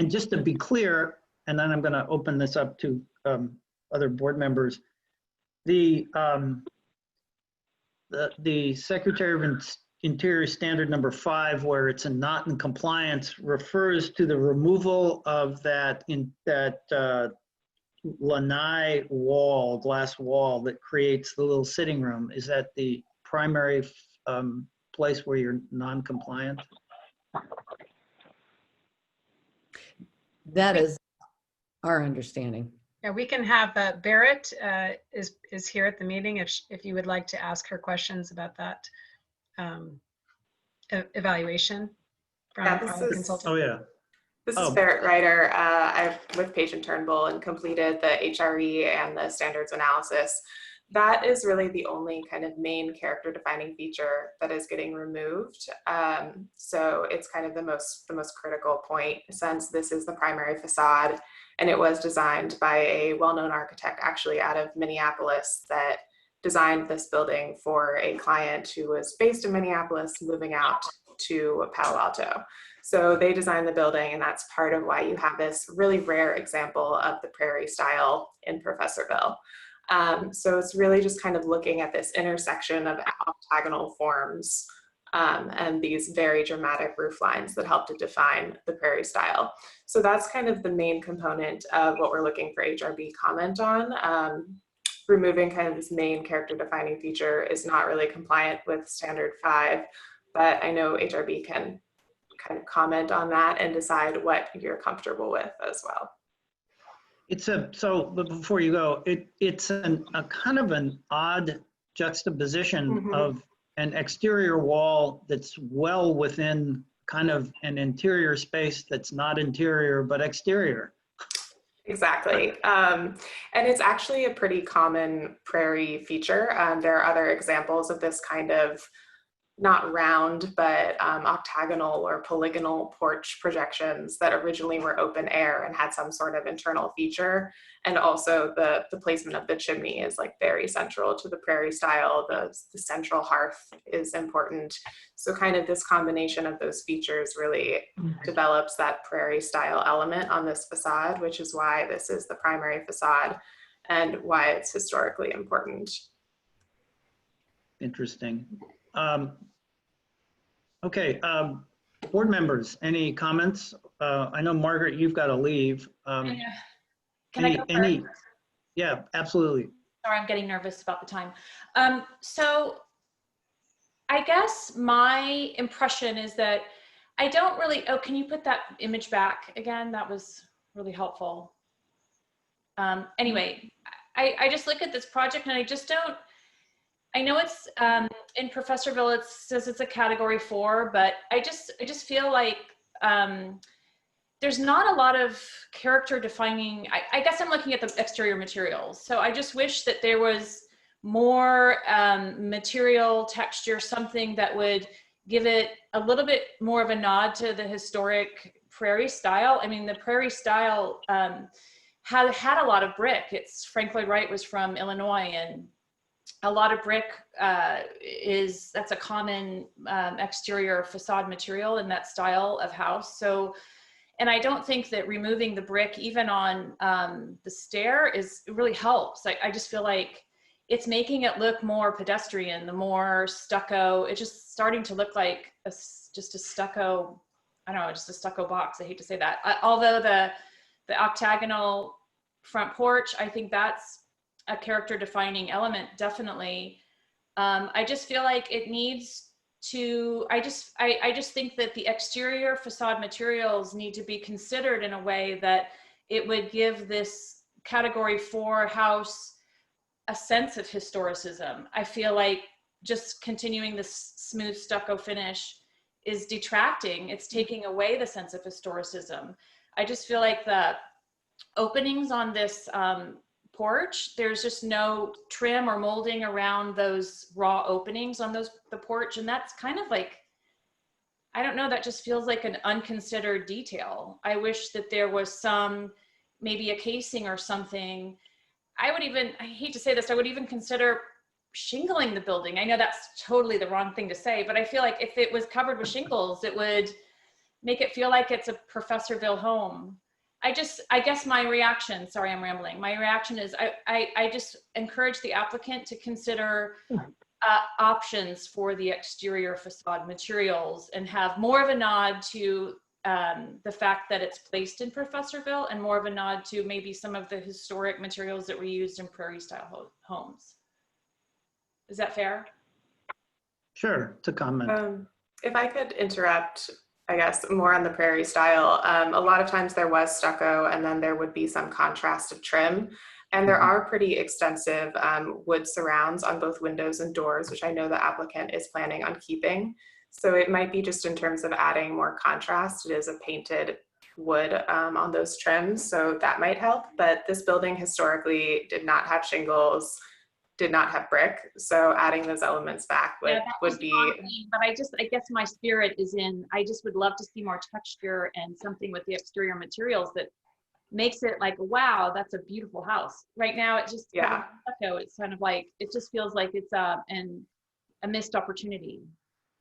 just to be clear, and then I'm going to open this up to other board members, the Secretary of Interior Standard number 5, where it's a not in compliance, refers to the removal of that lanai wall, glass wall that creates the little sitting room. Is that the primary place where you're non-compliant? That is our understanding. Yeah, we can have Barrett is here at the meeting if you would like to ask her questions about that evaluation from Yeah, our consultant. Oh, yeah. This is Barrett Ryder. I'm with Page and Turnbull and completed the HRE and the standards analysis. That is really the only kind of main character defining feature that is getting removed. So it's kind of the most critical point, since this is the primary facade and it was designed by a well-known architect actually out of Minneapolis that designed this building for a client who was based in Minneapolis moving out to Palo Alto. So they designed the building, and that's part of why you have this really rare example of the prairie style in Professorville. So it's really just kind of looking at this intersection of octagonal forms and these very dramatic roof lines that help to define the prairie style. So that's kind of the main component of what we're looking for HRB comment on. Removing kind of this main character defining feature is not really compliant with standard 5, but I know HRB can kind of comment on that and decide what you're comfortable with as well. But before you go, it's a kind of an odd juxtaposition of an exterior wall that's well within kind of an interior space that's not interior but exterior. Exactly. And it's actually a pretty common prairie feature. There are other examples of this kind of not round, but octagonal or polygonal porch projections that originally were open air and had some sort of internal feature. And also the placement of the chimney is like very central to the prairie style. The central hearth is important. So kind of this combination of those features really develops that prairie style element on this facade, which is why this is the primary facade and why it's historically important. Interesting. Okay, board members, any comments? I know, Margaret, you've got to leave. Can I go first? Yeah, absolutely. Sorry, I'm getting nervous about the time. So I guess my impression is that I don't really, can you put that image back again? That was really helpful. Anyway, I just look at this project and I just don't, I know it's in Professorville, it says it's a category 4, but I just feel like there's not a lot of character defining. I guess I'm looking at the exterior materials. So I just wish that there was more material texture, something that would give it a little bit more of a nod to the historic prairie style. I mean, the prairie style had a lot of brick. Frank Lloyd Wright was from Illinois, and a lot of brick that's a common exterior facade material in that style of house. So, and I don't think that removing the brick even on the stair really helps. I just feel like it's making it look more pedestrian, the more stucco. It's just starting to look like just a stucco, I don't know, just a stucco box. I hate to say that. Although the octagonal front porch, I think that's a character defining element, definitely. I just feel like it needs to, I just think that the exterior facade materials need to be considered in a way that it would give this category 4 house a sense of historicism. I feel like just continuing this smooth stucco finish is detracting. It's taking away the sense of historicism. I just feel like openings on this porch. There's just no trim or molding around those raw openings on the porch. And that's kind of like, I don't know, that just feels like an unconsidered detail. I wish that there was some, maybe a casing or something. I hate to say this, I would even consider shingling the building. I know that's totally the wrong thing to say, but I feel like if it was covered with shingles, it would make it feel like it's a Professorville home. I guess my reaction, sorry, I'm rambling. My reaction is I just encourage the applicant to consider options for the exterior facade materials and have more of a nod to the fact that it's placed in Professorville and more of a nod to maybe some of the historic materials that were used in prairie style homes. Is that fair? Sure, it's a comment. If I could interrupt, I guess, more on the prairie style. A lot of times there was stucco and then there would be some contrast of trim. And there are pretty extensive wood surrounds on both windows and doors, which I know the applicant is planning on keeping. So it might be just in terms of adding more contrast. It is a painted wood on those trims, so that might help. But this building historically did not have shingles, did not have brick. So adding those elements back would be. But I guess my spirit is in, I just would love to see more texture and something with the exterior materials that makes it like, wow, that's a beautiful house. Right now, it just, it's kind of like, it just feels like it's a missed opportunity.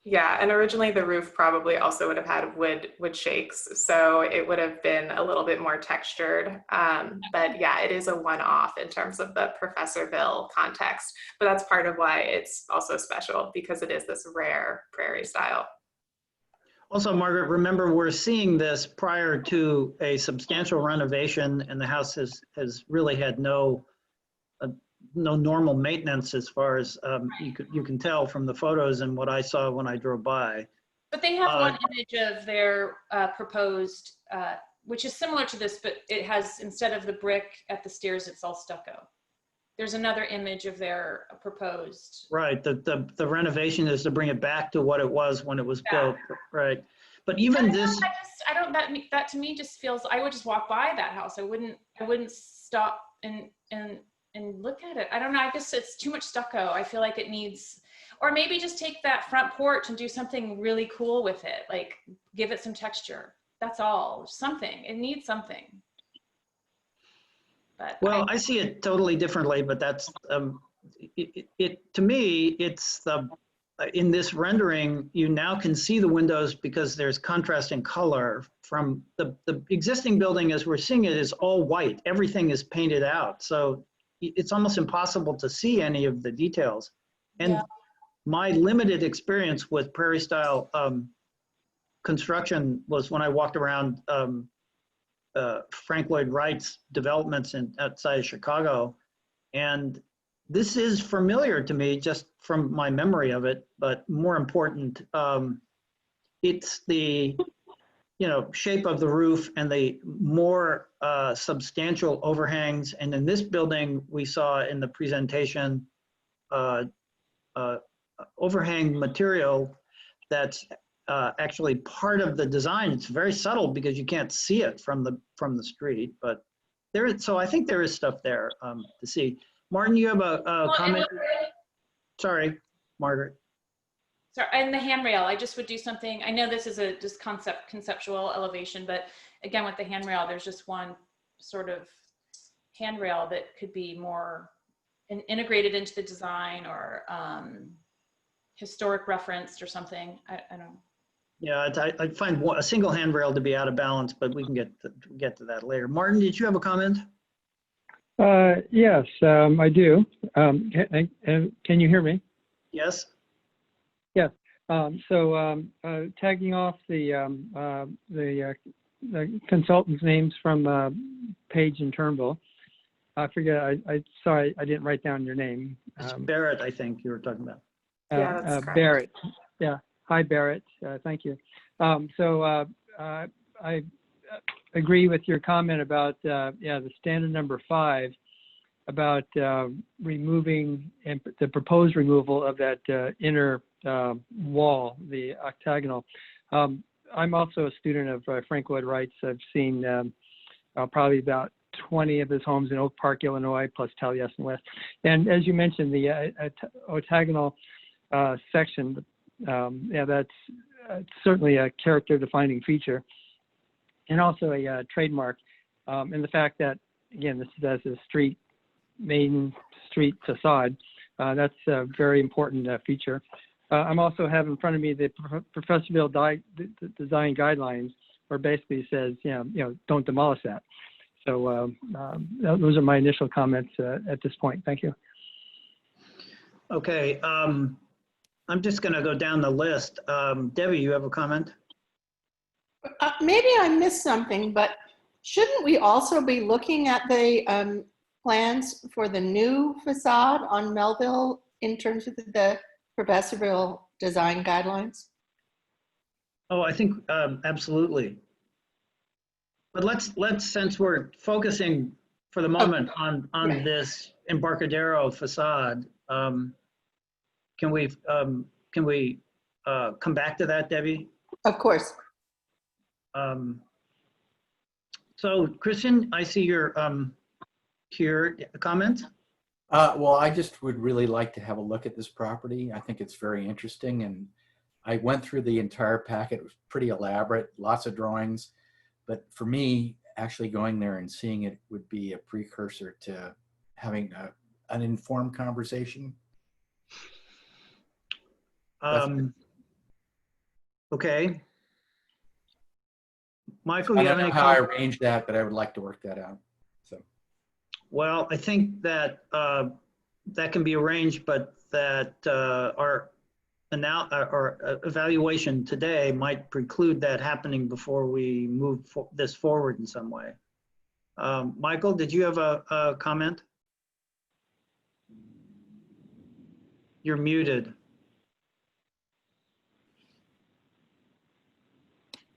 Yeah, and originally the roof probably also would have had wood shakes, so it would have been a little bit more textured. But yeah, it is a one-off in terms of the Professorville context. But that's part of why it's also special, because it is this rare prairie style. Also, Margaret, remember, we're seeing this prior to a substantial renovation, and the house has really had no normal maintenance as far as you can tell from the photos and what I saw when I drove by. But they have one image of their proposed, which is similar to this, but it has, instead of the brick at the stairs, it's all stucco. There's another image of their proposed. Right, the renovation is to bring it back to what it was when it was built, right? But even this, that to me just feels, I would just walk by that house. I wouldn't stop and look at it. I don't know, I guess it's too much stucco. I feel like it needs, or maybe just take that front porch and do something really cool with it. Like give it some texture. That's all, something, it needs something. But well, I see it totally differently, but that's, to me, it's in this rendering, you now can see the windows because there's contrast in color from the existing building as we're seeing it is all white. Everything is painted out. So it's almost impossible to see any of the details. And my limited experience with prairie style construction was when I walked around Frank Lloyd Wright's developments outside of Chicago. And this is familiar to me just from my memory of it, but more important, it's the shape of the roof and the more substantial overhangs. And in this building, we saw in the presentation overhang material that's actually part of the design. It's very subtle because you can't see it from the street, but there is, so I think there is stuff there to see. Martin, you have a comment? Sorry, Margaret. Sorry, and the handrail, I just would do something. I know this is a just conceptual elevation, but again, with the handrail, there's just one sort of handrail that could be more integrated into the design or historic referenced or something. I don't. Yeah, I find a single handrail to be out of balance, but we can get to that later. Martin, did you have a comment? Yes, I do. Can you hear me? Yes. Yes. Tagging off the consultants' names from Page and Turnbull. I forget. Sorry, I didn't write down your name. It's Barrett, I think you were talking about. Yeah, that's correct. Barrett. Yeah. Hi, Barrett. Thank you. I agree with your comment about the standard number 5 about removing and the proposed removal of that inner wall, the octagonal. I'm also a student of Frank Lloyd Wright's. I've seen probably about 20 of his homes in Oak Park, Illinois, plus Taliesin West. And as you mentioned, the octagonal section, yeah, that's certainly a character-defining feature, and also a trademark. And the fact that, again, this is as a main street facade, that's a very important feature. I'm also have in front of me the Professorville design guidelines, where basically says, don't demolish that. So those are my initial comments at this point. Thank you. Okay, I'm just going to go down the list. Debbie, you have a comment? Maybe I missed something, but shouldn't we also be looking at the plans for the new facade on Melville in terms of the Professorville design guidelines? Oh, I think absolutely. But let's since we're focusing for the moment on this Embarcadero facade, can we come back to that, Debbie? Of course. So Christian, I see your here comment. Well, I just would really like to have a look at this property. I think it's very interesting, and I went through the entire packet. It was pretty elaborate, lots of drawings. But for me, actually going there and seeing it would be a precursor to having an informed conversation. Okay. Michael, I you have don't know any how I comments? arranged that, but I would like to work that out. So. Well, I think that that can be arranged, but that our evaluation today might preclude that happening before we move this forward in some way. Michael, did you have a comment? You're muted.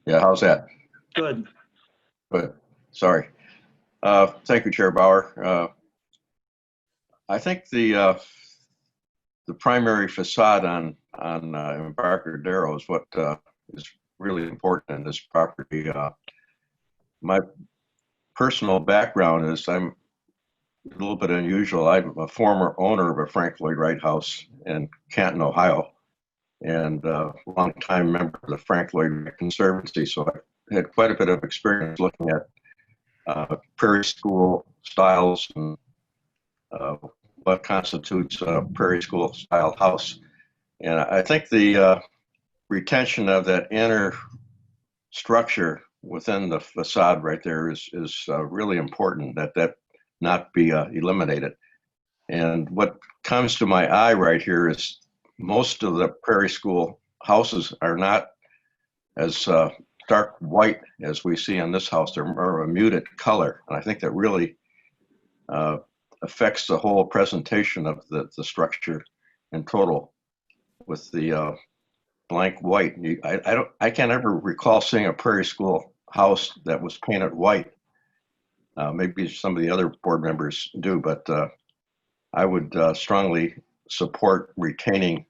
Yeah, how's that? Good. Good. Sorry. Thank you, Chair Bauer. I think the primary facade on Embarcadero is what is really important in this property. My personal background is I'm a little bit unusual. I'm a former owner of a Frank Lloyd Wright house in Canton, Ohio, and a long-time member of the Frank Lloyd Wright Conservancy. So I had quite a bit of experience looking at prairie school styles and what constitutes a prairie school style house. And I think the retention of that inner structure within the facade right there is really important, that not be eliminated. And what comes to my eye right here is most of the prairie school houses are not as dark white as we see in this house. They're more of a muted color. And I think that really affects the whole presentation of the structure in total with the blank white. I can't ever recall seeing a prairie school house that was painted white. Maybe some of the other board members do, but I would strongly support retaining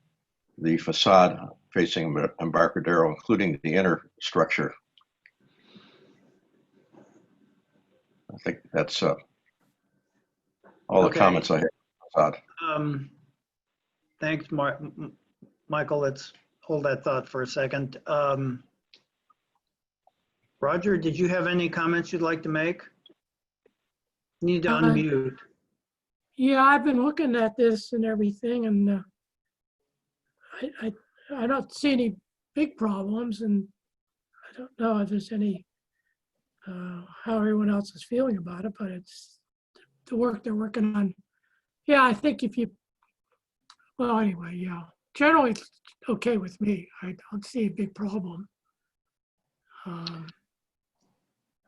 the facade facing Embarcadero, including the inner structure. I think that's all the comments I have. Thanks, Michael. Let's hold that thought for a second. Roger, did you have any comments you'd like to make? You need to unmute. Yeah, I've been looking at this and everything, and I don't see any big problems, and I don't know if there's any how everyone else is feeling about it, but it's the work they're working on. Yeah, I think well, anyway, yeah, generally it's okay with me. I don't see a big problem.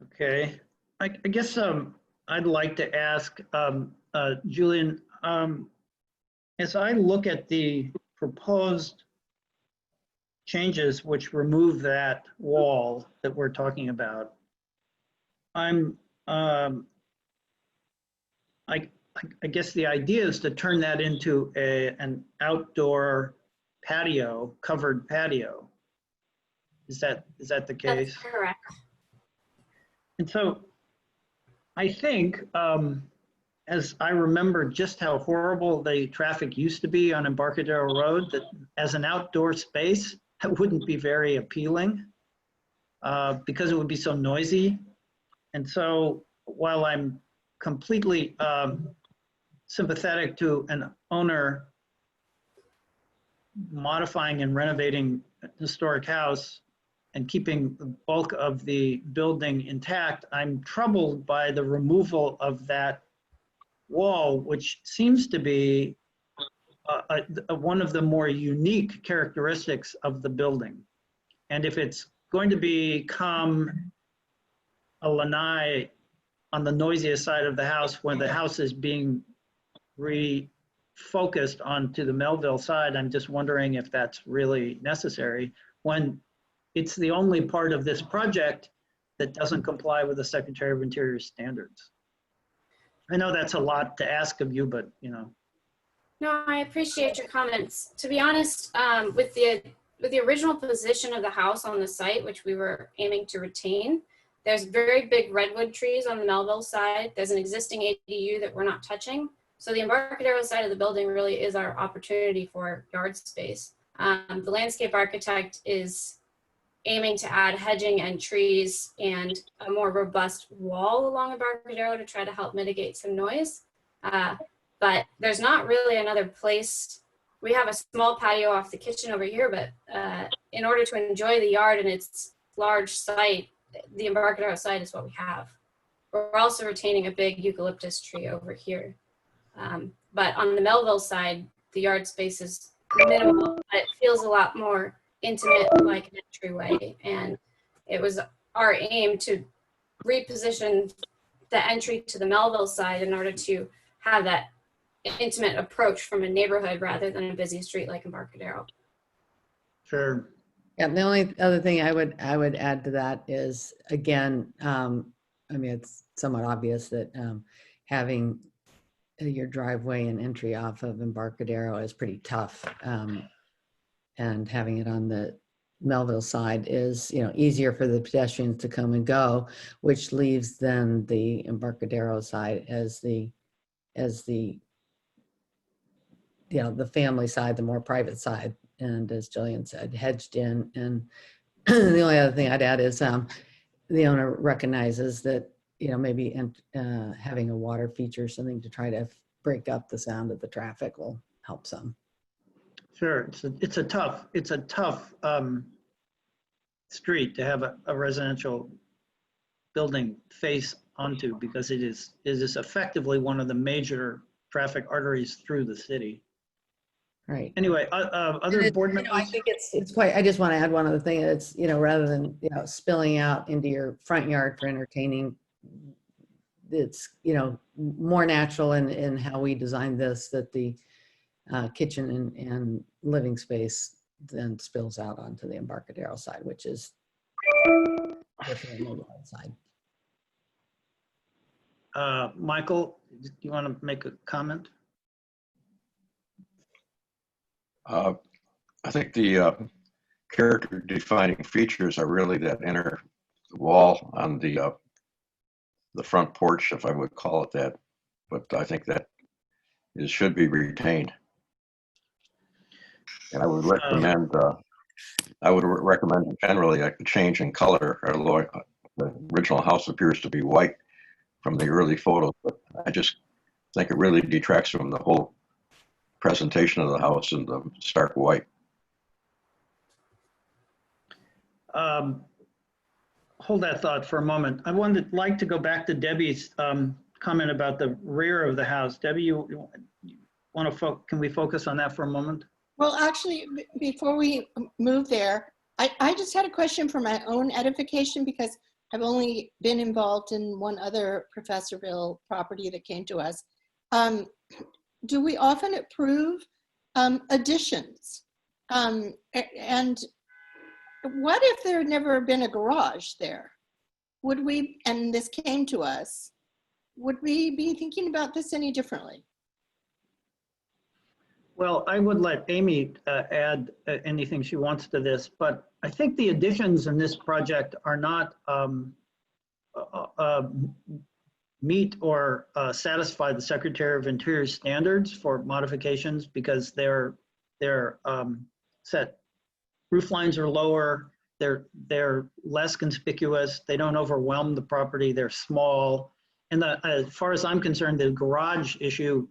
Okay, I guess I'd like to ask Julian, as I look at the proposed changes which remove that wall that we're talking about, I guess the idea is to turn that into an outdoor patio, covered patio. Is that the case? That's correct. And so I think, as I remember just how horrible the traffic used to be on Embarcadero Road, that as an outdoor space, that wouldn't be very appealing because it would be so noisy. And so while I'm completely sympathetic to an owner modifying and renovating a historic house and keeping the bulk of the building intact, I'm troubled by the removal of that wall, which seems to be one of the more unique characteristics of the building. And if it's going to become a lanai on the noisiest side of the house when the house is being refocused onto the Melville side, I'm just wondering if that's really necessary when it's the only part of this project that doesn't comply with the Secretary of Interior standards. I know that's a lot to ask of you, but you know. No, I appreciate your comments. To be honest, with the original position of the house on the site, which we were aiming to retain, there's very big redwood trees on the Melville side. There's an existing ADU that we're not touching. So the Embarcadero side of the building really is our opportunity for yard space. The landscape architect is aiming to add hedging and trees and a more robust wall along Embarcadero to try to help mitigate some noise. But there's not really another place. We have a small patio off the kitchen over here, but in order to enjoy the yard and its large site, the Embarcadero site is what we have. We're also retaining a big eucalyptus tree over here. But on the Melville side, the yard space is minimal, but it feels a lot more intimate, like an entryway. And it was our aim to reposition the entry to the Melville side in order to have that intimate approach from a neighborhood rather than a busy street like Embarcadero. Sure. Yeah, the only other thing I would add to that is, again, I mean, it's somewhat obvious that having your driveway and entry off of Embarcadero is pretty tough. And having it on the Melville side is, you know, easier for the pedestrians to come and go, which leaves then the Embarcadero side as the you know, the family side, the more private side. And as Jillian said, hedged in. And the only other thing I'd add is the owner recognizes that, you know, maybe having a water feature, something to try to break up the sound of the traffic will help some. Sure, it's a tough street to have a residential building face onto because it is effectively one of the major traffic arteries through the city. Right. Anyway, other board members. You know, I think it's quite. I just want to add one other thing. It's, you know, rather than, you know, spilling out into your front yard for entertaining, it's, you know, more natural in how we designed this, that the kitchen and living space then spills out onto the Embarcadero side, which is the side. Michael, do you want to make a comment? I think the character defining features are really that inner wall on the front porch, if I would call it that. But I think that should be retained. And I would recommend generally a change in color. The original house appears to be white from the early photos, but I just think it really detracts from the whole presentation of the house in the stark white. Hold that thought for a moment. I like to go back to Debbie's comment about the rear of the house. Debbie, you want to can we focus on that for a moment? Well, actually, before we move there, I just had a question for my own edification because I've only been involved in one other Professorville property that came to us. Do we often approve additions? And what if there had never been a garage there? Would we, and this came to us, would we be thinking about this any differently? Well, I would let Amy add anything she wants to this, but I think the additions in this project are not meet or satisfy the Secretary of Interior standards for modifications because they're set. Roof lines are lower. They're less conspicuous. They don't overwhelm the property. They're small. And as far as I'm concerned, the garage issue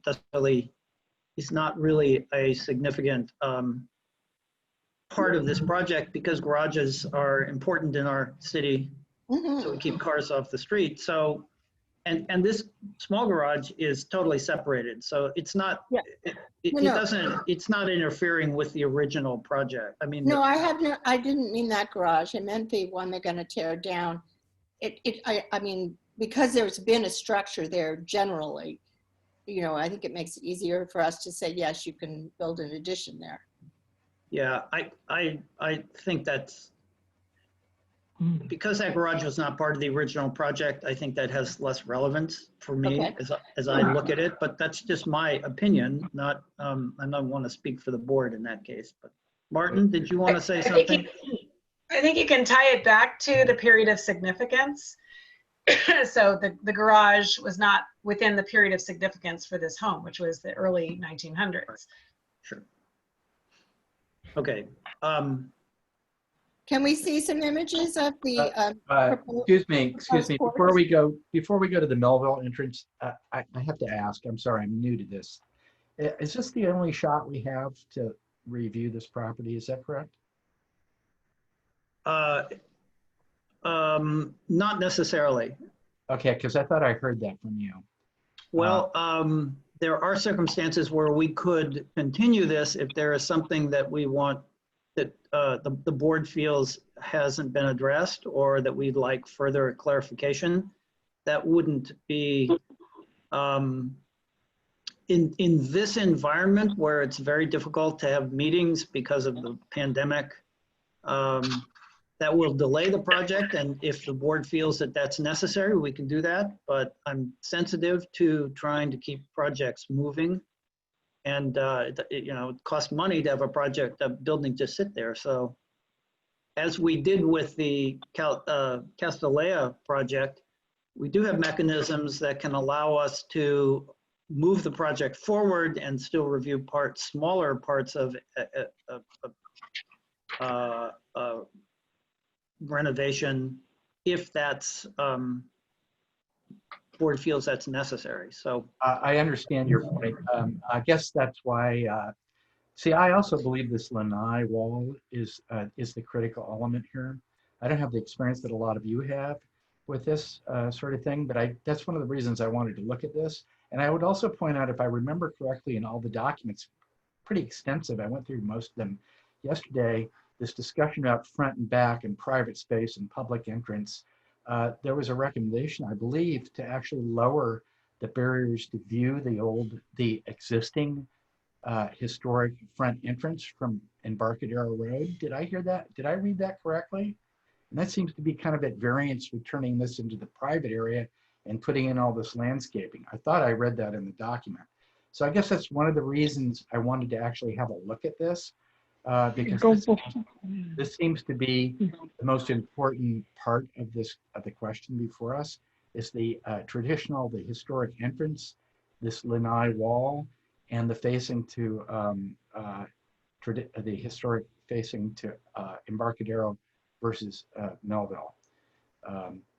is not really a significant part of this project because garages are important in our city. So we keep cars off the street. So, and this small garage is totally separated. So it's not, it's not interfering with the original project. I mean, No, I didn't mean that garage. I meant the one they're going to tear down. I mean, because there's been a structure there generally, you know, I think it makes it easier for us to say, yes, you can build an addition there. Yeah, I think that's, because that garage was not part of the original project, I think that has less relevance for me as I look at it, but that's just my opinion, not, I don't want to speak for the board in that case, but Martin, did you want to say something? I think you can tie it back to the period of significance. So the garage was not within the period of significance for this home, which was the early 1900s. Sure. Okay. Can we see some images of the? Excuse me. Before we go to the Melville entrance, I have to ask. I'm sorry, I'm new to this. Is this the only shot we have to review this property? Is that correct? Not necessarily. Okay, because I thought I heard that from you. Well, there are circumstances where we could continue this if there is something that we want that the board feels hasn't been addressed or that we'd like further clarification. That wouldn't be in this environment where it's very difficult to have meetings because of the pandemic. That will delay the project, and if the board feels that that's necessary, we can do that, but I'm sensitive to trying to keep projects moving. And you know, it costs money to have a building just sit there. So as we did with the Castellea project, we do have mechanisms that can allow us to move the project forward and still review smaller parts of renovation if that's board feels that's necessary. So I understand your point. I guess that's why. See, I also believe this lanai wall is the critical element here. I don't have the experience that a lot of you have with this sort of thing, but that's one of the reasons I wanted to look at this. And I would also point out, if I remember correctly, in all the documents, pretty extensive. I went through most of them yesterday. This discussion about front and back and private space and public entrance, there was a recommendation, I believe, to actually lower the barriers to view the existing historic front entrance from Embarcadero Road. Did I hear that? Did I read that correctly? And that seems to be kind of at variance with turning this into the private area and putting in all this landscaping. I thought I read that in the document. So I guess that's one of the reasons I wanted to actually have a look at this. Because this seems to be the most important part of the question before us is the historic entrance, this lanai wall, and the facing to the historic facing to Embarcadero versus Melville.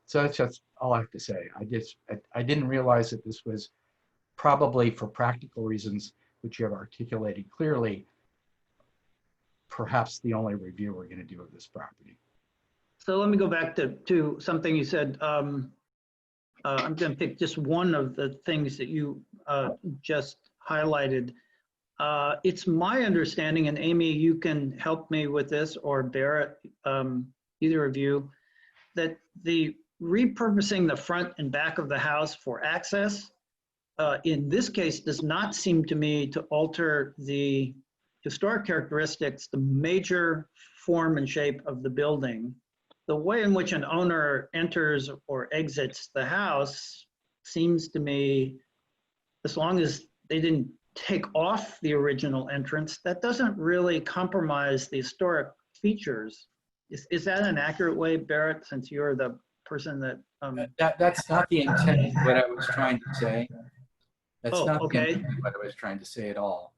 So that's just all I have to say. I didn't realize that this was probably, for practical reasons, which you have articulated clearly, perhaps the only review we're going to do of this property. So let me go back to something you said. I'm going to pick just one of the things that you just highlighted. It's my understanding, and Amy, you can help me with this, or Barrett, either of you, that the repurposing the front and back of the house for access, in this case, does not seem to me to alter the historic characteristics, the major form and shape of the building. The way in which an owner enters or exits the house seems to me, as long as they didn't take off the original entrance, that doesn't really compromise the historic features. Is that an accurate way, Barrett, since you're the person that, That's not the intent of what I was trying to say. That's Oh, not the okay. intent of what I was trying to say at all.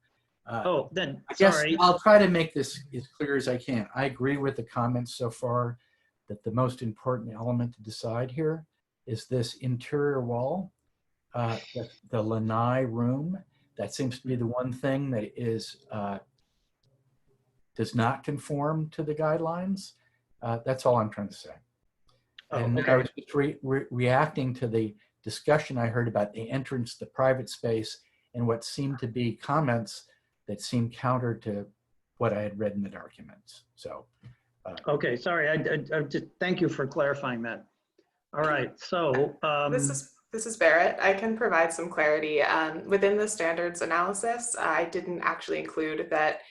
Oh, then, I guess sorry. I'll try to make this as clear as I can. I agree with the comments so far that the most important element to decide here is this interior wall, the lanai room. That seems to be the one thing that is does not conform to the guidelines. That's all I'm trying to say. And okay. I was just reacting to the discussion I heard about the entrance to private space and what seemed to be comments that seemed counter to what I had read in the documents. So. Okay, sorry. I just thank you for clarifying that. All right, so. This is Barrett. I can provide some clarity. Within the standards analysis, I didn't actually include that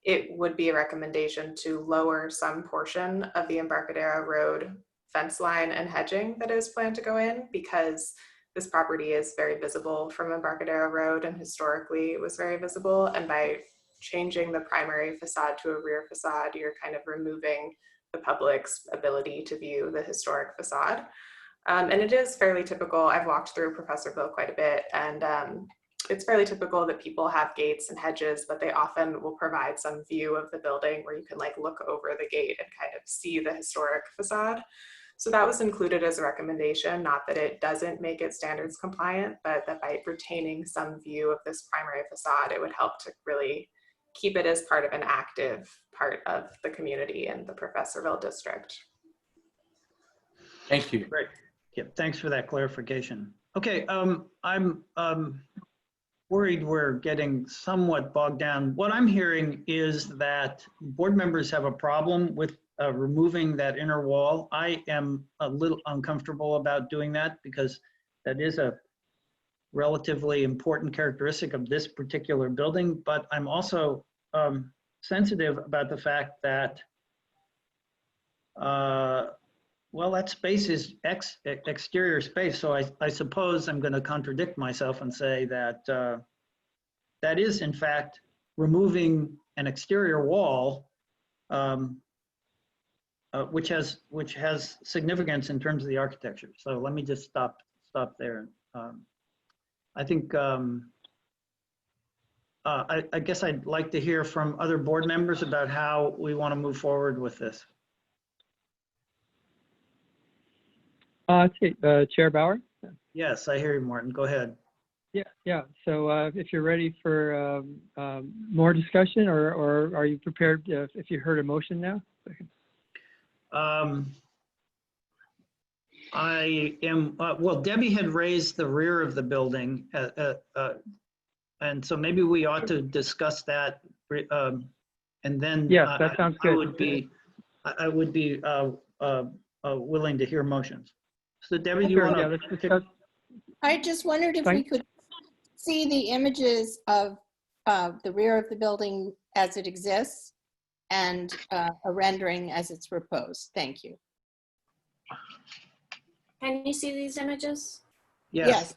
it would be a recommendation to lower some portion of the Embarcadero Road fence line and hedging that is planned to go in, because this property is very visible from Embarcadero Road and historically it was very visible. And by changing the primary facade to a rear facade, you're kind of removing the public's ability to view the historic facade. And it is fairly typical. I've walked through Professorville quite a bit, and it's fairly typical that people have gates and hedges, but they often will provide some view of the building where you can like look over the gate and kind of see the historic facade. So that was included as a recommendation, not that it doesn't make it standards compliant, but that by retaining some view of this primary facade, it would help to really keep it as part of an active part of the community in the Professorville district. Thank you. Great. Yeah, thanks for that clarification. Okay, I'm worried we're getting somewhat bogged down. What I'm hearing is that board members have a problem with removing that inner wall. I am a little uncomfortable about doing that because that is a relatively important characteristic of this particular building, but I'm also sensitive about the fact that well, that space is exterior space, so I suppose I'm going to contradict myself and say that that is, in fact, removing an exterior wall, which has significance in terms of the architecture. So let me just stop there. I think I guess I'd like to hear from other board members about how we want to move forward with this. Chair Bauer? Yes, I hear you, Martin. Go ahead. Yeah. So if you're ready for more discussion, or are you prepared if you heard a motion now? I am, well, Debbie had raised the rear of the building, and so maybe we ought to discuss that, and then yes, that sounds good. I would be willing to hear motions. So Debbie, do you want to? I just wondered if we could see the images of the rear of the building as it exists and a rendering as it's proposed. Thank you. Can you see these images? Yes.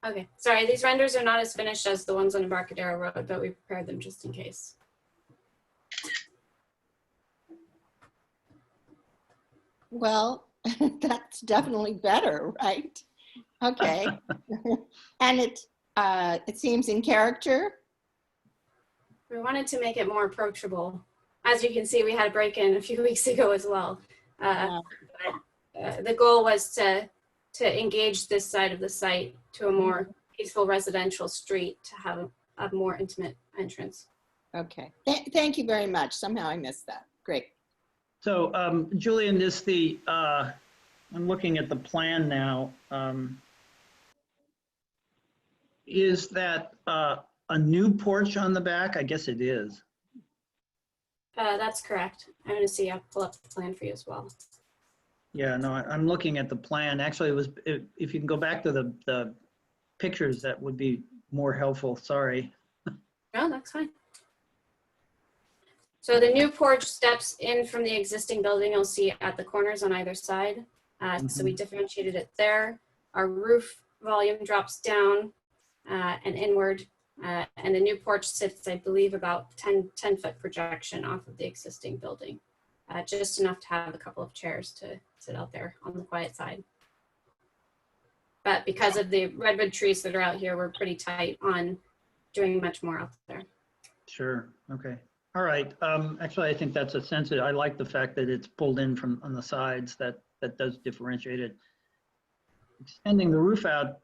Okay, sorry, these renders are not as finished as the ones on Embarcadero Road, but we prepared them just in case. Well, that's definitely better, right? Okay. And it seems in character. We wanted to make it more approachable. As you can see, we had a break-in a few weeks ago as well. The goal was to engage this side of the site to a more peaceful residential street to have a more intimate entrance. Okay, thank you very much. Somehow I missed that. Great. So Julian, is the, I'm looking at the plan now. Is that a new porch on the back? I guess it is. That's correct. I'm going to see, I'll pull up the plan for you as well. Yeah, no, I'm looking at the plan. Actually, it was, if you can go back to the pictures, that would be more helpful. Sorry. No, that's fine. So the new porch steps in from the existing building. You'll see at the corners on either side. So we differentiated it there. Our roof volume drops down and inward. And the new porch sits, I believe, about 10-foot projection off of the existing building. just enough to have a couple of chairs to sit out there on the quiet side. But because of the redwood trees that are out here, we're pretty tight on doing much more out there. Sure. Okay. All right. Actually, I think that's a sensitive. I like the fact that it's pulled in from on the sides. That does differentiate it. Extending the roof out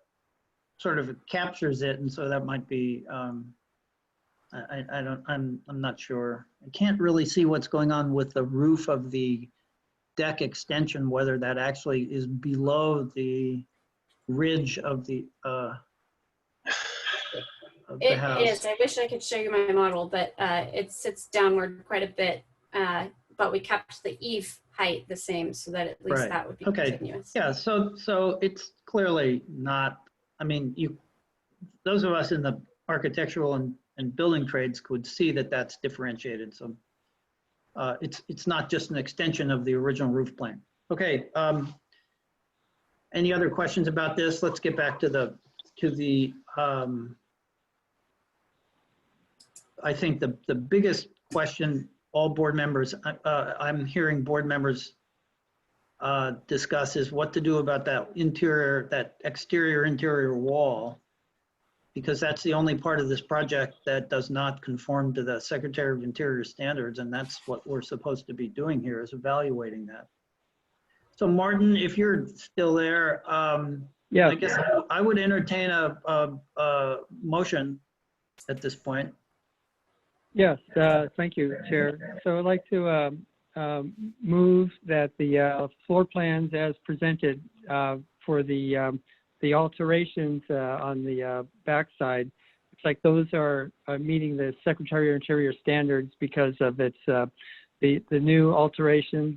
sort of captures it, and so that might be. I'm not sure. I can't really see what's going on with the roof of the deck extension, whether that actually is below the ridge of the It house. is. I wish I could show you my model, but it sits downward quite a bit. But we kept the eave height the same so that at least Right. that would be Okay. continuous. Yeah. So it's clearly not. I mean, those of us in the architectural and building trades could see that that's differentiated. So it's not just an extension of the original roof plane. Okay. Any other questions about this? Let's get back to the I think the biggest question all board members, I'm hearing board members discuss is what to do about that exterior interior wall, because that's the only part of this project that does not conform to the Secretary of Interior standards, and that's what we're supposed to be doing here, is evaluating that. So Martin, if you're still there, yeah, I guess I would entertain a motion at this point. Yes, thank you, Chair. So I'd like to move that the floor plans as presented for the alterations on the backside, it's like those are meeting the Secretary of Interior standards because of its the new alterations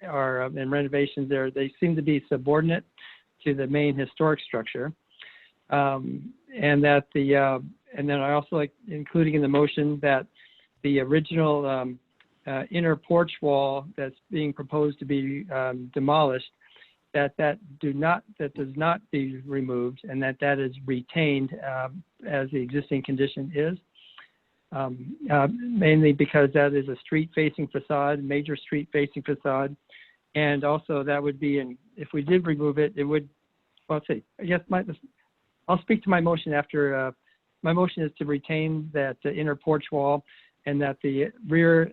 are and renovations there. They seem to be subordinate to the main historic structure, and that and then I also like including in the motion that the original inner porch wall that's being proposed to be demolished, that does not be removed, and that is retained as the existing condition is, mainly because that is a street-facing facade, major street-facing facade, and also that would be if we did remove it, it would. Well, let's see. I guess I'll speak to my motion after. My motion is to retain that inner porch wall, and that the rear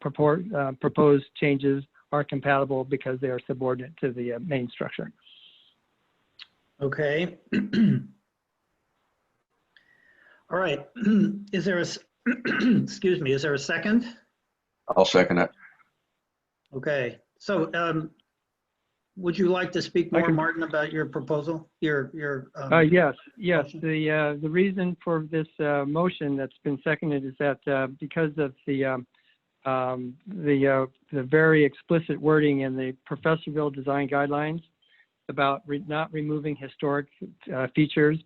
proposed changes are compatible because they are subordinate to the main structure. Okay. All right. Is there a excuse me? Is there a second? I'll second it. Okay. So would you like to speak more, Martin, about your proposal? Yes. The reason for this motion that's been seconded is that because of the very explicit wording in the Professorville design guidelines about not removing historic features,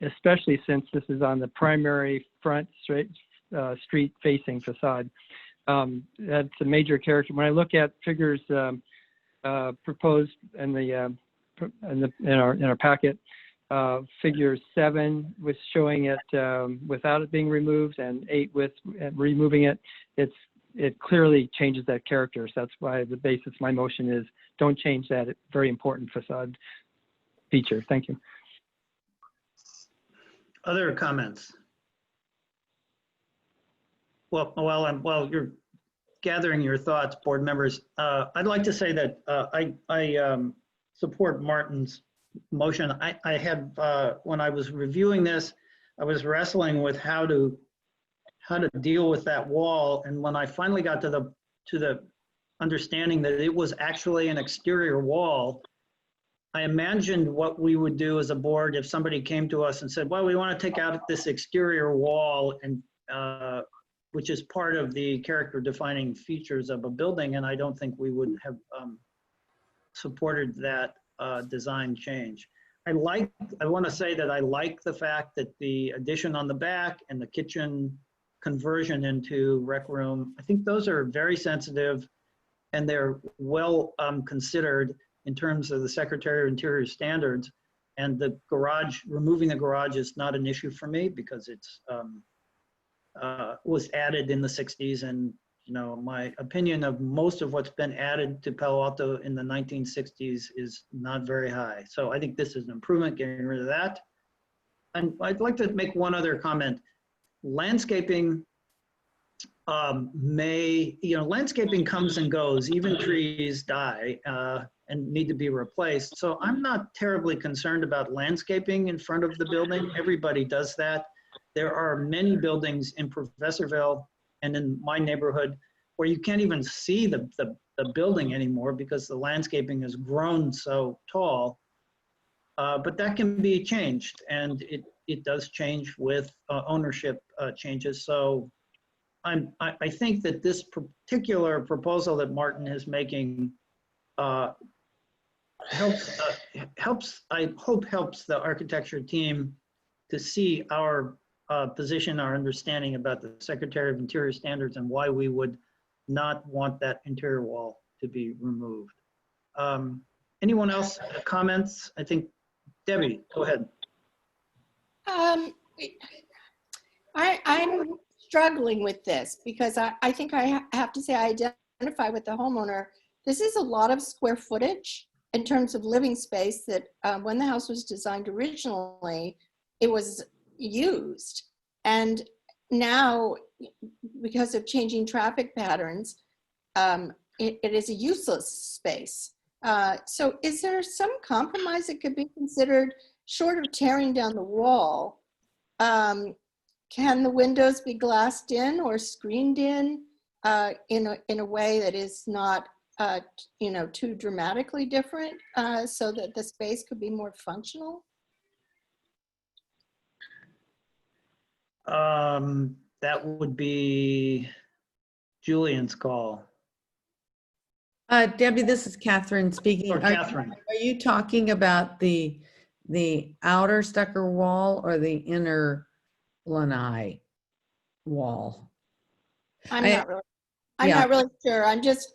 especially since this is on the primary front street-facing facade. That's a major character. When I look at figures proposed in our packet, figure 7 was showing it without it being removed, and 8 with removing it. It clearly changes that character. So that's why the basis of my motion is don't change that very important facade feature. Thank you. Other comments? Well, while you're gathering your thoughts, board members, I'd like to say that I support Martin's motion. I had when I was reviewing this, I was wrestling with how to deal with that wall, and when I finally got to the understanding that it was actually an exterior wall, I imagined what we would do as a board if somebody came to us and said, well, we want to take out this exterior wall, and which is part of the character defining features of a building, and I don't think we would have supported that design change. I want to say that I like the fact that the addition on the back and the kitchen conversion into rec room, I think those are very sensitive, and they're well considered in terms of the Secretary of Interior standards. And the garage, removing the garage is not an issue for me because it's was added in the 60s and You know, my opinion of most of what's been added to Palo Alto in the 1960s is not very high. So I think this is an improvement, getting rid of that. And I'd like to make one other comment. Landscaping landscaping comes and goes, even trees die and need to be replaced. So I'm not terribly concerned about landscaping in front of the building. Everybody does that. There are many buildings in Professorville and in my neighborhood where you can't even see the building anymore because the landscaping has grown so tall. But that can be changed, and it does change with ownership changes. So I think that this particular proposal that Martin is making helps the architecture team to see our position, our understanding about the Secretary of Interior standards and why we would not want that interior wall to be removed. Anyone else comments? I think Debbie, go ahead. I'm struggling with this because I think I have to say I identify with the homeowner. This is a lot of square footage in terms of living space that when the house was designed originally, it was used. And now, because of changing traffic patterns, it is a useless space. So is there some compromise that could be considered short of tearing down the wall? Can the windows be glassed in or screened in a way that is not too dramatically different so that the space could be more functional? That would be Julian's call. Debbie, this is Catherine speaking. Or Catherine. Are you talking about the outer stucco wall or the inner lanai wall? I'm not really sure. I'm just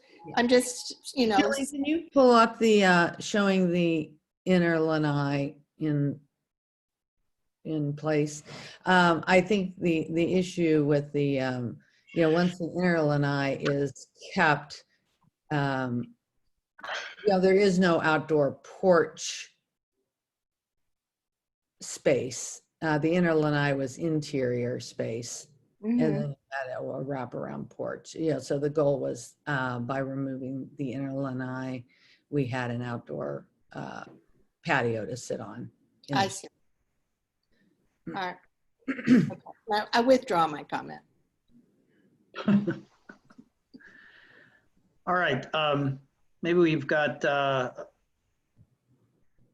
Julie, can you pull up the showing the inner lanai in place? I think the issue with the once the inner lanai is kept, there is no outdoor porch space. The inner lanai was interior space, and then you had a wraparound porch. So the goal was by removing the inner lanai, we had an outdoor patio to sit on. I see. All right. Okay. I withdraw my comment. All right. Maybe we've got.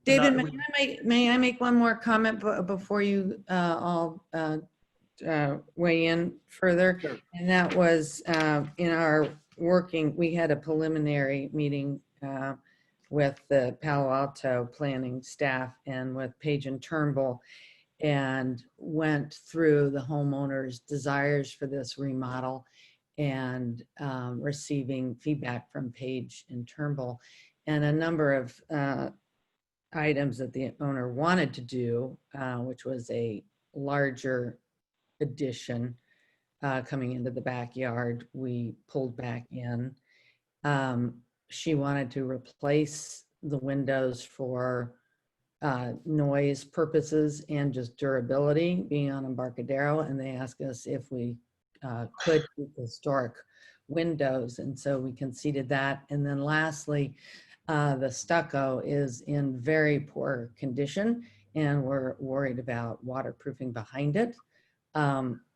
David, may I make one more comment before you all weigh in further? Sure. And that was in our working, we had a preliminary meeting with the Palo Alto planning staff and with Page and Turnbull, and went through the homeowners' desires for this remodel and receiving feedback from Page and Turnbull, and a number of items that the owner wanted to do, which was a larger addition coming into the backyard, we pulled back in. She wanted to replace the windows for noise purposes and just durability, being on Embarcadero, and they asked us if we could keep historic windows, and so we conceded that. And then lastly, the stucco is in very poor condition, and we're worried about waterproofing behind it.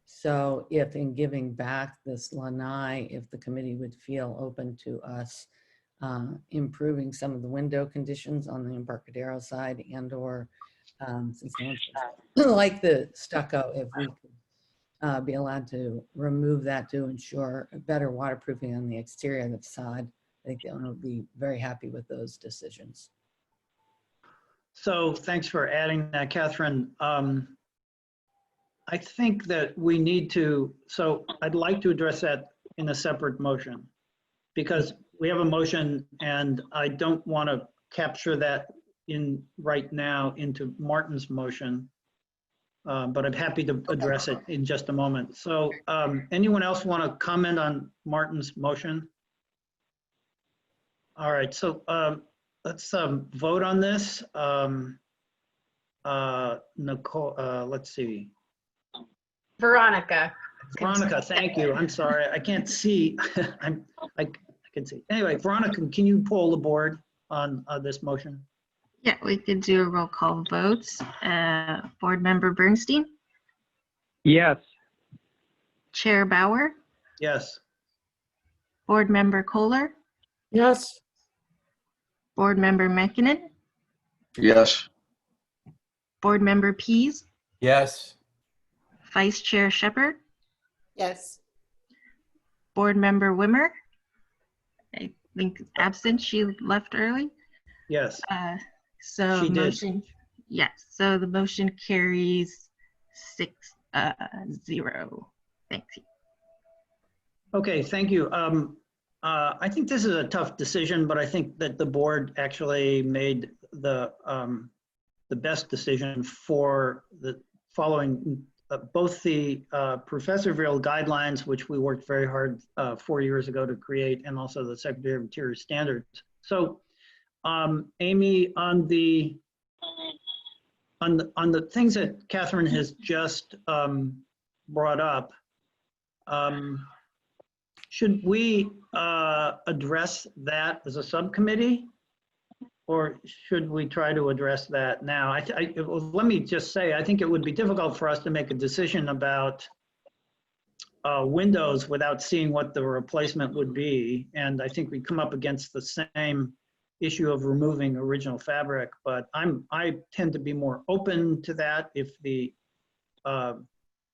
So if in giving back this lanai, if the committee would feel open to us improving some of the window conditions on the Embarcadero side, and or since like the stucco, if we could be allowed to remove that to ensure better waterproofing on the exterior of the facade, I think the owner would be very happy with those decisions. So thanks for adding that, Catherine. I think that we need to, so I'd like to address that in a separate motion, because we have a motion and I don't want to capture that in right now into Martin's motion. but I'm happy to address it in just a moment. So anyone else want to comment on Martin's motion? All right, so let's vote on this. Nicole, let's see. Veronica. Veronica, thank you. I'm sorry, I can't see. I can see. Anyway, Veronica, can you poll the board on this motion? Yeah, we could do a roll call vote. Board Member Bernstein, Yes. Chair Bauer, Yes. Board Member Kohler, Yes. Board Member Mekinen, Yes. Board Member Pease, Yes. Vice Chair Shepherd, Yes. Board Member Wimmer, I think absent, she left early. Yes. So She did. motion, yes, so the motion carries 6-0. Thank you. Okay, thank you. I think this is a tough decision, but I think that the board actually made the best decision for the following both the professorial guidelines, which we worked very hard 4 years ago to create, and also the Secretary of Interior standards. So, Amy, on the things that Catherine has just brought up, should we address that as a subcommittee, or should we try to address that now? Let me just say, I think it would be difficult for us to make a decision about windows without seeing what the replacement would be. And I think we come up against the same issue of removing original fabric, but I tend to be more open to that if the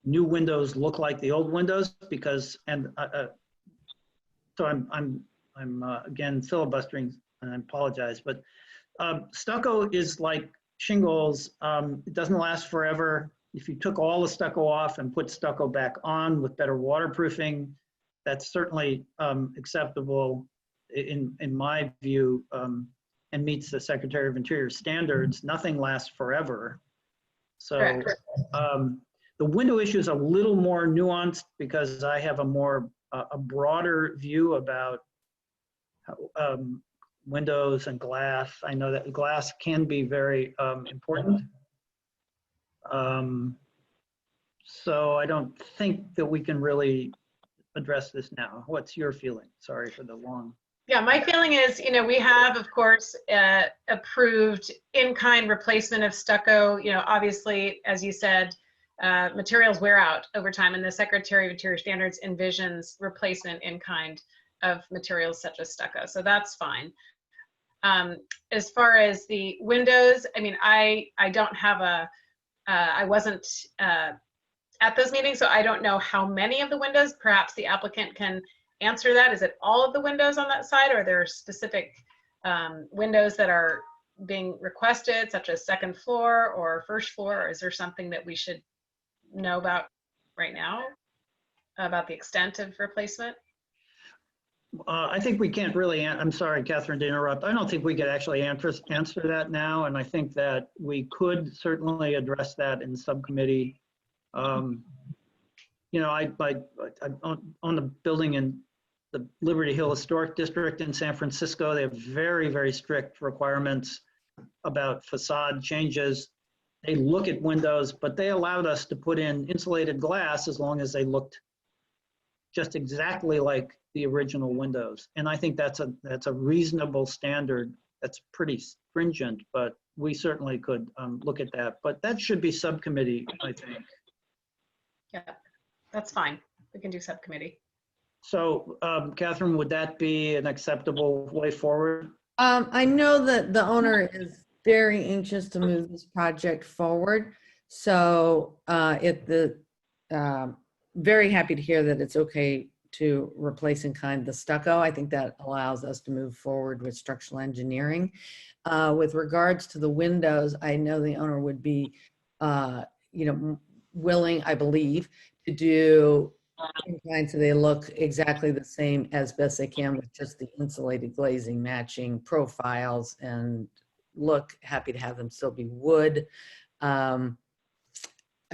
new windows look like the old windows, because, and so I'm again filibustering, and I apologize, but stucco is like shingles. It doesn't last forever. If you took all the stucco off and put stucco back on with better waterproofing, that's certainly acceptable in my view, and meets the Secretary of Interior standards. Nothing lasts forever. So the window issue is a little more nuanced because I have a broader view about windows and glass. I know that glass can be very important. So I don't think that we can really address this now. What's your feeling? Sorry for the long. Yeah, my feeling is, we have, of course, approved in-kind replacement of stucco. Obviously, as you said, materials wear out over time, and the Secretary of Interior Standards envisions replacement in kind of materials such as stucco. So that's fine. As far as the windows, I don't have I wasn't at those meetings, so I don't know how many of the windows. Perhaps the applicant can answer that. Is it all of the windows on that side, or are there specific windows that are being requested, such as second floor or first floor, or is there something that we should know about right now about the extent of replacement? I think we can't really, I'm sorry, Catherine, to interrupt. I don't think we could actually answer that now, and I think that we could certainly address that in subcommittee. I'm on the building in the Liberty Hill Historic District in San Francisco. They have very, very strict requirements about facade changes. They look at windows, but they allowed us to put in insulated glass as long as they looked just exactly like the original windows. And I think that's a reasonable standard. That's pretty stringent, but we certainly could look at that. But that should be subcommittee, I think. Yeah, that's fine. We can do subcommittee. So, Catherine, would that be an acceptable way forward? I know that the owner is very anxious to move this project forward. So very happy to hear that it's okay to replace in kind the stucco. I think that allows us to move forward with structural engineering. With regards to the windows, I know the owner would be, willing, I believe, to do in kind so they look exactly the same as best they can with just the insulated glazing matching profiles, and look happy to have them still be wood.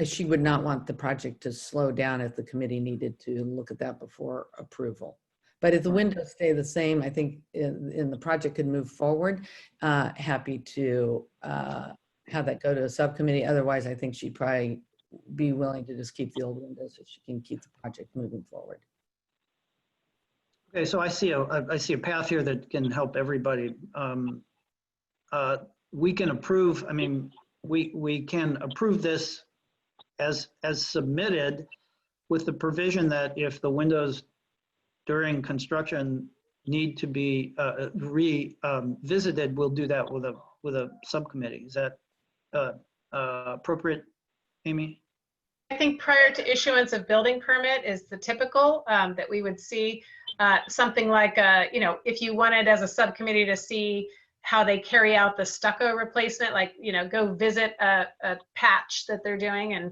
she would not want the project to slow down if the committee needed to look at that before approval. But if the windows stay the same, I think in the project could move forward. Happy to have that go to a subcommittee. Otherwise, I think she'd probably be willing to just keep the old windows so she can keep the project moving forward. Okay, so I see a path here that can help everybody. We can approve, I mean, we can approve this as submitted with the provision that if the windows during construction need to be revisited, we'll do that with a subcommittee. Is that appropriate, Amy? I think prior to issuance of building permit is the typical that we would see. Something like, you know, if you wanted as a subcommittee to see how they carry out the stucco replacement, like, you know, go visit a patch that they're doing, and,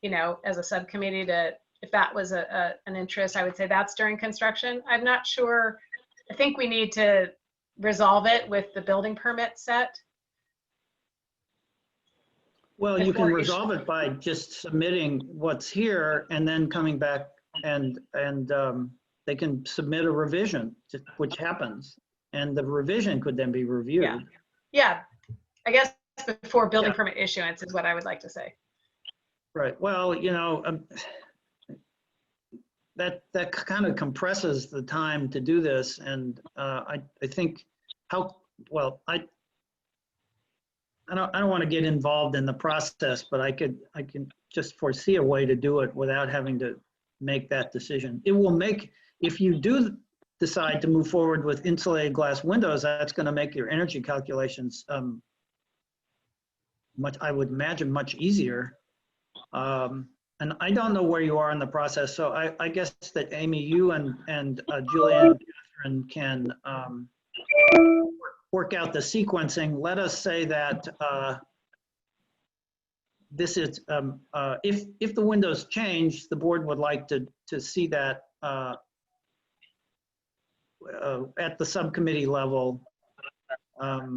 you know, as a subcommittee to, if that was an interest, I would say that's during construction. I'm not sure. I think we need to resolve it with the building permit set. Well, you can resolve it by just submitting what's here and then coming back and they can submit a revision, which happens, and the revision could then be reviewed. Yeah, I guess before building permit issuance is what I would like to say. Right. Well, you know, that kind of compresses the time to do this, and I think I don't want to get involved in the process, but I can just foresee a way to do it without having to make that decision. It will make, if you do decide to move forward with insulated glass windows, that's going to make your energy calculations I would imagine, much easier. And I don't know where you are in the process, so I guess that Amy, you and Julianne and Catherine can work out the sequencing. Let us say that this is, if the windows change, the board would like to see that at the subcommittee level. I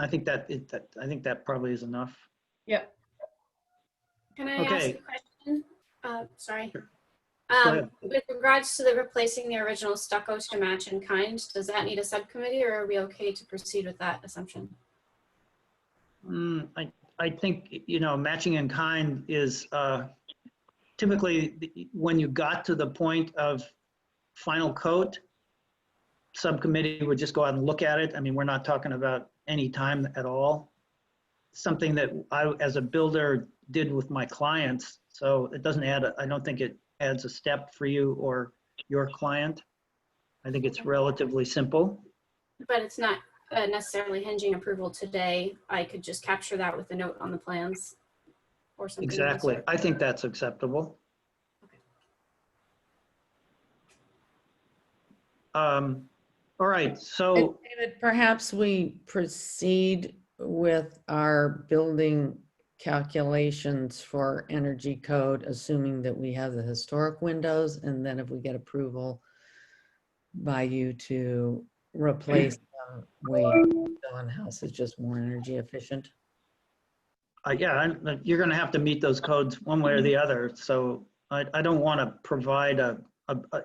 think that probably is enough. Yep. Can I Okay. ask a question? Sorry. Go ahead. With regards to the replacing the original stucco to match in kind, does that need a subcommittee, or are we okay to proceed with that assumption? I think, you know, matching in kind is typically when you got to the point of final coat, subcommittee would just go out and look at it. I mean, we're not talking about any time at all. Something that I, as a builder, did with my clients. So it doesn't add, I don't think it adds a step for you or your client. I think it's relatively simple. But it's not necessarily hinging approval today. I could just capture that with a note on the plans or something. Exactly. I think that's acceptable. All right, so David, perhaps we proceed with our building calculations for energy code, assuming that we have the historic windows, and then if we get approval by you to replace them, we fill in house is just more energy efficient. yeah, you're going to have to meet those codes one way or the other. So I don't want to provide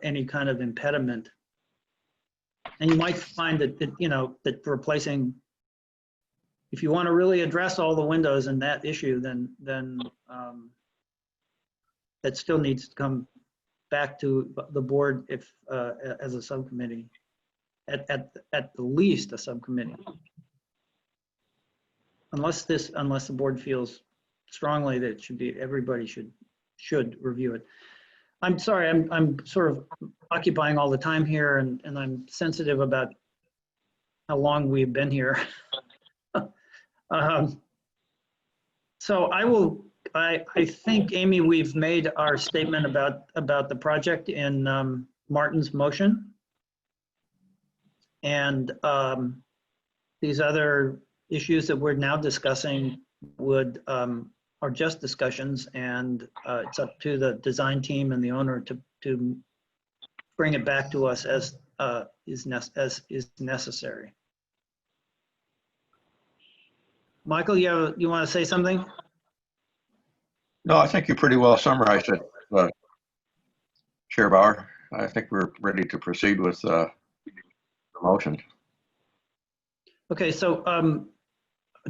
any kind of impediment. And you might find that, you know, that replacing, if you want to really address all the windows in that issue, then that still needs to come back to the board if as a subcommittee, at the least a subcommittee. Unless the board feels strongly that it should be, everybody should review it. I'm sorry, I'm sort of occupying all the time here, and I'm sensitive about how long we've been here. So I think, Amy, we've made our statement about the project in Martin's motion. And these other issues that we're now discussing are just discussions, and it's up to the design team and the owner to bring it back to us as is necessary. Michael, you want to say something? No, I think you pretty well summarized it, Chair Bauer. I think we're ready to proceed with the motion. Okay, so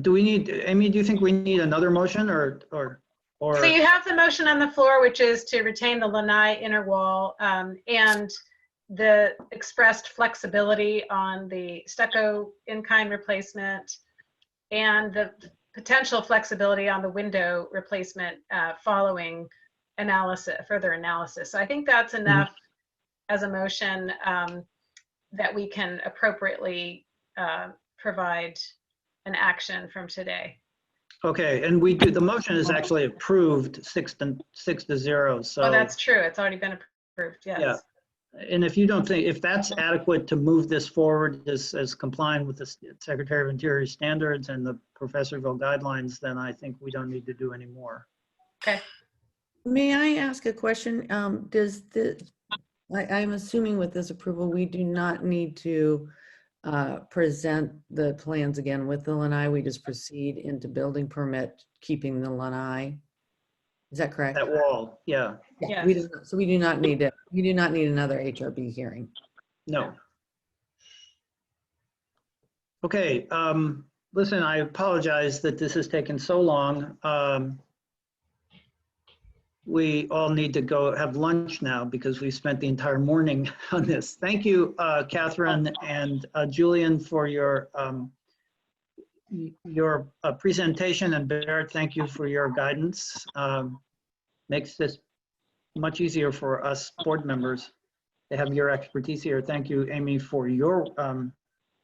do we need, Amy, do you think we need another motion or? So you have the motion on the floor, which is to retain the lanai inner wall and the expressed flexibility on the stucco in-kind replacement and the potential flexibility on the window replacement following further analysis. So I think that's enough as a motion that we can appropriately provide an action from today. Okay, and we do, the motion is actually approved 6-0, so. Oh, that's true. It's already been approved, yes. Yeah. And if you don't think, if that's adequate to move this forward as complying with the Secretary of Interior standards and the Professorville guidelines, then I think we don't need to do any more. Okay. May I ask a question? I'm assuming with this approval, we do not need to present the plans again with the lanai. We just proceed into building permit, keeping the lanai. Is that correct? That wall, yeah. Yeah. So we do not need another HRB hearing. No. Okay, listen, I apologize that this has taken so long. We all need to go have lunch now because we spent the entire morning on this. Thank you, Catherine and Julian, for your presentation, and Barrett, thank you for your guidance. Makes this much easier for us board members to have your expertise here. Thank you, Amy, for your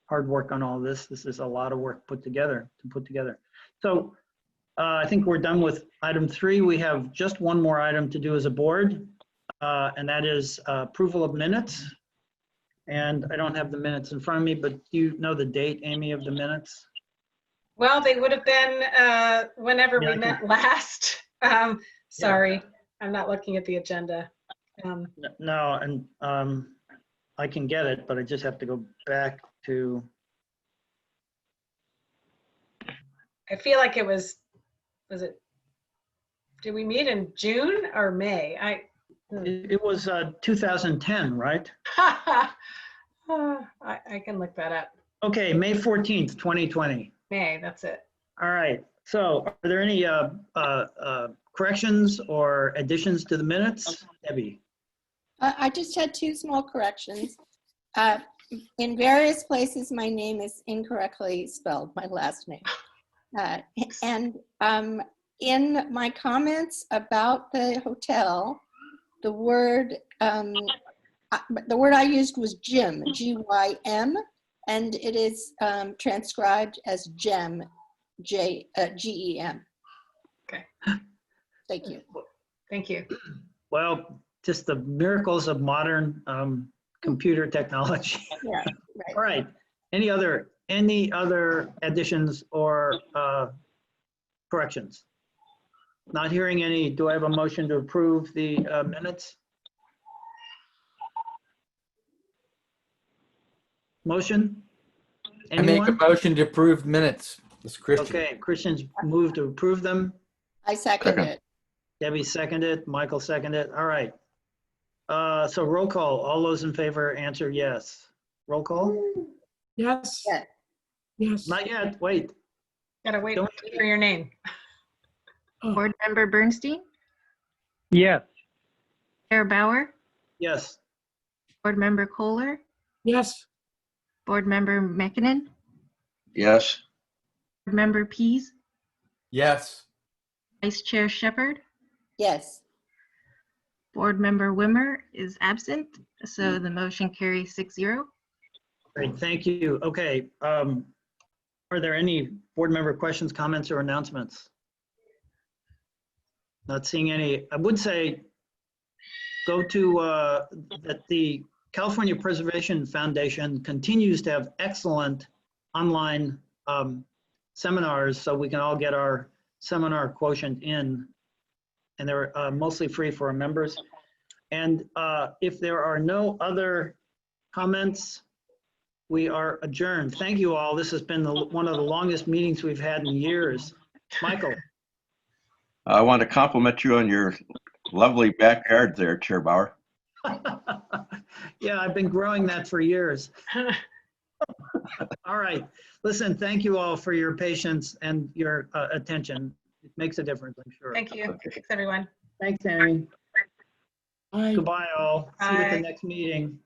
hard work on all this. This is a lot of work to put together. So I think we're done with item 3. We have just one more item to do as a board, and that is approval of minutes. And I don't have the minutes in front of me, but do you know the date, Amy, of the minutes? Well, they would have been whenever we met last. Sorry, I'm not looking at the agenda. No, and I can get it, but I just have to go back to. I feel like it was it, did we meet in June or May? It was 2010, right? I can look that up. Okay, May 14th, 2020. May, that's it. All right, so are there any corrections or additions to the minutes? Debbie? I just had 2 small corrections. In various places, my name is incorrectly spelled, my last name. And in my comments about the hotel, the word I used was Gym, G-Y-M, and it is transcribed as Gem, G-E-M. Okay. Thank you. Thank you. Well, just the miracles of modern computer technology. Yeah, right. All right. Any other additions or corrections? Not hearing any. Do I have a motion to approve the minutes? Motion? Anyone? I make a motion to approve minutes. This Christian. Okay, Christian's moved to approve them. I second it. Debbie seconded, Michael seconded. All right. So roll call. All those in favor answer yes. Roll call? Yes. Yes. Not yet. Wait. Gotta wait for your name. Board Member Bernstein, Yes. Chair Bauer, Yes. Board Member Kohler, Yes. Board Member Mekinen, Yes. Board Member Pease, Yes. Vice Chair Shepherd, Yes. Board Member Wimmer is absent, so the motion carries 6-0. Great, thank you. Okay. Are there any board member questions, comments, or announcements? Not seeing any. I would say go to that the California Preservation Foundation continues to have excellent online seminars, so we can all get our seminar quotient in, and they're mostly free for our members. And if there are no other comments, we are adjourned. Thank you all. This has been one of the longest meetings we've had in years. Michael. I want to compliment you on your lovely backyard there, Chair Bauer. Yeah, I've been growing that for years. All right. Listen, thank you all for your patience and your attention. It makes a difference, I'm sure. Thank you. Thanks, everyone. Thanks, Amy. Goodbye, all. See you at the Bye. next meeting.